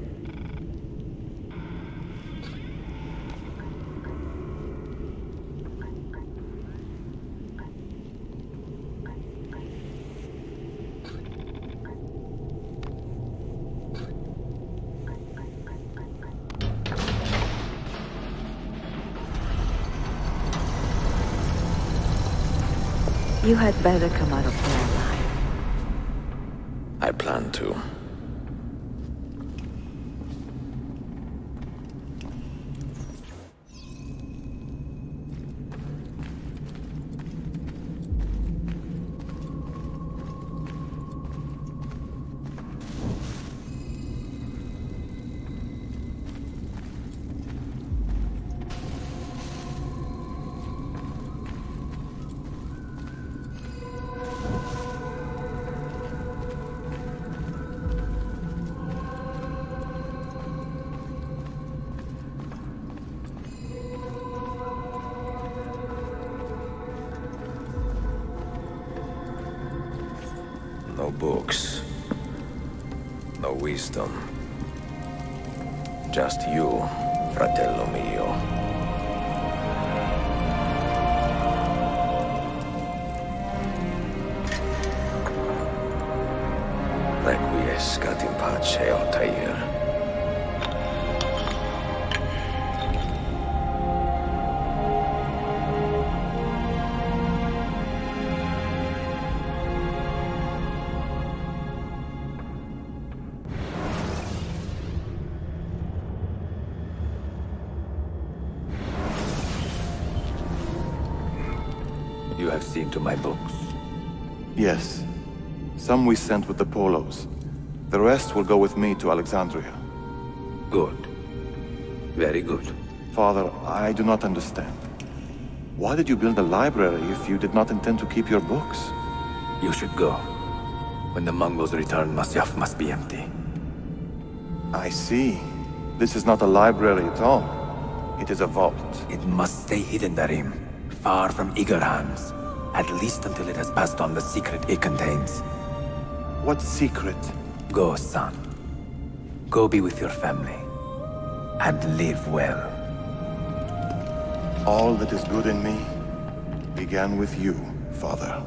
You had better come out of there alive. I plan to. No books. No wisdom. Just you, fratello mio. Requiescat in pace, Altair. You have seen to my books? Yes. Some we sent with the Polos. The rest will go with me to Alexandria. Good. Very good. Father, I do not understand. Why did you build a library if you did not intend to keep your books? You should go. When the Mongols return, Masyaf must be empty. I see. This is not a library at all. It is a vault. It must stay hidden, Darim. Far from eager hands. At least until it has passed on the secret it contains. What secret? Go, son. Go be with your family. And live well. All that is good in me began with you, Father.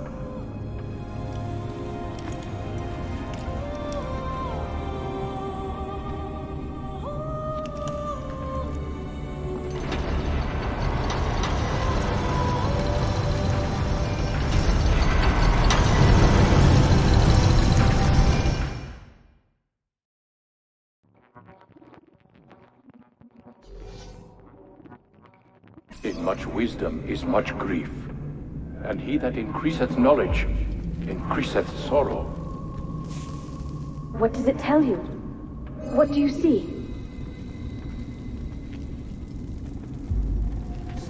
In much wisdom is much grief, and he that increaseth knowledge increaseth sorrow. What does it tell you? What do you see?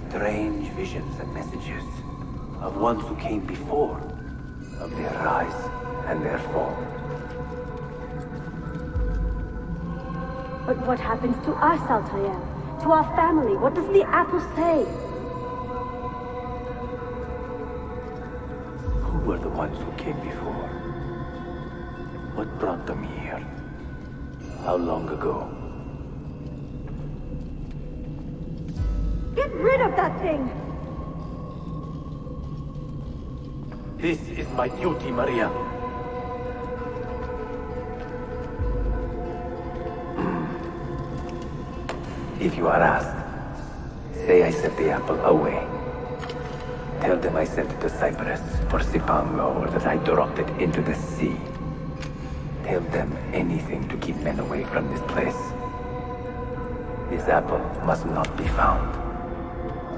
Strange visions and messages of ones who came before, of their rise and their fall. But what happens to us, Altair? To our family? What does the apple say? Who were the ones who came before? What brought them here? How long ago? Get rid of that thing! This is my duty, Maria. If you are asked, say I sent the apple away. Tell them I sent it to Cyprus for Cipango, or that I dropped it into the sea. Tell them anything to keep men away from this place. This apple must not be found.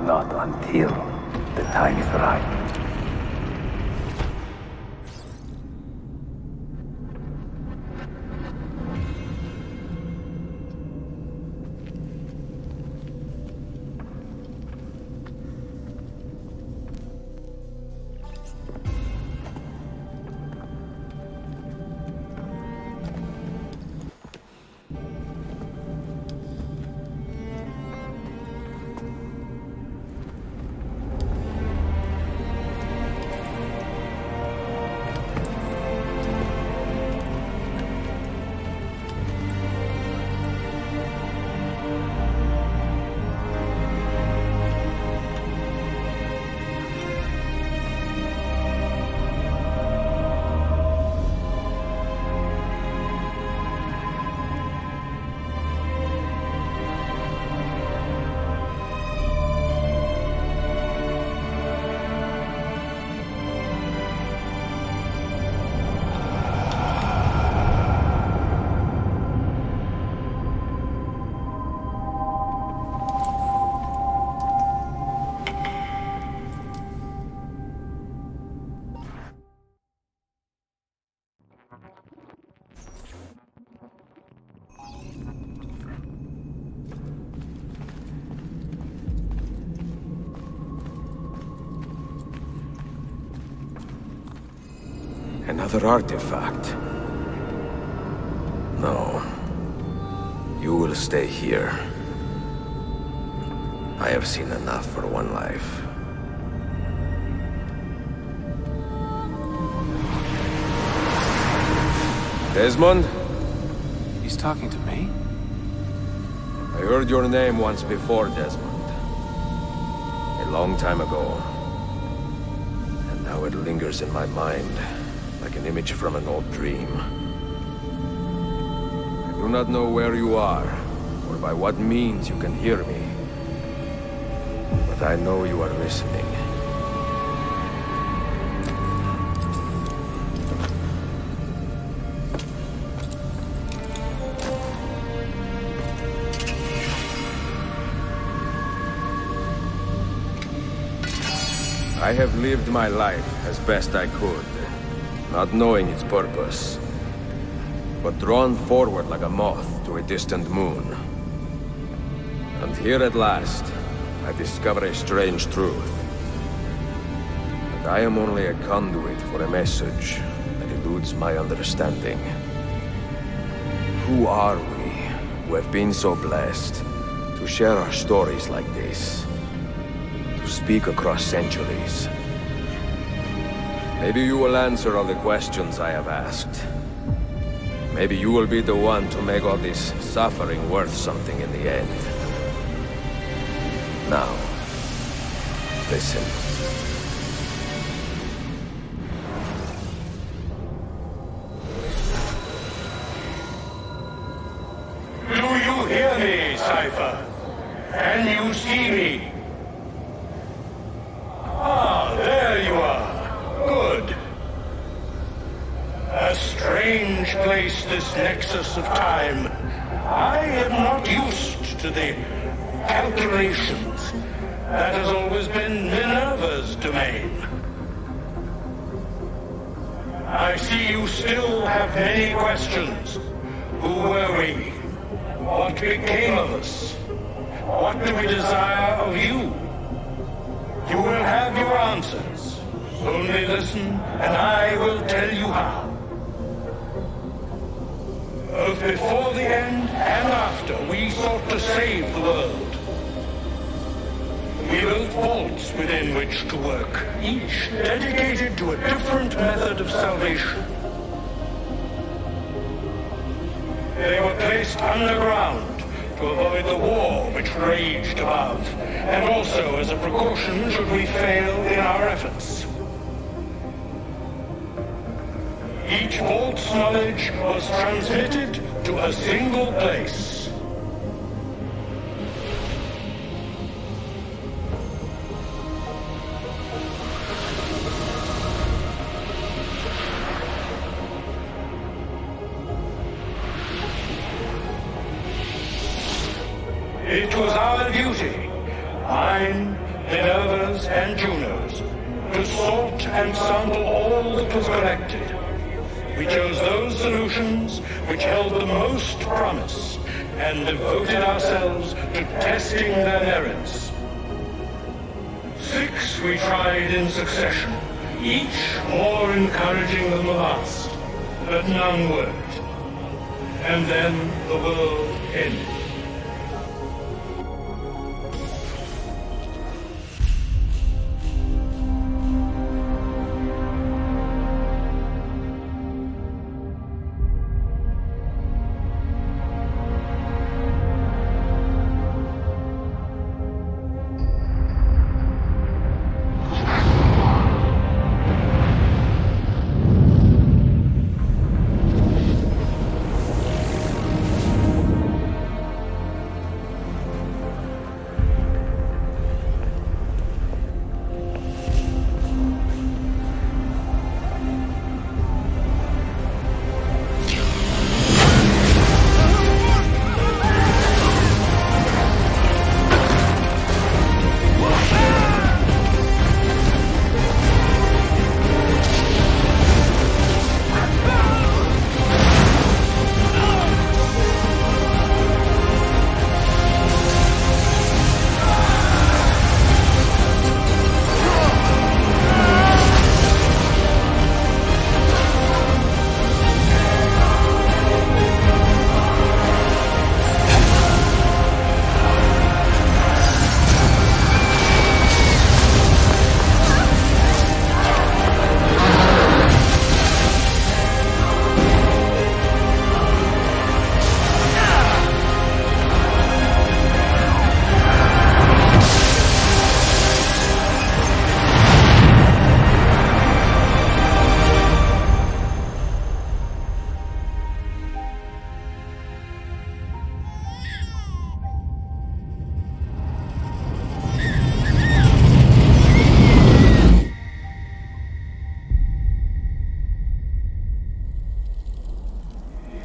Not until the time is right. Another artifact. No. You will stay here. I have seen enough for one life. Desmond? He's talking to me? I heard your name once before, Desmond. A long time ago. And now it lingers in my mind, like an image from an old dream. I do not know where you are, or by what means you can hear me. But I know you are listening. I have lived my life as best I could, not knowing its purpose, but drawn forward like a moth to a distant moon. And here at last, I discover a strange truth. That I am only a conduit for a message that eludes my understanding. Who are we, who have been so blessed, to share our stories like this? Speak across centuries. Maybe you will answer all the questions I have asked. Maybe you will be the one to make all this suffering worth something in the end. Now, listen. Do you hear me, Cypher? Can you see me? Ah, there you are. Good. A strange place, this nexus of time. I am not used to the calculations. That has always been Minerva's domain. I see you still have many questions. Who were we? What became of us? What do we desire of you? You will have your answers. Only listen, and I will tell you how. Both before the end and after, we sought to save the world. We built vaults within which to work, each dedicated to a different method of salvation. They were placed underground to avoid the war which raged above, and also as a precaution should we fail in our efforts. Each vault's knowledge was transmitted to a single place. It was our duty, mine, Minerva's, and Juno's, to sort and sample all that was collected. We chose those solutions which held the most promise, and devoted ourselves to testing their merits. 6 we tried in succession, each more encouraging than the last, but none worked. And then the world ended.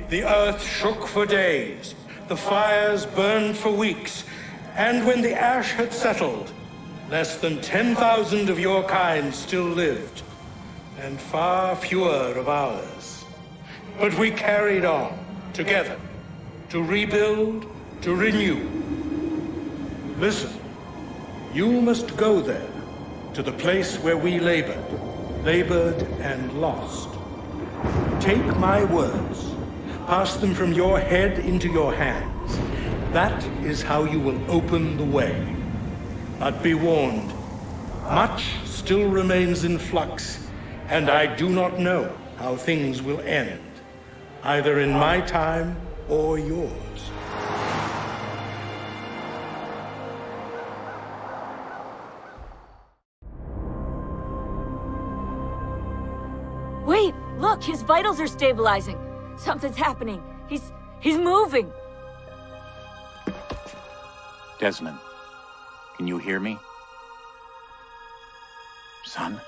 the earth shook for days, the fires burned for weeks, and when the ash had settled, less than 10,000 of your kind still lived, and far fewer of ours. But we carried on, together, to rebuild, to renew. Listen, you must go there, to the place where we labored and lost. Take my words, pass them from your head into your hands. That is how you will open the way. But be warned, much still remains in flux, and I do not know how things will end, either in my time or yours. Wait, look, his vitals are stabilizing. Something's happening. He's moving. Desmond, can you hear me? Son?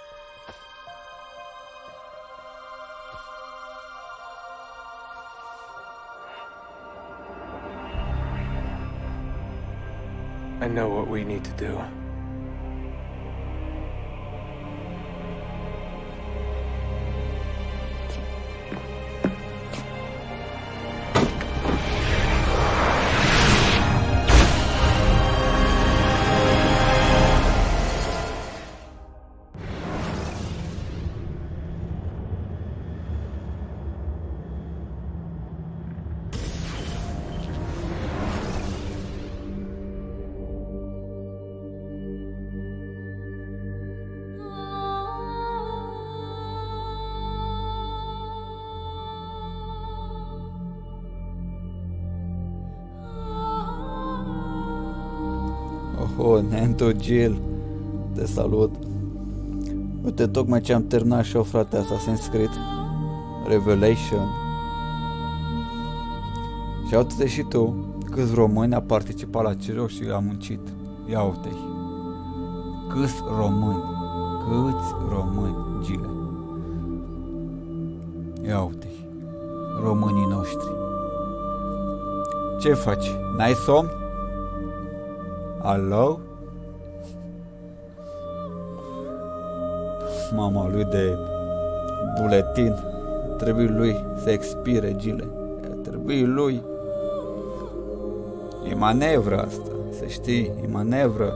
I know what we need to do. Oh, Nando Jill, te salut. Uite, tocmai ce am terminat și eu, frate, Assassin's Creed Revelation. Și uite și tu câți români a participat la acest joc și a muncit. Ia uite-i. Câți români, Gile. Ia uite-i. Românii noștri. Ce faci? N-ai somn? Alo? Mama lui de buletin. Trebuie lui să expire, Gile. Trebuie lui. E manevră asta, să știi, e manevră.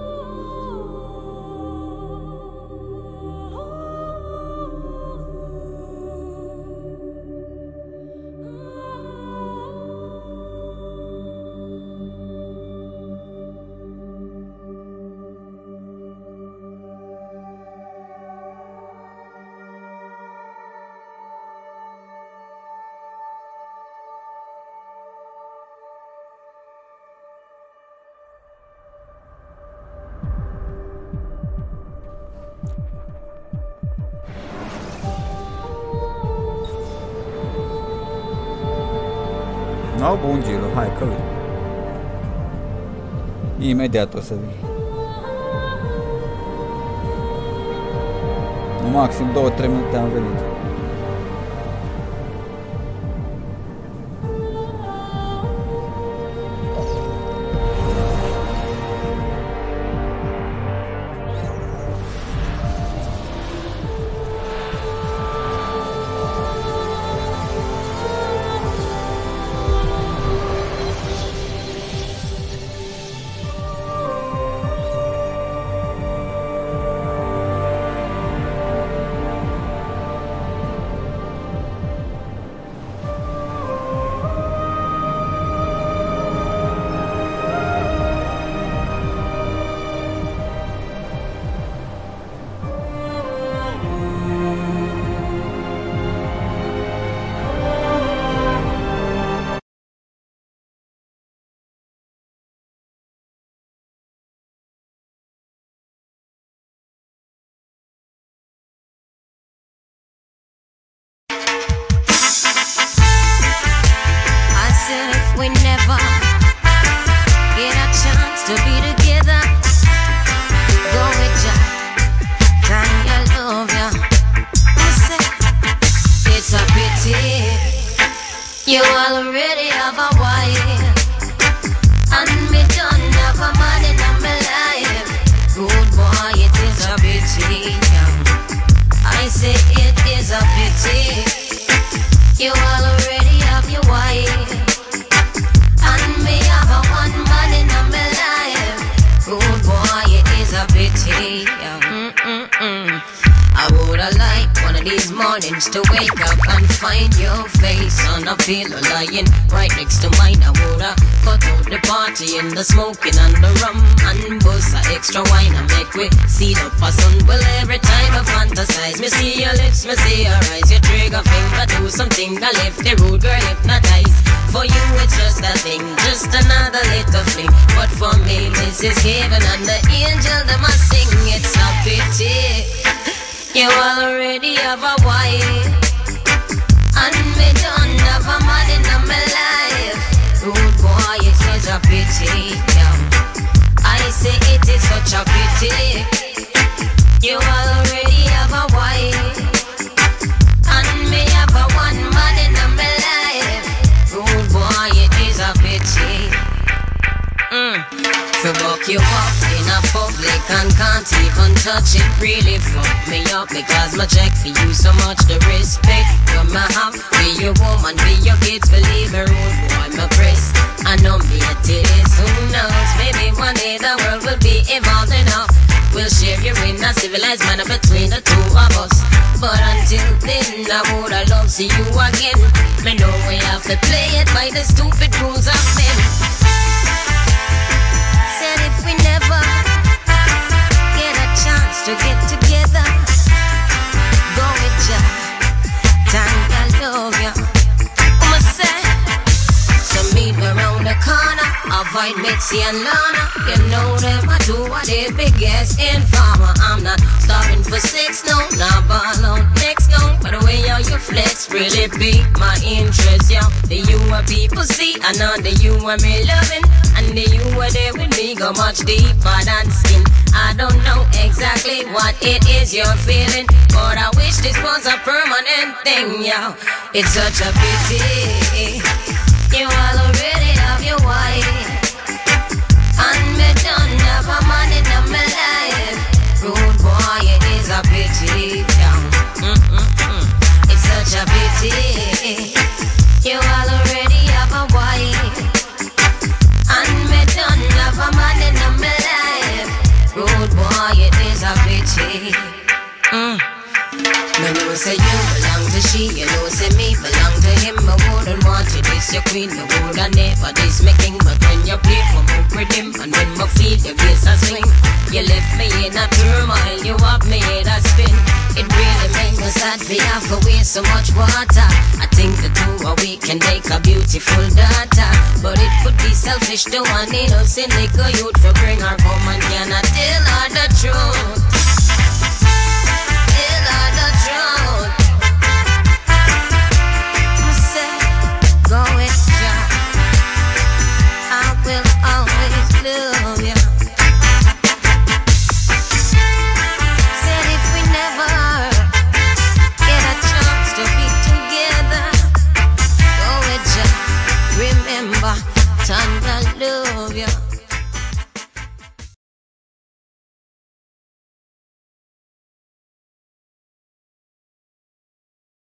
No, bun, Gilo, hai că vii. Imediat o să vii. Maxim 2-3 minute am venit. You already have a wife, and me don't have a man in my life. Good boy, it is a pity. I say it is a pity. You already have your wife, and me have a one man in my life. Good boy, it is a pity. I woulda liked one of these mornings to wake up and find your face on a pillow lying right next to mine. I woulda cut out the party and the smoking and the rum and bust a extra wine and make we see the sun. Well, every time I fantasize, me see your lips, me see your eyes, your trigger finger do something that left the rude girl hypnotized. For you it's just a thing, just another little fling. But for me this is heaven and the angel them a sing. It's a pity. You already have a wife, and me don't have a man in my life. Rude boy, it is a pity. I say it is such a pity. You already have a wife, and me have a one man in my life. Rude boy, it is a pity. To buck you up in a public and can't even touch it, really fuck me up because my check for you so much. The respect you may have, be your woman, be your kids, believe me, rude boy, my press. I know me it is, who knows, maybe one day the world will be evolved enough. We'll share you in a civilized manner between the two of us. But until then, I woulda love see you again. Me know we have to play it by the stupid rules of men. Said if we never get a chance to get together, go with ya, Tanya, love ya. I'ma say, so meet me around the corner, avoid Mitzi and Lana. You know them, I do what they biggest informer. I'm not starving for sex, no, not ball out next, no. But the way how you flex really pique my interest, yeah. The you are people see, I know the you are me loving, and the you are there with me go much deeper than skin. I don't know exactly what it is you're feeling, but I wish this was a permanent thing, yeah. It's such a pity. You all already have your wife, and me don't have a man in my life. Rude boy, it is a pity, yeah. It's such a pity. You all already have a wife, and me don't have a man in my life. Rude boy, it is a pity. Me know say you belong to she, you know say me belong to him. I wouldn't want to diss your queen, you woulda never diss me king. But when you play, I move with him, and when I feel your face a swing, you left me in a turmoil, you have me in a spin. It really makes me sad for you have to waste so much water. I think the two of we can make a beautiful daughter, but it could be selfish to one innocent little youth for bring her home and cannot tell her the truth. Tanya, love ya.